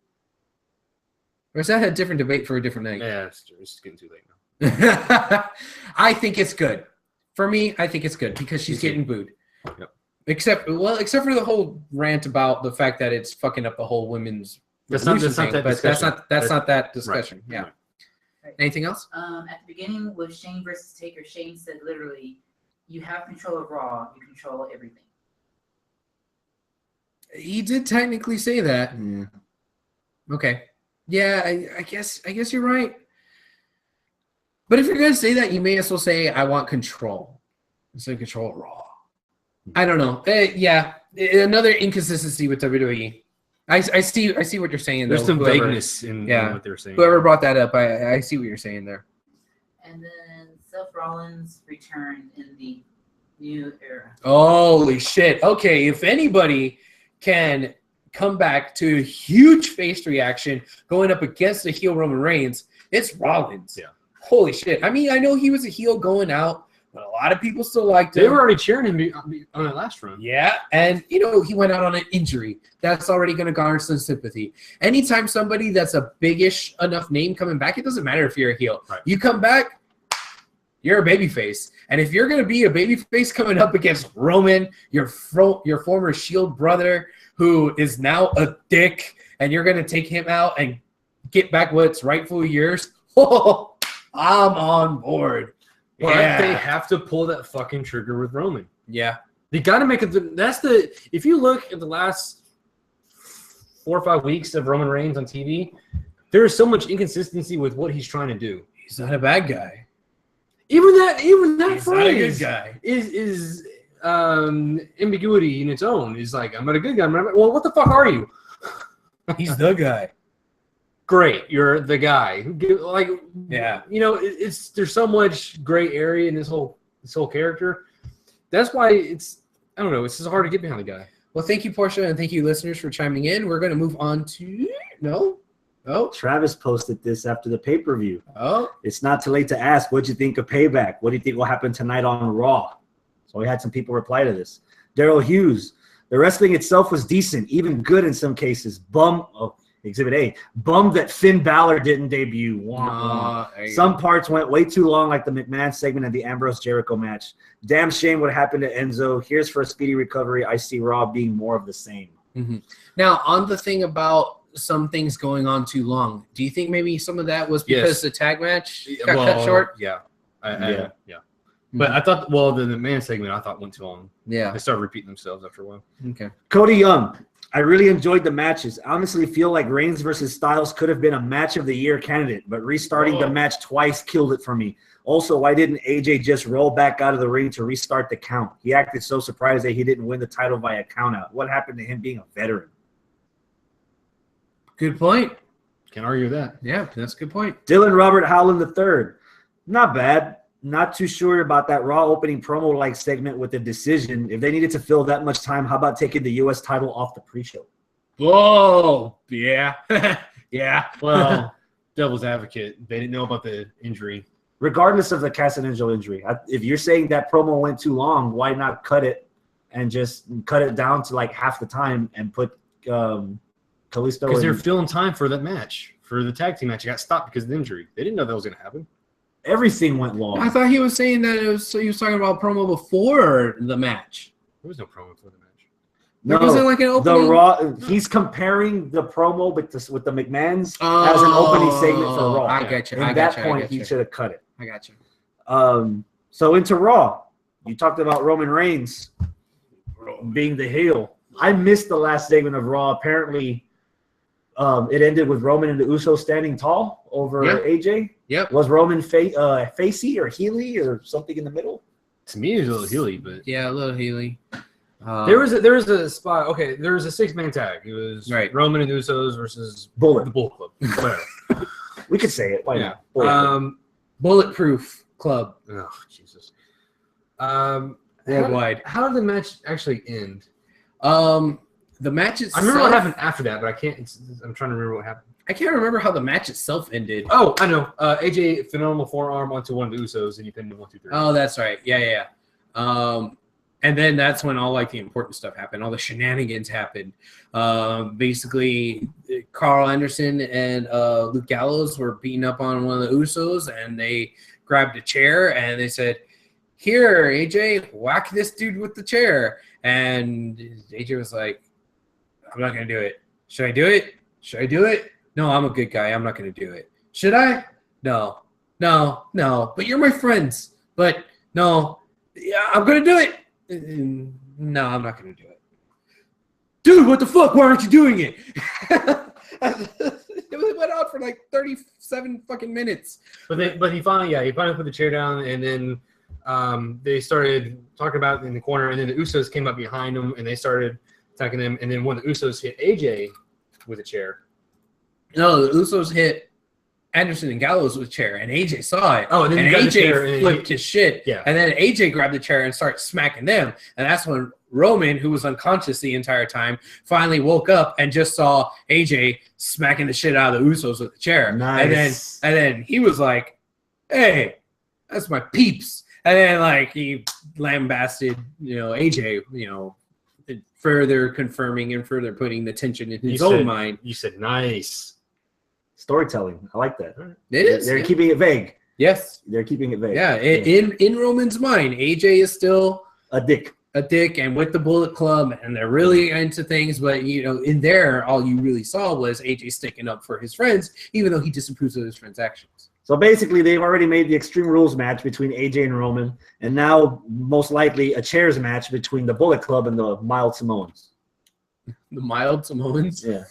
Or is that a different debate for a different night? Yeah, it's just getting too late now. I think it's good. For me, I think it's good because she's getting booed. Yep. Except for the whole rant about the fact that it's fucking up the whole women's That's not revolution thing, that but discussion. that's not that discussion. Right. Yeah. Anything else? At the beginning with Shane versus Taker, Shane said literally, you have control of Raw, you control everything. He did technically say that. Yeah. Okay. Yeah, I guess you're right. But if you're gonna say that, you may as well say I want control. Instead of control of Raw. I don't know. Yeah, another inconsistency with WWE. I see what you're saying. There's though, some whoever- vagueness in what they're saying. Whoever brought that up, I see what you're saying there. And then Seth Rollins returned in the new era. Holy shit. Okay, if anybody can come back to a huge face reaction going up against the heel Roman Reigns, it's Rollins. Yeah. Holy shit. I mean, I know he was a heel going out, but a lot of people still liked him. They were already cheering him on that last run. Yeah, and he went out on an injury. That's already going to garner some sympathy. Anytime somebody that's a biggish enough name coming back, it doesn't matter if you're a heel. Right. You come back, you're a babyface. And if you're going to be a babyface coming up against Roman, your former Shield brother, who is now a dick, and you're going to take him out and get back what's rightfully yours, oh, I'm on board. But Yeah. they have to pull that fucking trigger with Roman. Yeah. They got to make it. If you look at the last 4 or 5 weeks of Roman Reigns on TV, there is so much inconsistency with what he's trying to do. He's not a bad guy. Even that He's not a good phrase guy. is ambiguity in its own. Is like, I'm not a good guy. Well, what the fuck are you? He's the guy. Great, you're the guy. Like, Yeah. it's there's so much gray area in this whole character. That's why it's just hard to get behind the guy. Well, thank you, Portia, and thank you, listeners, for chiming in. We're going to move on to Travis posted this after the pay-per-view. Oh, It's not too late to ask, what'd you think of Payback? What do you think will happen tonight on Raw? So we had some people reply to this. Daryl Hughes, the wrestling itself was decent, even good in some cases. Exhibit A, bummed that Finn Balor didn't debut. Wah, wah. Some parts went way too long, like the McMahon segment and the Ambrose Jericho match. Damn shame what happened to Enzo. Here's for a speedy recovery. I see Raw being more of the same. Mm-hmm. Now, on the thing about some things going on too long, do you think maybe some of that was because Yes. the tag match got cut short? Yeah. Yeah. But I thought, well, the man segment I thought went too long. Yeah. They started repeating themselves after a while. Okay. Cody Young. I really enjoyed the matches. I honestly feel like Reigns versus Styles could have been a match of the year candidate, but restarting the match twice killed it for me. Also, why didn't AJ just roll back out of the ring to restart the count? He acted so surprised that he didn't win the title via countout. What happened to him being a veteran? Good point. Can't argue with that. Yeah, that's a good point. Dylan Robert Howland III. Not bad. Not too sure about that Raw opening promo-like segment with the decision. If they needed to fill that much time, how about taking the U.S. title off the pre-show? Whoa. Yeah. Yeah. Well, devil's advocate. They didn't know about the injury. Regardless of the Casanangel injury, if you're saying that promo went too long, why not cut it and just cut it down to like half the time and put Kalisto Because they're filling time for that match. For the tag team match. It got stopped because of the injury. They didn't know that was going to happen. Everything went long. I thought he was saying that he was talking about promo before the match. There was no promo for the match. No, wasn't like an opening? the Raw. He's comparing the promo with the McMahons as an opening segment for Raw. I get you. At that point, he should have cut it. I got you. So into Raw, you talked about Roman Reigns being the heel. I missed the last segment of Raw. Apparently, it ended with Roman and the Usos standing tall over AJ. Yep. Was Roman facey or heely or something in the middle? To me, it was a little hilly, but Yeah, a little Healy. there was a spot. Okay, there was a 6-man tag. It was Right. Roman and Usos versus Bullet. the Bull Club. Whatever. We could say it. Why Yeah. not? Bullet. Bulletproof Club Oh Jesus. worldwide. How did the match actually end? The match itself. I remember what happened after that, but I can't. I'm trying to remember what happened. I can't remember how the match itself ended. Oh, I know. AJ phenomenal forearm onto one of the Usos, and he pinned him 1, 2, 3. Oh, that's right. Yeah. And then that's when all like the important stuff happened. All the shenanigans happened. Basically, Carl Anderson and Luke Gallows were beating up on one of the Usos, and they grabbed a chair and they said, "Here, AJ, whack this dude with the chair." And AJ was like, "I'm not gonna do it. Should I do it? Should I do it? No, I'm a good guy. I'm not gonna do it. Should I? No. But you're my friends. But no, yeah, I'm gonna do it. No, I'm not gonna do it. Dude, what the fuck? Why aren't you doing it?" It went on for like 37 fucking minutes. But he finally put the chair down, and then they started talking about it in the corner, and then the Usos came up behind him, and they started attacking them, and then one of the Usos hit AJ with a chair. No, the Usos hit Anderson and Gallows with a chair, and AJ saw it. Oh, and then he grabbed the chair AJ and flipped his shit. Yeah. And then AJ grabbed the chair and started smacking them. And that's when Roman, who was unconscious the entire time, finally woke up and just saw AJ smacking the shit out of the Usos with the chair. Nice. And then he was like, "Hey, that's my peeps." And then like he lambasted, AJ, further confirming and further putting the tension in his own mind. You said nice. Storytelling. I like that. It is. They're keeping it vague. Yes. They're keeping it vague. Yeah. In Roman's mind, AJ is still A dick. a dick and with the Bullet Club, and they're really into things. But in there, all you really saw was AJ sticking up for his friends, even though he disapproves of his friends' actions. So basically, they've already made the Extreme Rules match between AJ and Roman, and now most likely a chairs match between the Bullet Club and the Mild Samoans. The mild Samoans. Yeah.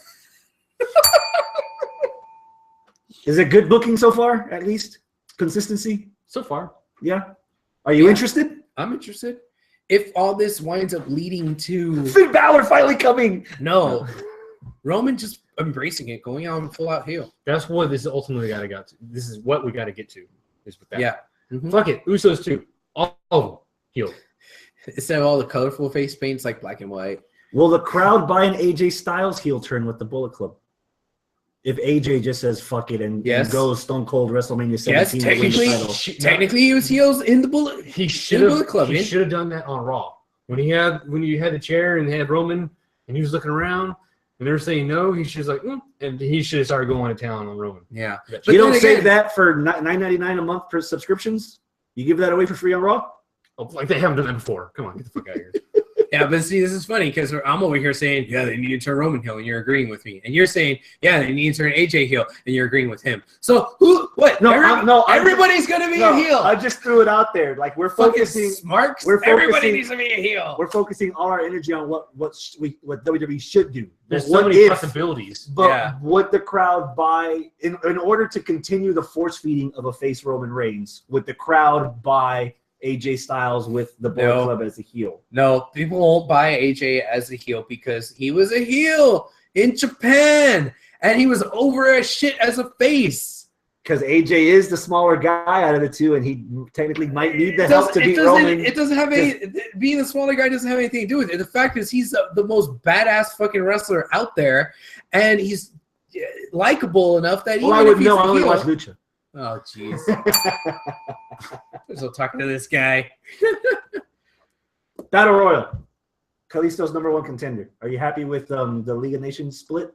Is it good booking so far? At least consistency. So far. Yeah. Are you interested? I'm interested. If all this winds up leading to Finn Balor finally coming. no, Roman just embracing it, going out and full out heel. That's what this is ultimately got to. This is what we got to get to. Is with that. Yeah. Mhm. Fuck it. Usos too. All of them. Heel. Instead of all the colorful face paints like black and white. Will the crowd buy an AJ Styles heel turn with the Bullet Club? If AJ just says fuck it and goes Stone Cold WrestleMania 17 Yes, to win the title. technically he was heels in the Bullet. He Bullet Club, He man. should have done that on Raw when you had the chair and they had Roman and he was looking around and they were saying no. He should like and he should have started going to town on Roman. Yeah. But You don't then save again- that for $9.99 a month per subscriptions? You give that away for free on Raw? Like they haven't done that before. Come on, get the fuck out of here. Yeah, but see, this is funny because I'm over here saying, yeah, they need to turn Roman heel, and you're agreeing with me. And you're saying, yeah, they need to turn AJ heel, and you're agreeing with him. So what? Everybody's going to be a heel. I just threw it out there. Like we're Fucking focusing. smarks. We're Everybody focusing- needs to be a heel. We're focusing all our energy on what WWE should do. There's What so many if- possibilities. But Yeah. would the crowd buy in order to continue the force feeding of a face Roman Reigns? Would the crowd buy AJ Styles with the Bullet No. Club as a heel? No, people won't buy AJ as a heel because he was a heel in Japan, and he was over as shit as a face. Because AJ is the smaller guy out of the two, and he technically might need the help to beat doesn't, Roman. it doesn't have any. Being the smaller guy doesn't have anything to do with it. The fact is, he's the most badass fucking wrestler out there, and he's likable enough that Well, I even would if he's know. a I only heel- watch Lucha. Oh, jeez. I'm still talking to this guy. Battle Royal. Kalisto's #1 contender. Are you happy with the League of Nations split?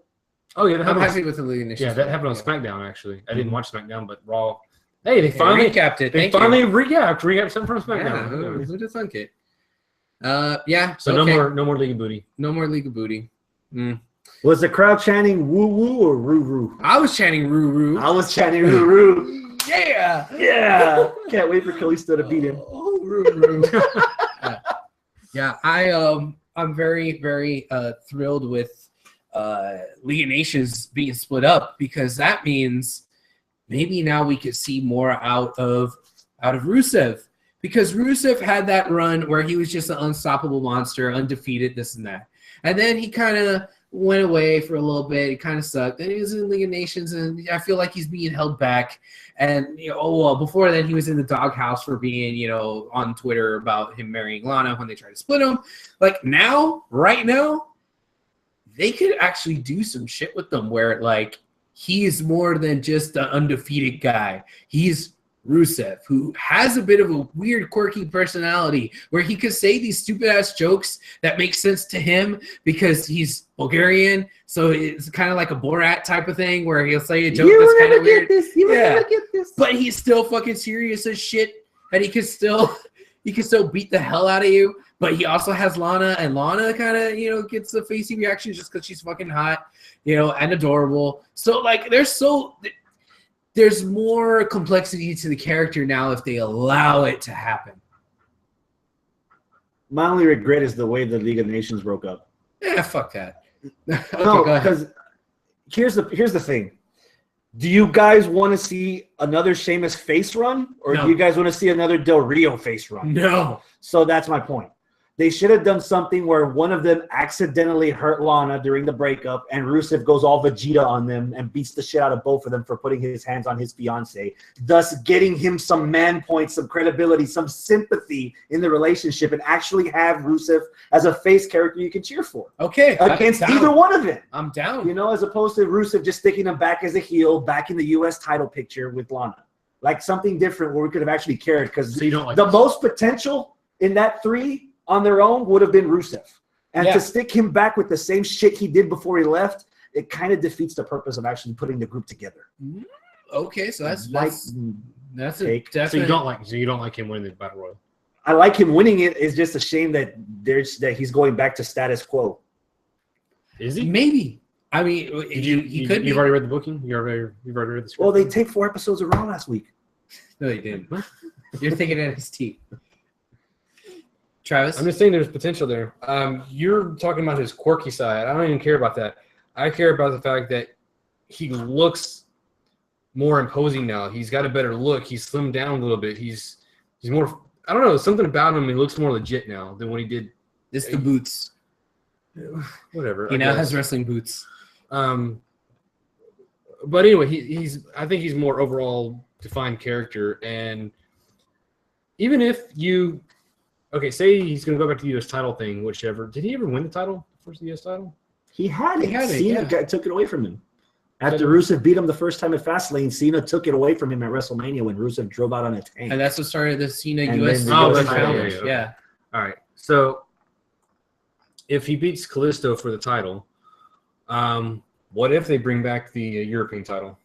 Oh yeah, that I'm happened. happy with the League of Nations. Yeah, that happened on SmackDown actually. I didn't watch SmackDown, but Raw. Hey, they Okay, finally recapped it. They Thank finally you. recapped something from Yeah, SmackDown. who'd have thunk it? Yeah. So okay. no more League of Booty. No more League of Booty. Was the crowd chanting woo woo or roo roo? I was chanting Roo Roo. I was chanting roo roo. Yeah. Yeah. Can't wait for Kalisto to beat him. Oh, Roo Roo. Yeah, I'm very, very thrilled with League of Nations being split up because that means maybe now we could see more out of Rusev. Because Rusev had that run where he was just an unstoppable monster, undefeated, this and that. And then he kind of went away for a little bit. It kind of sucked. Then he was in League of Nations, and I feel like he's being held back. And before then, he was in the doghouse for being, on Twitter about him marrying Lana when they tried to split him. Like right now, they could actually do some shit with them where he's more than just an undefeated guy. He's Rusev, who has a bit of a weird, quirky personality where he could say these stupid-ass jokes that make sense to him because he's Bulgarian. So it's kind of like a Borat type of thing where he'll say a joke that's kind of weird. You Yeah. never get this. But he's still fucking serious as shit, and he can still beat the hell out of you. But he also has Lana, and Lana kind of gets the facey reaction just because she's fucking hot, and adorable. So there's more complexity to the character now if they allow it to happen. My only regret is the way the League of Nations broke up. Yeah, fuck that. Okay, No, go ahead. because here's the thing. Do you guys want to see another Sheamus face run, or No. do you guys want to see another Del Rio face run? No. So that's my point. They should have done something where one of them accidentally hurt Lana during the breakup, and Rusev goes all Vegeta on them and beats the shit out of both of them for putting his hands on his fiance, thus getting him some man points, some credibility, some sympathy in the relationship, and actually have Rusev as a face character you can cheer for Okay. against I'm down. either one of them. I'm down. As opposed to Rusev just sticking him back as a heel, back in the U.S. title picture with Lana. Like something different where we could have actually cared, because So you don't like the this. most potential in that three on their own would have been Rusev. And Yeah. to stick him back with the same shit he did before he left, it kind of defeats the purpose of actually putting the group together. Okay, so that's Like, a take. So definite. you don't like him winning the Battle Royal. I like him winning it. It's just a shame that he's going back to status quo. Is he? Maybe. I mean, he could be. You've already read the booking? You've already read the script? Well, they taped 4 episodes of Raw last week. No, he didn't. You're thinking NXT. Travis? I'm just saying there's potential there. You're talking about his quirky side. I don't even care about that. I care about the fact that he looks more imposing now. He's got a better look. He's slimmed down a little bit. He's more. I don't know. Something about him. He looks more legit now than when he did. It's the boots. Whatever. He I now guess. has wrestling boots. But anyway, I think he's more overall defined character, and even if you, say he's going to go back to the U.S. title thing, whichever. Did he ever win the title? First U.S. title? He had it. He had it, Cena yeah. took it away from him. After Rusev beat him the first time at Fastlane, Cena took it away from him at WrestleMania when Rusev drove out on a tank. And that's what started the Cena And US then the title US challenge. title, Yeah. All right. So if he beats Kalisto for the title, what if they bring back the European title?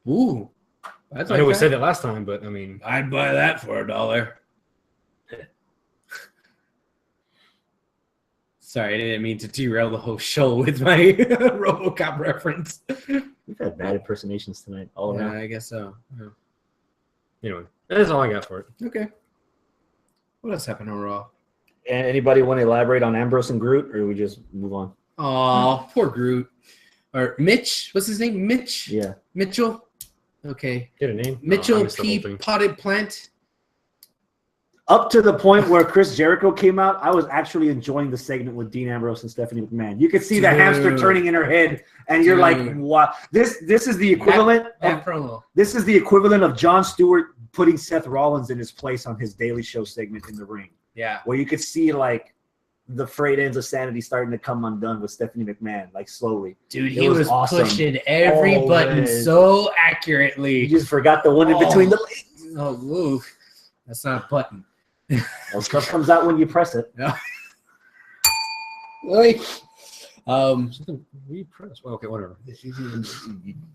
Ooh. That's I know we said that last time, but I mean, I'd buy that for $1. Sorry, I didn't mean to derail the whole show with my RoboCop reference. We've had bad impersonations tonight, all Yeah, around. I guess so. Yeah. Anyway, that's all I got for it. Okay. What else happened on Raw? And anybody want to elaborate on Ambrose and Groot, or we just move on? Oh, poor Groot. Or Mitch. What's his name? Mitch? Yeah. Mitchell? Okay. Get a name? Mitchell I missed the whole P. thing. Potted Plant. Up to the point where Chris Jericho came out, I was actually enjoying the segment with Dean Ambrose and Stephanie McMahon. You could see the hamster Dude. turning in her head, and you're like, Dude. "What? This is the equivalent. That Of, promo. this is the equivalent of Jon Stewart putting Seth Rollins in his place on his Daily Show segment in the ring, Yeah. where you could see like the frayed ends of sanity starting to come undone with Stephanie McMahon, like slowly. Dude, It he was was awesome. pushing every button Always. so You accurately. just forgot the one in between the legs. Oh, woo. That's not a button. Well, stuff comes out when you press it. Like, Something we press. Well, okay, whatever. we'll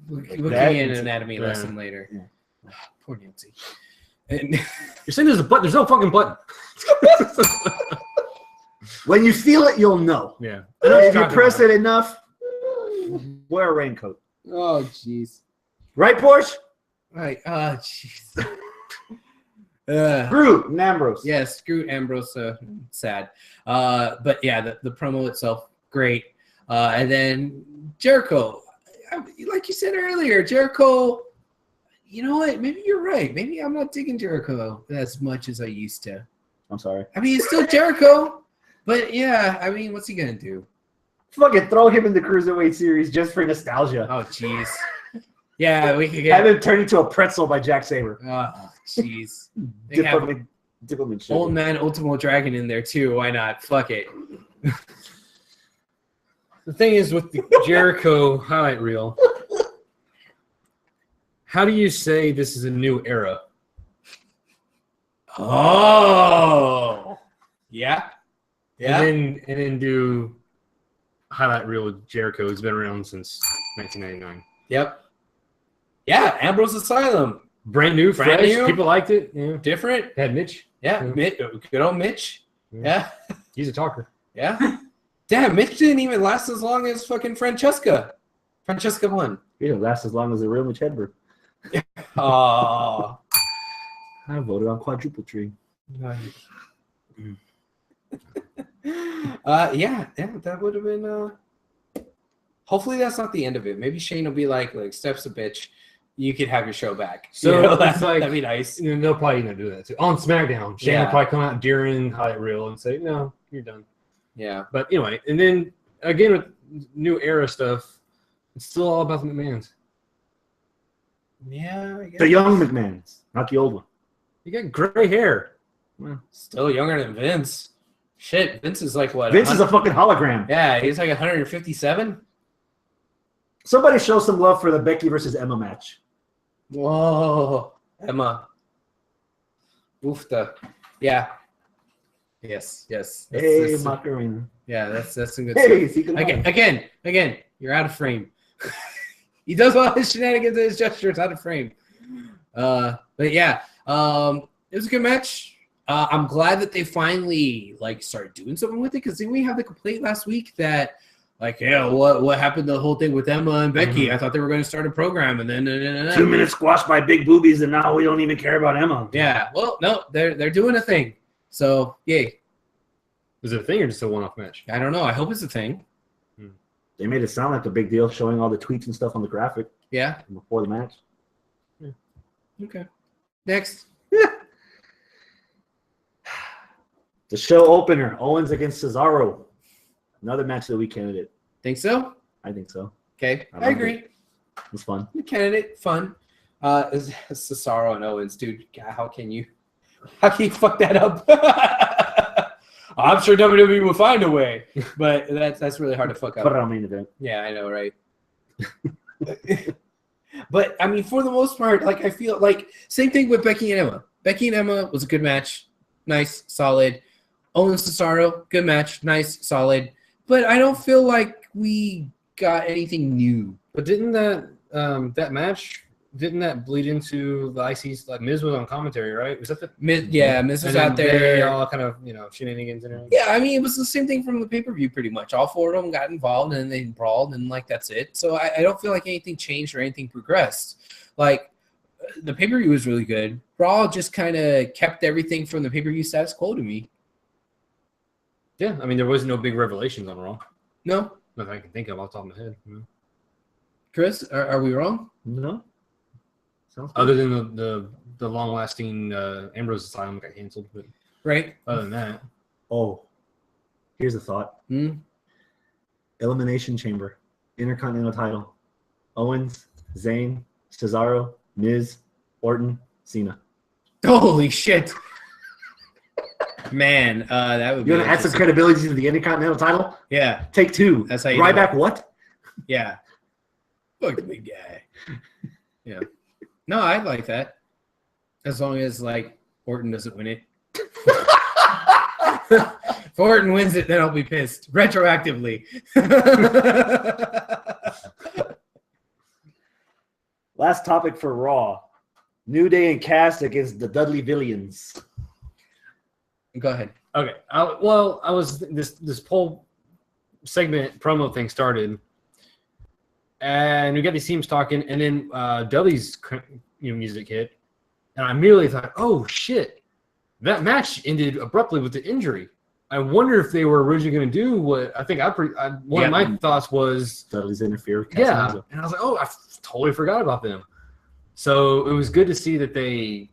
Like give that. you an anatomy Yeah. lesson later. Yeah. Poor Nancy. And You're saying there's a button? There's no fucking button. When you feel it, you'll know. Yeah. If you press it enough, wear a raincoat. oh, jeez. Right, Porsche? Right. Oh, jeez. Groot and Ambrose. Yeah, screw Ambrose. Sad. But yeah, the promo itself, great. And then Jericho, like you said earlier, Jericho. You know what? Maybe you're right. Maybe I'm not digging Jericho as much as I used to. I'm sorry. I mean, it's still Jericho, but yeah. I mean, what's he gonna do? Fucking throw him in the Cruiserweight series just for nostalgia. Oh, jeez. Yeah, we could Have get. him turn into a pretzel by Jack Sabre. Oh, jeez. They Dip have him in sugar. Old Man Ultimo Dragon in there too. Why not? Fuck it. The thing is with the Jericho highlight reel, how do you say this is a new era? Oh, yeah, yeah. And then do highlight reel with Jericho, who's been around since 1999. Yep. Yeah, Ambrose Asylum. Brand new, Brand fresh. new. People liked it. Yeah. Different. Had Mitch. Yeah, Yeah. good old Mitch. Yeah, He's a talker. yeah. Damn, Mitch didn't even last as long as fucking Francesca. Francesca won. He didn't last as long as the real Mitch Hedberg. Oh. I voted on quadruple tree. Yeah, that would have been. Hopefully, that's not the end of it. Maybe Shane will be like Steph's a bitch. You could have your show back. So You know, it's like- that'd be nice. You know, they'll probably gonna do that too. On SmackDown, Shane Yeah. will probably come out during highlight reel and say, "No, you're done." Yeah. But anyway, and then again with new era stuff, it's still all about the McMahons. Yeah, I guess. The young McMahons, not the old one. You got gray hair. Still younger than Vince. Shit, Vince is like what? Vince is a 100 fucking hologram. Yeah, he's like 157. Somebody show some love for the Becky versus Emma match. Whoa, Emma. Oofta. Yeah. Yes. Hey, That's- Macarena. yeah, that's some good Hey, stuff. see, good Again, you're out of frame. He does all his shenanigans and his gestures out of frame. But yeah, it was a good match. I'm glad that they finally started doing something with it, because didn't we have the complaint last week that what happened to the whole thing with Emma and Becky? Mhm. I thought they were going to start a program, and then 2 minutes squashed by big boobies, and now we don't even care about Emma. yeah. Well, no, they're doing a thing. So yay. Is it a thing or just a one-off match? I don't know. I hope it's a thing. They made it sound like a big deal, showing all the tweets and stuff on the graphic Yeah. before the match. Okay. Next. The show opener, Owens against Cesaro. Another match of the week candidate. Think so? I think so. Okay. I I love agree. It was fun. The candidate, fun. Is Cesaro and Owens, dude. God, how can you fuck that up? I'm sure WWE will find a way, but that's really hard to fuck Put it up. on main event. Yeah, I know, right? But I mean, for the most part, I feel like same thing with Becky and Emma. Becky and Emma was a good match, nice, solid. Owens Cesaro, good match, nice, solid. But I don't feel like we got anything new. But didn't that match didn't that bleed into the ICs? Like Miz was on commentary, right? Was that the Miz was and out then there. they all kind of shenanigans and everything. Yeah, I mean, it was the same thing from the pay-per-view pretty much. All four of them got involved and they brawled and like that's it. So I don't feel like anything changed or anything progressed. Like the pay-per-view was really good. Raw just kind of kept everything from the pay-per-view status quo to me. Yeah, I mean there was no big revelations on Raw. No, Nothing I can think of off the top of my head. Chris, are we wrong? No. Sounds good. Other than the long lasting Ambrose Asylum got canceled, but Right? other than that, Oh, here's a thought. Hmm? Elimination Chamber, Intercontinental title. Owens, Zayn, Cesaro, Miz, Orton, Cena. Holy shit. Man, that would be You want to add some interesting. credibility to the Intercontinental title? Yeah, Take two. That's how you do Ryback what? yeah. Fuck the big guy. Yeah. No, I like that. As long as like Orton doesn't win it. If Orton wins it, then I'll be pissed. Retroactively. Last topic for Raw. New Day and Cass against the Dudley Villains. Go ahead. okay. I was this whole segment promo thing started, and we got these teams talking, and then Dudley's music hit, and I immediately thought, oh shit, that match ended abruptly with the injury. I wonder if they were originally going to do what I think one of my thoughts was. Dudley's interfere with Cass and Yeah, Enzo. and I was like, oh, totally forgot about them. So it was good to see that they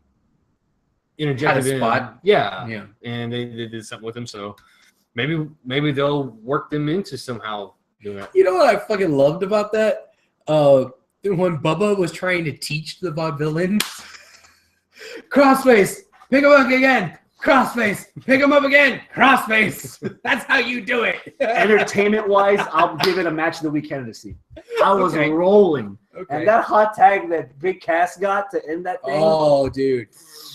interjected Had a in. spot. Yeah, Yeah. and they did something with them. So maybe they'll work them into somehow doing that. You know what I fucking loved about that? When Bubba was trying to teach the vaudevillains, crossface, pick him up again, crossface, pick him up again, crossface. That's how you do it. Entertainment-wise, I'll give it a match of the week candidacy. I was Okay. rolling. Okay. And that hot tag that Big Cass got to end that thing. Oh, dude.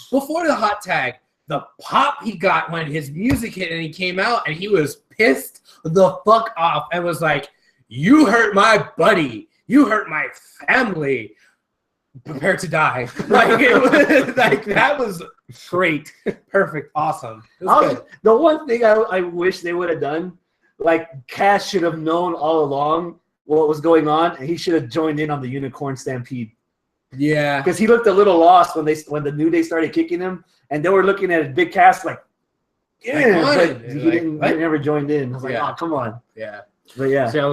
Before the hot tag, the pop he got when his music hit and he came out and he was pissed the fuck off and was like, you hurt my buddy. You hurt my family. Prepare to die. Like, it was, like that was great. Perfect. Awesome. It was good. The one thing I wish they would have done, like Cass should have known all along what was going on, and he should have joined in on the Unicorn Stampede. Yeah. Because he looked a little lost when the New Day started kicking him, and they were looking at Big Cass like, yeah, what? but he Like, didn't. what? He never joined in. I was like, Yeah. oh, come on. Yeah. But yeah, See, I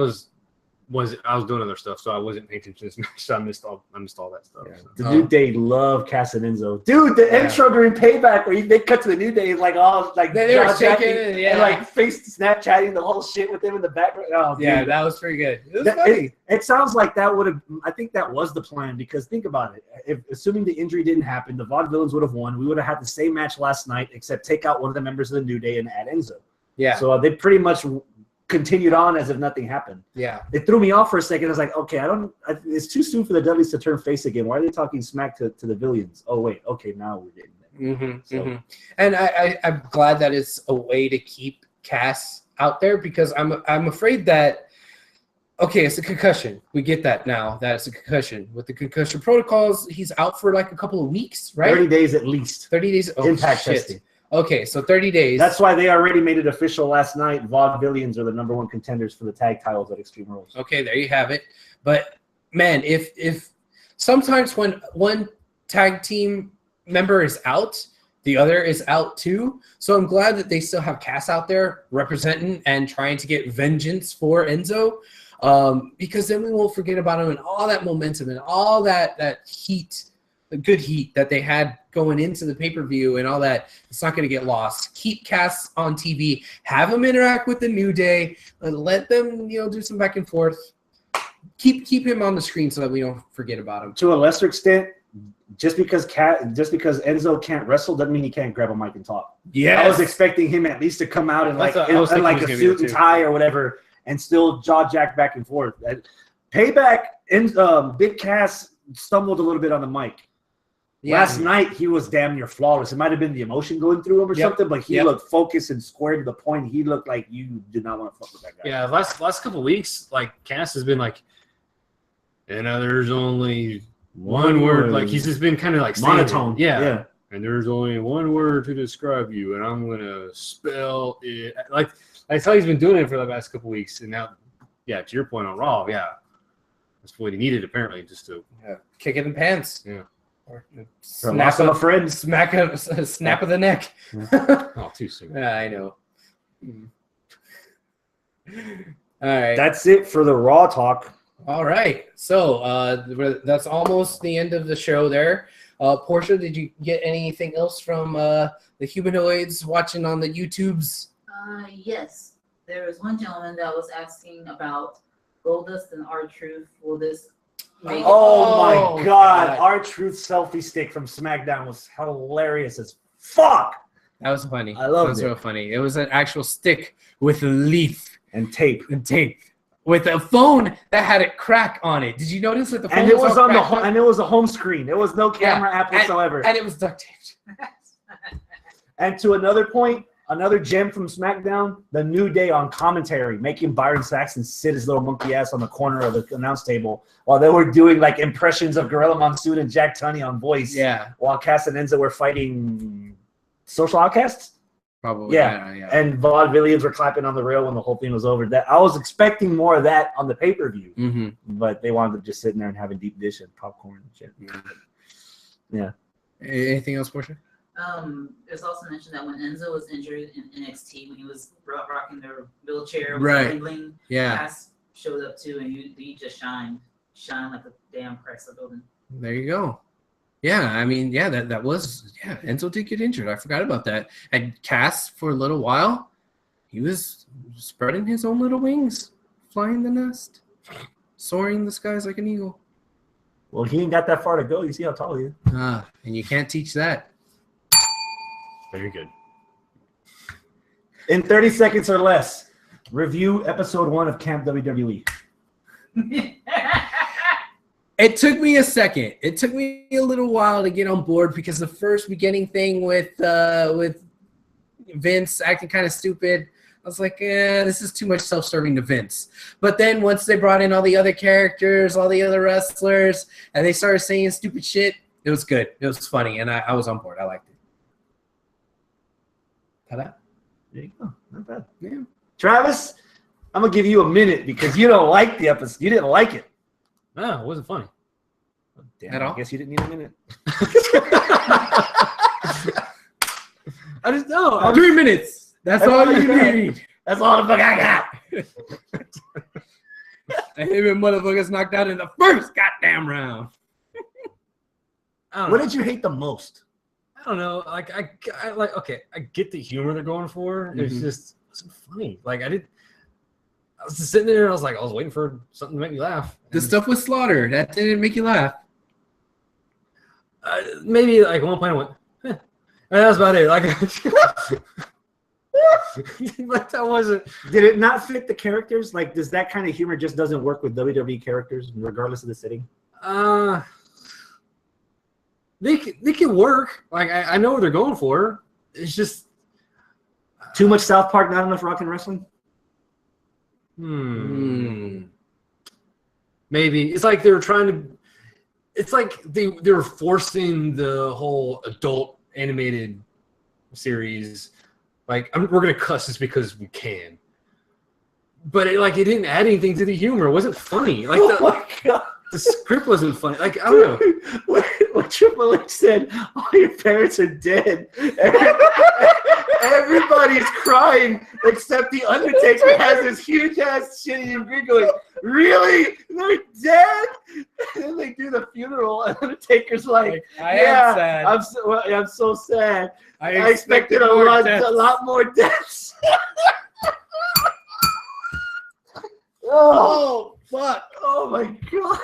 was doing other stuff, so I wasn't paying attention to this match. So I missed all that stuff. Yeah. So. the New Day love Cass and Enzo. Dude, the intro during Payback where they cut to the New Day like all like They were jaw-jacking shaking, yeah. and like face Snapchatting the whole shit with him in the background. Oh, Yeah, dude. that was pretty good. It was That- funny. It sounds like that would have. I think that was the plan because think about it. If assuming the injury didn't happen, the Vaudevillains would have won. We would have had the same match last night, except take out one of the members of the New Day and add Enzo. Yeah. So they pretty much continued on as if nothing happened. Yeah. It threw me off for a second. I was like, okay, it's too soon for the Dudleys to turn face again. Why are they talking smack to the Villains? Oh wait, okay, now we're getting there. Mm-hmm, So- And I'm glad that it's a way to keep Cass out there because I'm afraid that okay, it's a concussion. We get that now. That it's a concussion. With the concussion protocols, he's out for like a couple of weeks, right? 30 days at least. 30 days. Oh, Impact shit. testing. Okay, so 30 days. That's why they already made it official last night. Vaudevillains are the number one contenders for the tag titles at Extreme Rules. okay. There you have it. But man, if sometimes when one tag team member is out, the other is out too. So I'm glad that they still have Cass out there representing and trying to get vengeance for Enzo. Because then we won't forget about him and all that momentum and all that heat, the good heat that they had going into the pay-per-view and all that. It's not going to get lost. Keep Cass on TV. Have him interact with the New Day. And let them, do some back and forth. Keep him on the screen so that we don't forget about him. To a lesser extent, just because Enzo can't wrestle doesn't mean he can't grab a mic and talk. Yeah, I was expecting him at least to come out in That's like what I was thinking a he was gonna suit do and too. tie or whatever, and still jaw jack back and forth. Payback and Big Cass stumbled a little bit on the mic. Last night he was damn near flawless. It might have been the emotion going through him or something, but he looked focused and square to the point. He looked like you did not want to fuck with that guy. Yeah, last couple of weeks, like Cass has been like, there's only one word. Like he's just been kind of like saying it. monotone. Yeah. And there's only one word to describe you, and I'm gonna spell it. Like that's how he's been doing it for the past couple weeks, and now, yeah, to your point on Raw, yeah, that's what he needed apparently, just to kick it in the pants. Yeah. Or Snap of a friend. snap of the neck. oh, too soon. Yeah, I know. All right. That's it for the Raw talk. All right. So that's almost the end of the show there. Portia, did you get anything else from the humanoids watching on the YouTubes? Yes. There was one gentleman that was asking about Goldust and R-Truth. Will this make Oh my God. God. R-Truth selfie stick from SmackDown was hilarious as fuck. That was funny. I loved That was it. real funny. It was an actual stick with a leaf And tape. and tape. With a phone that had a crack on it. Did you notice that the phone And it was all on the cracked up? and it was a home screen. There was no camera app whatsoever. And it was duct taped. And to another point, another gem from SmackDown, the New Day on commentary, making Byron Saxton sit his little monkey ass on the corner of the announce table while they were doing like impressions of Gorilla Monsoon and Jack Tunney on voice. Yeah, While Cass and Enzo were fighting Social Outcasts. probably. Yeah. And Vaudevillians were clapping on the rail when the whole thing was over. That I was expecting more of that on the pay-per-view, Mm-hmm. but they wanted to just sit in there and have a deep dish and popcorn and shit. Yeah. Anything else, Portia? It was also mentioned that when Enzo was injured in NXT, when he was rocking their wheelchair, Right. bling, Yeah, Cass showed up too, and you just shine like a damn Chrysler building. there you go. Yeah, I mean, yeah, that was, yeah, Enzo did get injured. I forgot about that. And Cass, for a little while, he was spreading his own little wings, flying the nest, soaring the skies like an eagle. Well, he ain't got that far to go. You see how tall he is. And you can't teach that. Very good. In 30 seconds or less, review episode 1 of Camp WWE. It took me a second. It took me a little while to get on board because the first beginning thing with Vince acting kind of stupid, I was like, this is too much self-serving to Vince. But then once they brought in all the other characters, all the other wrestlers, and they started saying stupid shit, it was good. It was funny, and I was on board. I liked it. Ta-da. There you go. Not bad. Yeah. Travis, I'm going to give you a minute because you don't like the episode. You didn't like it. No, it wasn't funny. Damn, At all? I guess you didn't need a minute. I just know. 3 minutes. That's all you need. That's all the fuck I got. And him motherfuckers knocked out in the first goddamn round. What did you hate the most? I don't know. Like I like. Okay, I get the humor they're going for. It's Mhm. just it wasn't funny. Like I was just sitting there and I was like, I was waiting for something to make me laugh. The And, stuff with Slaughter, that didn't make you laugh. maybe like at one point I went, and that was about it. Like, but that wasn't. Did it not fit the characters? Like, does that kind of humor just doesn't work with WWE characters, regardless of the setting? They can work. Like I know what they're going for. It's just Too much South Park, not enough rock and wrestling? Maybe it's like they were trying to. It's like they were forcing the whole adult animated series. Like we're gonna cuss just because we can. But it didn't add anything to the humor. It wasn't funny. Like Oh my God. the script wasn't funny. Like I don't know. When Triple H said, all your parents are dead, everybody's crying except The Undertaker has this huge ass shitty and grin going, really? They're dead? And then they do the funeral, and Undertaker's like, I yeah, am sad. I'm so sad. I expected more a deaths. lot more deaths. Oh, fuck. Oh, my God.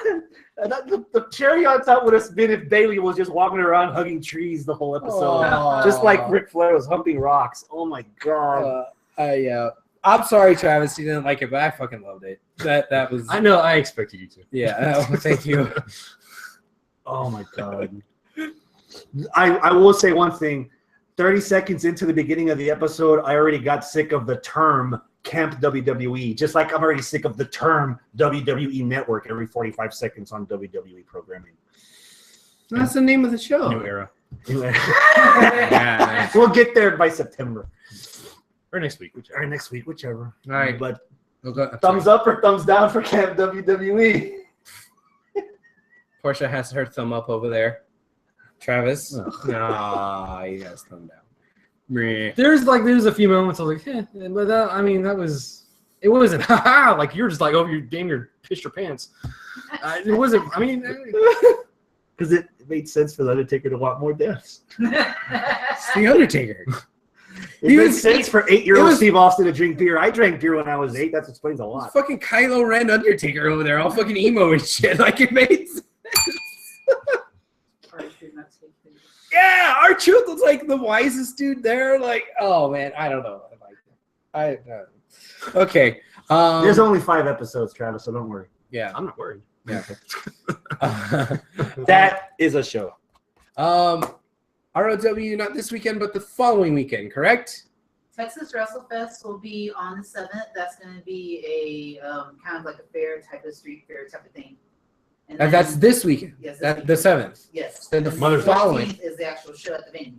And the cherry on top would have been if Bailey was just walking around hugging trees the whole episode. Aw. Just like Ric Flair was humping rocks. Oh, my God. I'm sorry, Travis, you didn't like it, but I fucking loved it. That was I know. I expected you to. yeah. Thank you. Oh, my God. I will say one thing. 30 seconds into the beginning of the episode, I already got sick of the term Camp WWE, just like I'm already sick of the term WWE Network every 45 seconds on WWE programming. That's the name of the show. New era. Yeah. We'll get there by September Or next week. Whichever. or next week, whichever. All right. But We'll go, thumbs up or thumbs down for Camp WWE? Portia has her thumb up over there. Travis? Ugh. No, he has thumb down. Meh. There's a few moments I was like, but that, I mean, that was, it wasn't, haha, like you're just like, oh, you damn near pissed your pants. It wasn't, I mean, Because it made sense for the Undertaker to want more deaths. It's the Undertaker. It He made was- sense for it 8-year-old was- Steve Austin to drink beer. I drank beer when I was 8. That explains a lot. Fucking Kylo Ren Undertaker over there, all fucking emo and shit. Like it made sense. Yeah, R-Truth was like the wisest dude there. Like, oh man, I don't know. Okay. There's only 5 episodes, Travis, so don't worry. Yeah. I'm not worried. That is a show. ROW not this weekend, but the following weekend, correct? Texas WrestleFest will be on the 7th. That's going to be a kind of like a fair type of street fair type of thing. And And that's then- this weekend. Yes, The 7th. Yes. Then the And Mother's following. 14th is the actual show at the venue.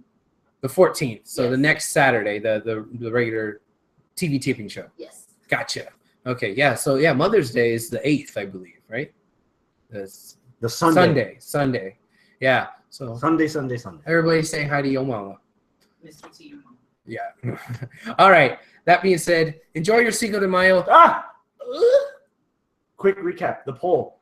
The 14th. So Yes. the next Saturday, the regular TV taping show. Yes. Gotcha. Okay, yeah. So yeah, Mother's Day is the 8th, I believe, right? That's The Sunday. Sunday. Yeah. So Sunday. everybody say hi to your mama. Mr. T. Yeah. All right. That being said, enjoy your Cinco de Mayo. Quick recap. The poll.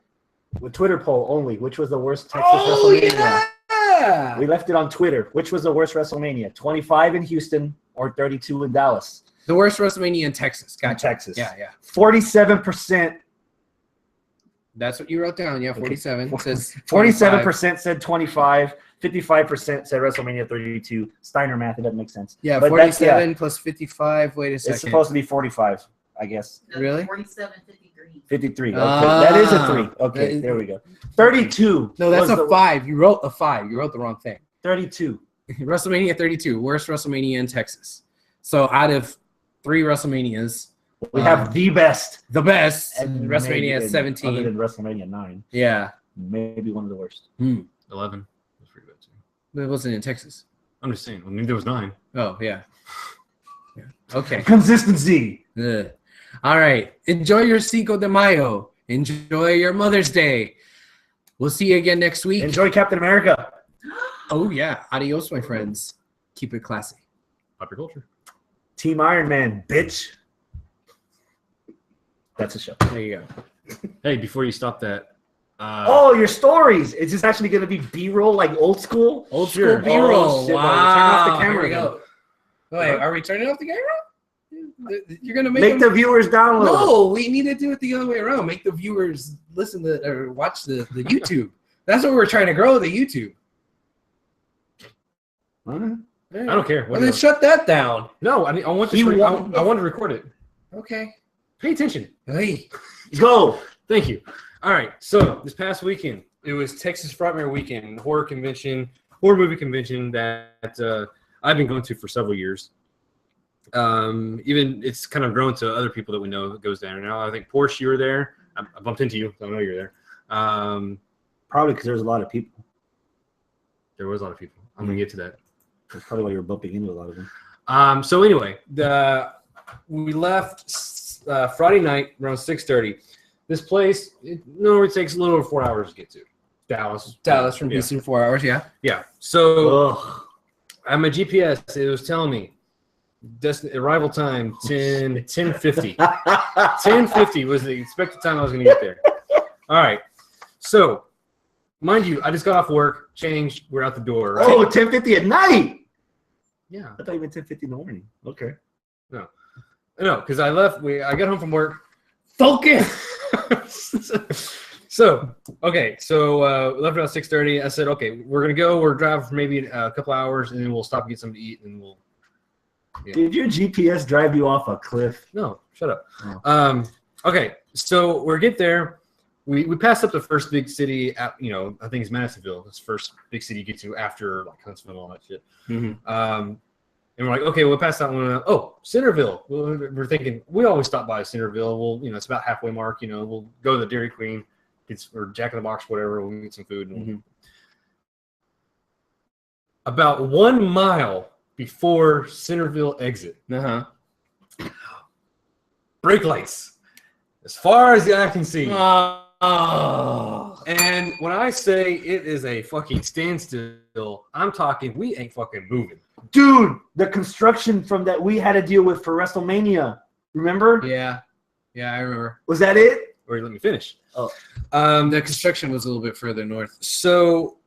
The Twitter poll only. Which was the worst Texas WrestleMania? yeah! We left it on Twitter. Which was the worst WrestleMania? 25 in Houston or 32 in Dallas? The worst WrestleMania in Texas. In Gotcha. Texas. Yeah, yeah. 47%. That's what you wrote down. Yeah, 47. It says 47% said 25. 55% said WrestleMania 32. Steiner math. It doesn't make sense. Yeah, But that's- 47 plus 55. Wait a second. It's supposed to be 45, I guess. No, Really? 47:53. 53. Okay. Ah, That is a 3. Okay, that is- there we go. 32. No, that's was a the- 5. You wrote a 5. You wrote the wrong thing. 32. WrestleMania 32, worst WrestleMania in Texas. So out of 3 WrestleManias, We have the best. the best, And WrestleMania maybe Other 17. than WrestleMania 9. Yeah, Maybe one of the worst. 11. That's pretty good too. but it wasn't in Texas. I'm just saying. I mean, there was 9. Oh, yeah. Yeah. Okay. Consistency. Ugh. All right. Enjoy your Cinco de Mayo. Enjoy your Mother's Day. We'll see you again next week. Enjoy Captain America. Oh, yeah. Adios, my friends. Keep it classy. Popular culture. Team Iron Man, bitch. That's a show. There you go. Hey, before you stop that. Oh, your stories. Is this actually going to be B-roll like old school? Old Sure. school B-roll. Oh, shit, Wow. well, turn off the Here camera we go. Wait, are we turning off the camera? You're gonna make Make them- the viewers download. No, we need to do it the other way around. Make the viewers listen to or watch the YouTube. That's what we're trying to grow, the YouTube. All right. I don't care. Well, then shut that down. No, I mean, I want He to. won- I want to record it. Okay. Pay attention. Hey. Go. Thank you. All right. So this past weekend, it was Texas Frightmare Weekend, horror movie convention that I've been going to for several years. Even it's kind of grown to other people that we know that goes down now. I think Porsche, you were there. I bumped into you, so I know you're there. Probably because there's a lot of people. There was a lot of people. I'm gonna get to that. That's probably why you were bumping into a lot of them. So anyway, we left Friday night around 6:30. This place, it takes a little over 4 hours to get to. Dallas from yeah. Houston, 4 hours, yeah. Yeah. So Ugh. on my GPS, it was telling me arrival time 10:50. 10:50 was the expected time I was going to get there. All right. So, mind you, I just got off work, changed, we're out the door. Right? Oh, 10:50 at night. Yeah. I thought you meant 10:50 in the morning. Okay. No, because I left. I got home from work. Focus. So left around 6:30. I said, okay, we're gonna go. We're driving for maybe a couple hours, and then we'll stop and get something to eat, and we'll. Did your GPS drive you off a cliff? No, shut up. Oh. Okay, so we get there. We passed up the first big city. I think it's Madisonville. It's the first big city you get to after like Huntsville and all that shit. Mm-hmm. And we're like, okay, we'll pass that one. Oh, Centerville. We're thinking we always stop by Centerville. We'll, it's about halfway mark. We'll go to the Dairy Queen, or Jack in the Box, whatever. We'll get some food. And about 1 mile before Centerville exit. Uh-huh. Brake lights, as far as the eye can see. Oh. And when I say it is a fucking standstill, I'm talking we ain't fucking moving. Dude, the construction from that we had to deal with for WrestleMania. Remember? Yeah, I remember. Was that it? Or let me finish. Oh. The construction was a little bit further north. So,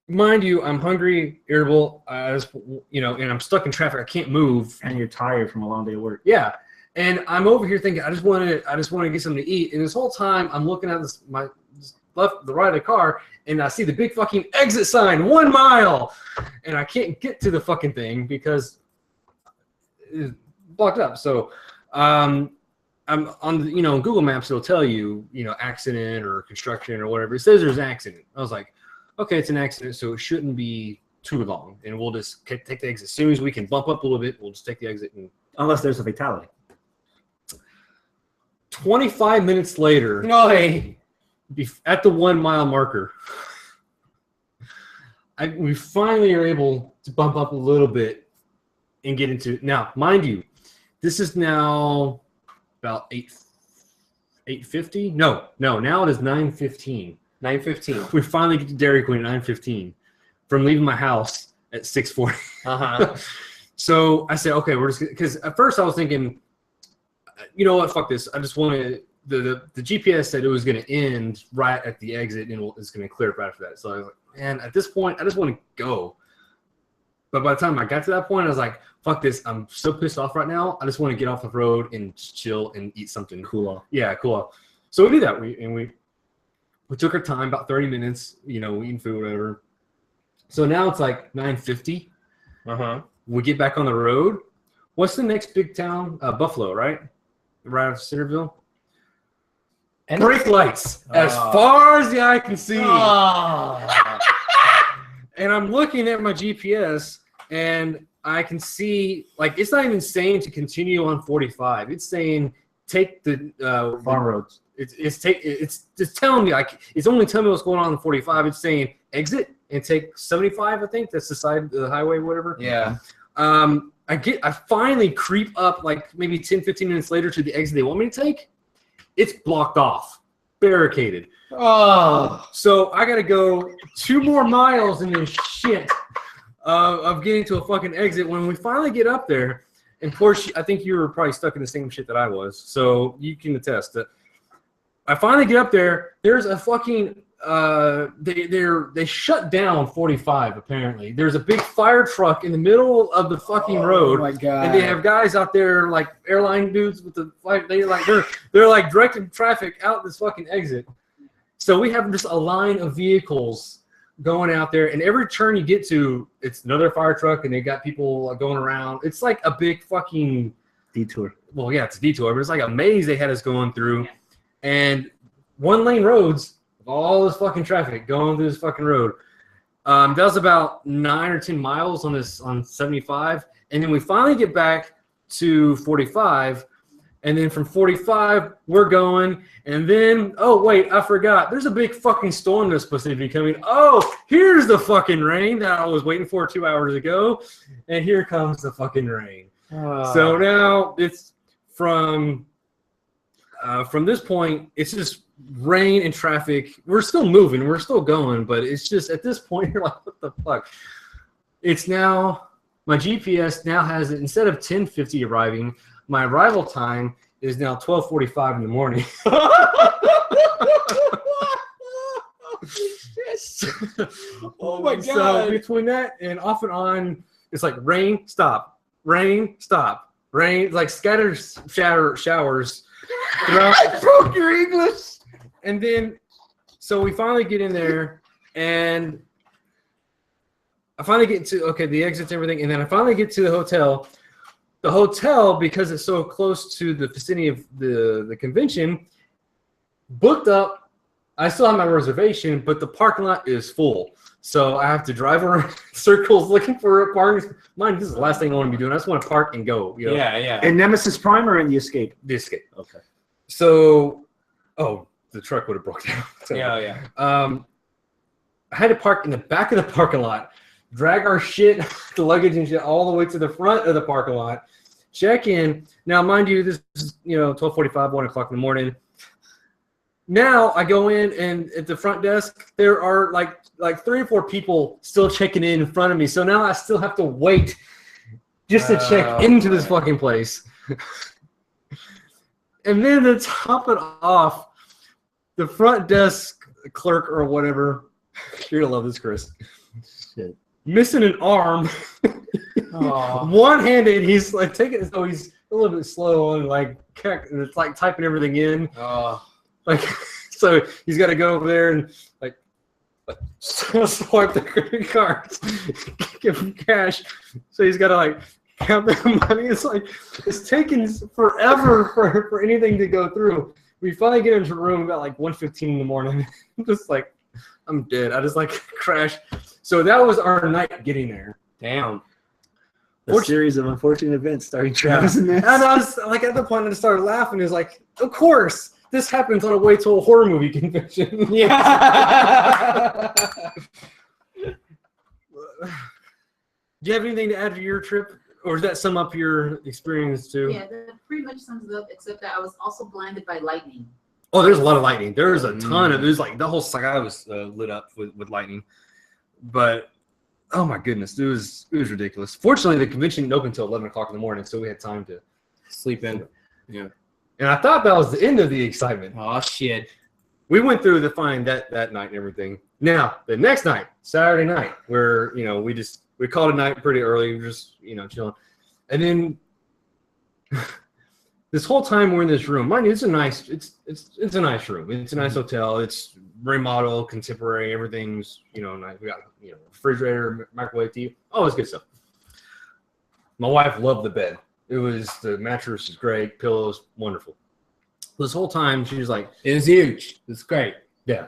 mind you, I'm hungry, irritable, and I'm stuck in traffic. I can't move. And you're tired from a long day of work. Yeah, and I'm over here thinking I just want to get something to eat. And this whole time I'm looking at the right of the car, and I see the big fucking exit sign, 1 mile, and I can't get to the fucking thing because it's blocked up. So, I'm on Google Maps. It'll tell you accident or construction or whatever. It says there's an accident. I was like, okay, it's an accident, so it shouldn't be too long, and we'll just take the exit as soon as we can bump up a little bit. We'll just take the exit, and Unless there's a fatality. 25 minutes later, at the 1 mile marker, we finally are able to bump up a little bit and get into. Now, mind you, this is now about 8:50. No. Now it is 9:15. 9:15. We finally get to Dairy Queen at 9:15 from leaving my house at 6:40. Uh-huh. So I said, okay, we're just because at first I was thinking, you know what, fuck this. I just want to. The GPS said it was going to end right at the exit and it's going to clear up right after that. So I was like, man, at this point, I just want to go. But by the time I got to that point, I was like, fuck this. I'm so pissed off right now. I just want to get off the road and just chill and eat something. Cool off. Yeah, cool off. So we did that. We took our time, about 30 minutes, eating food, whatever. So now it's like 9:50. Uh-huh. We get back on the road. What's the next big town? Buffalo, right? Right after Centerville. Brake lights as far as the eye can see. And I'm looking at my GPS, and I can see, it's not even saying to continue on 45. It's saying take the Farm roads. It's just telling me, it's only telling me what's going on 45. It's saying exit and take 75. I think that's the side of the highway, whatever. Yeah. I finally creep up maybe 10, 15 minutes later to the exit they want me to take. It's blocked off, barricaded. Oh. So I got to go 2 more miles in this shit of getting to a fucking exit. When we finally get up there, and Porsche, I think you were probably stuck in the same shit that I was, so you can attest that. I finally get up there. There's a fucking they shut down 45 apparently. There's a big fire truck in the middle of the fucking road. Oh my god! And they have guys out there like airline dudes with the flight. They're directing traffic out this fucking exit. So we have just a line of vehicles going out there, and every turn you get to, it's another fire truck, and they got people going around. It's like a big fucking Detour. Well, yeah, it's a detour, but it's like a maze they had us going through, and 1-lane roads. All this fucking traffic going through this fucking road. That was about 9 or 10 miles on 75, and then we finally get back to 45, and then from 45 we're going, and then wait, I forgot. There's a big fucking storm that's supposed to be coming. Oh, here's the fucking rain that I was waiting for 2 hours ago, and here comes the fucking rain. So now it's from this point, it's just rain and traffic. We're still moving, we're still going, but it's just at this point you're like, what the fuck? It's now my GPS now has it, instead of 10:50 arriving, my arrival time is now 12:45 in the morning. Oh my god! So between that and off and on, it's like rain, stop, rain, stop, rain, like scattered showers throughout. I broke your English. And then, so we finally get in there, and I finally get to the exits and everything, and then I finally get to the hotel. The hotel, because it's so close to the vicinity of the convention, booked up. I still have my reservation, but the parking lot is full. So I have to drive around circles looking for a parking. Mind, this is the last thing I want to be doing. I just want to park and go. Yeah. In Nemesis Prime or in the Escape? The Escape. Okay. So, the truck would have broke down. So, Yeah. I had to park in the back of the parking lot. drag our shit, the luggage and shit, all the way to the front of the parking lot. Check in. Now, mind you, this is 12:45, 1 o'clock in the morning. Now I go in, and at the front desk there are like 3 or 4 people still checking in front of me. So now I still have to wait just to check into this fucking place. And then to top it off, the front desk clerk or whatever, you're gonna love this, Chris. Shit. Missing an arm, one-handed. He's like taking, so he's a little bit slow and it's like typing everything in. Like, so he's got to go over there and like swipe the credit cards, give him cash. So he's got to like count the money. It's taking forever for anything to go through. We finally get into the room about like 1:15 in the morning. I'm just like, I'm dead. I just like crashed. So that was our night getting there. Damn. A series of unfortunate events starting Travis in this. And I was like, at the point I just started laughing. It was like, of course, this happens on a way to a horror movie convention. Yeah. Do you have anything to add to your trip? Or does that sum up your experience too? Yeah, that pretty much sums it up, except that I was also blinded by lightning. Oh, there's a lot of lightning. There's a ton of, there's like the whole sky was lit up with lightning. But oh my goodness, it was ridiculous. Fortunately, the convention didn't open until 11 o'clock in the morning, so we had time to Sleep in. Yeah. And I thought that was the end of the excitement. Oh shit. We went through the fine that night and everything. Now, the next night, Saturday night, where we called it night pretty early, we were just chilling. And then this whole time we're in this room. Mind you, it's a nice room. It's a nice hotel. It's remodeled, contemporary, everything's nice. We got refrigerator, microwave, TV, all this good stuff. My wife loved the bed. The mattress is great, pillows, wonderful. This whole time she was like, it was huge. It's great. yeah.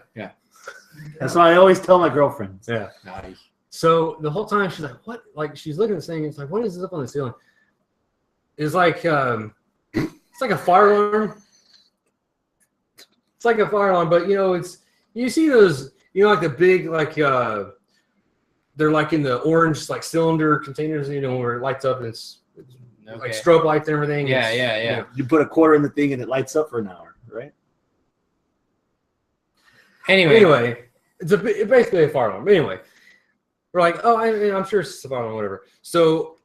That's what I always tell my girlfriends. Yeah. Nice. So the whole time she's like, what? Like she's looking at this thing. It's like, what is this up on the ceiling? It's like it's like a fire alarm. It's like a fire alarm, but you see those, like the big they're like in the orange like cylinder containers, where it lights up and it's like strobe lights and everything. Yeah. You put a quarter in the thing and it lights up for an hour, right? Anyway, it's basically a fire alarm. Anyway, we're like, oh, I'm sure it's a fire alarm, whatever. So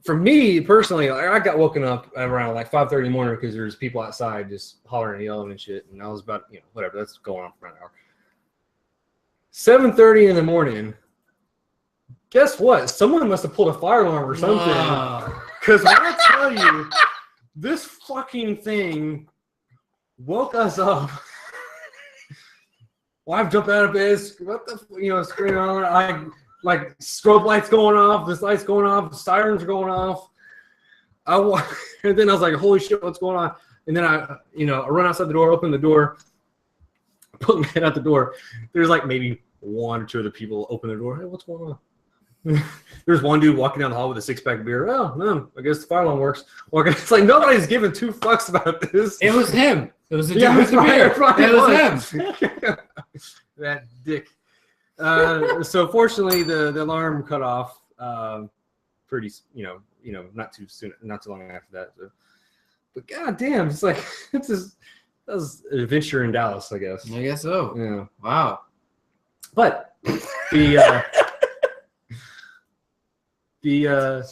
for me personally, I got woken up around like 5:30 in the morning because there's people outside just hollering and yelling and shit, and I was about whatever, that's going on for an hour. 7:30 in the morning. Guess what? Someone must have pulled a fire alarm or something. Because when I tell you, this fucking thing woke us up. Wife jumped out of bed. What the screaming on. Like strobe lights going off. This light's going off. Sirens are going off. And then I was like, holy shit, what's going on? And then I run outside the door, open the door, put my head out the door. There's like maybe 1 or 2 other people open the door. Hey, what's going on? There's one dude walking down the hall with a 6-pack of beer. Oh, no, I guess the fire alarm works. It's like nobody's giving 2 fucks about this. It was him. It was the dude with the beer. It was him. That dick. So fortunately, the alarm cut off pretty, not too soon, not too long after that. So. But goddamn, it's like that was an adventure in Dallas, I guess. I guess so. Yeah. Wow. But the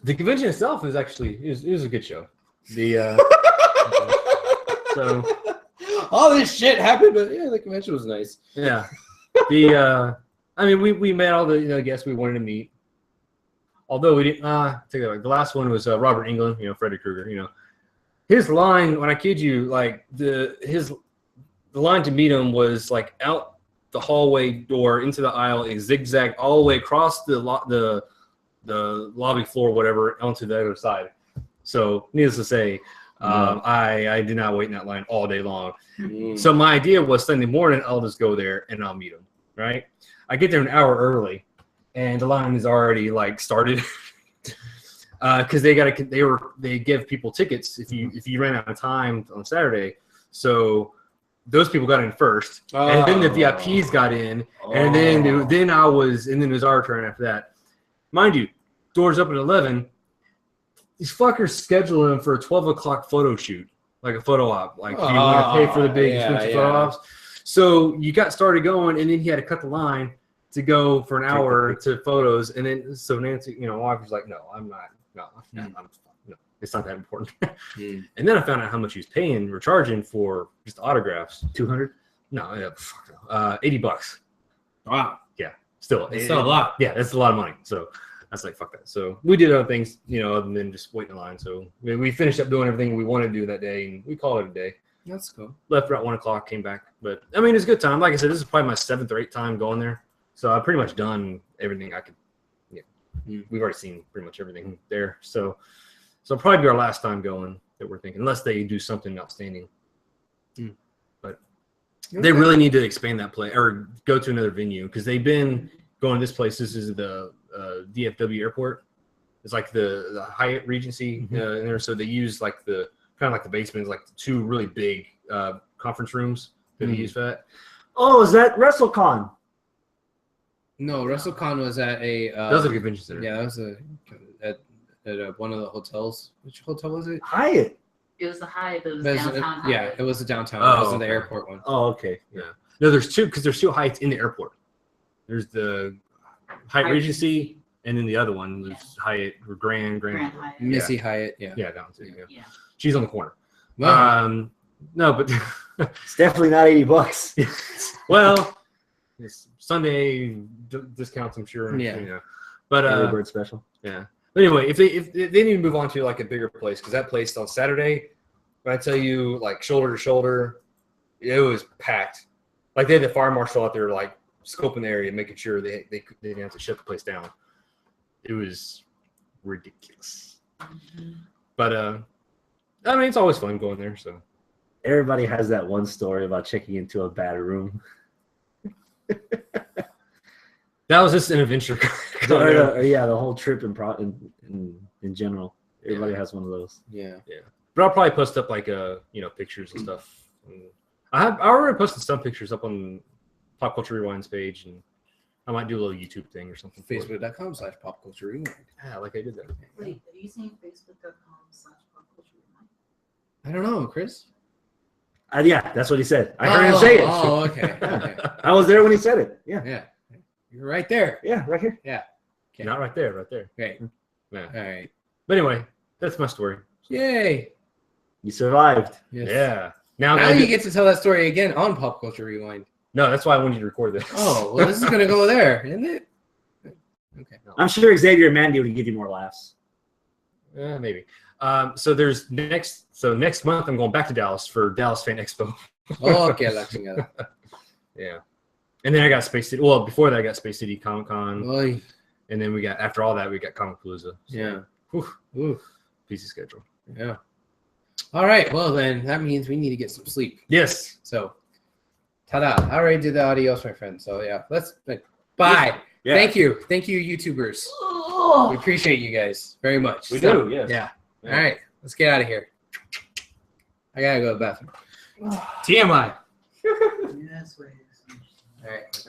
convention itself is actually is a good show. So all this shit happened, but yeah, the convention was nice. Yeah. We met all the guests we wanted to meet. Although we didn't take that back. The last one was Robert Englund, Freddy Krueger, His line, when I kid you, like the line to meet him was like out the hallway door into the aisle, a zigzag all the way across the lobby floor, whatever, onto the other side. So, needless to say, I did not wait in that line all day long. So my idea was Sunday morning, I'll just go there and I'll meet him. Right? I get there an hour early, and the line is already like started because they give people tickets if you ran out of time on Saturday. So those people got in first, and then the VIPs got in, and then it was our turn after that. Mind you, doors open at 11. These fuckers schedule them for a 12 o'clock photo shoot, like a photo op. Like, do you want to pay for the big expensive photo ops? So you got started going, and then he had to cut the line to go for an hour to photos, and then so Nancy, my wife was like, "No, I'm not. No, it's not that important." And then I found out how much he was paying or charging for just autographs. 200? No, $80. Wow. Yeah, still It's a lot. Yeah, that's a lot of money. So that's like fuck that. So we did other things, other than just waiting in line. So we finished up doing everything we wanted to do that day, and we called it a day. That's cool. Left around 1 o'clock, came back. But I mean, it's a good time. Like I said, this is probably my 7th or 8th time going there. So I've pretty much done everything I could. Yeah, we've already seen pretty much everything there. So it'll probably be our last time going that we're thinking, unless they do something outstanding. But they really need to expand that play or go to another venue because they've been going to this place. This is the DFW airport. It's like the Hyatt Regency in there. So they use like the kind of like the basement, like 2 really big conference rooms that they use for that. Oh, is that WrestleCon? No, WrestleCon was at a. That was a convention center. Yeah, that was at one of the hotels. Which hotel was it? Hyatt. It was the Hyatt, but it was It was- downtown yeah, Hyatt. it was the downtown. Oh, it wasn't the okay. airport one. Oh, okay. Yeah. No, there's 2 because there's 2 Hyatts in the airport. There's the Hyatt Regency, and then the other one was Hyatt or Grand. Grand Hyatt. Missy Hyatt. Yeah. Yeah, down too. Yeah. Yeah. She's on the corner. Wow. No, but It's definitely not $80. well, it's Sunday discounts, I'm sure. Yeah. But Early bird special. yeah. But anyway, if they need to move on to like a bigger place, because that place on Saturday, when I tell you like shoulder to shoulder, it was packed. Like they had the fire marshal out there like scoping the area, making sure they didn't have to shut the place down. It was ridiculous. But I mean, it's always fun going there. So Everybody has that one story about checking into a bad room. that was just an adventure. Yeah, the whole trip in general. Everybody has one of those. Yeah. But I'll probably post up like pictures and stuff. And I already posted some pictures up on Pop Culture Rewind's page, and I might do a little YouTube thing or something. for it. Facebook.com/popculturerewind. Yeah, like I did that. Wait, are you saying Facebook.com/popculturerewind? I don't know, Chris. Yeah, that's what he said. I heard him say it. Oh, okay. Okay. I was there when he said it. Yeah. Yeah. You're right there. Yeah, right here. Okay. Not right there, right there. Great. Yeah. All right. But anyway, that's my story. Yay. You survived. Yes. Yeah. Now Now you get to tell that story again on Pop Culture Rewind. No, that's why I wanted you to record this. Oh, well, this is going to go there, isn't it? Okay. I'm sure Xavier and Mandy would give you more laughs. Maybe. So next month I'm going back to Dallas for Dallas Fan Expo. Okay, la chingada. Yeah. And then I got Space City. Well, before that I got Space City Comic Con. Oy. And then after all that we got Comic Palooza. So, Yeah. Whew, Ooh. busy schedule. Yeah. All right. Well, then that means we need to get some sleep. Yes. So, ta-da. I already did the adios, my friend. So, yeah. Bye. Yeah. Thank you, YouTubers. We appreciate you guys very much. We So, do, yes. Yeah. Yeah. All right. Let's get out of here. I got to go to the bathroom. TMI. Yes, wait. All right.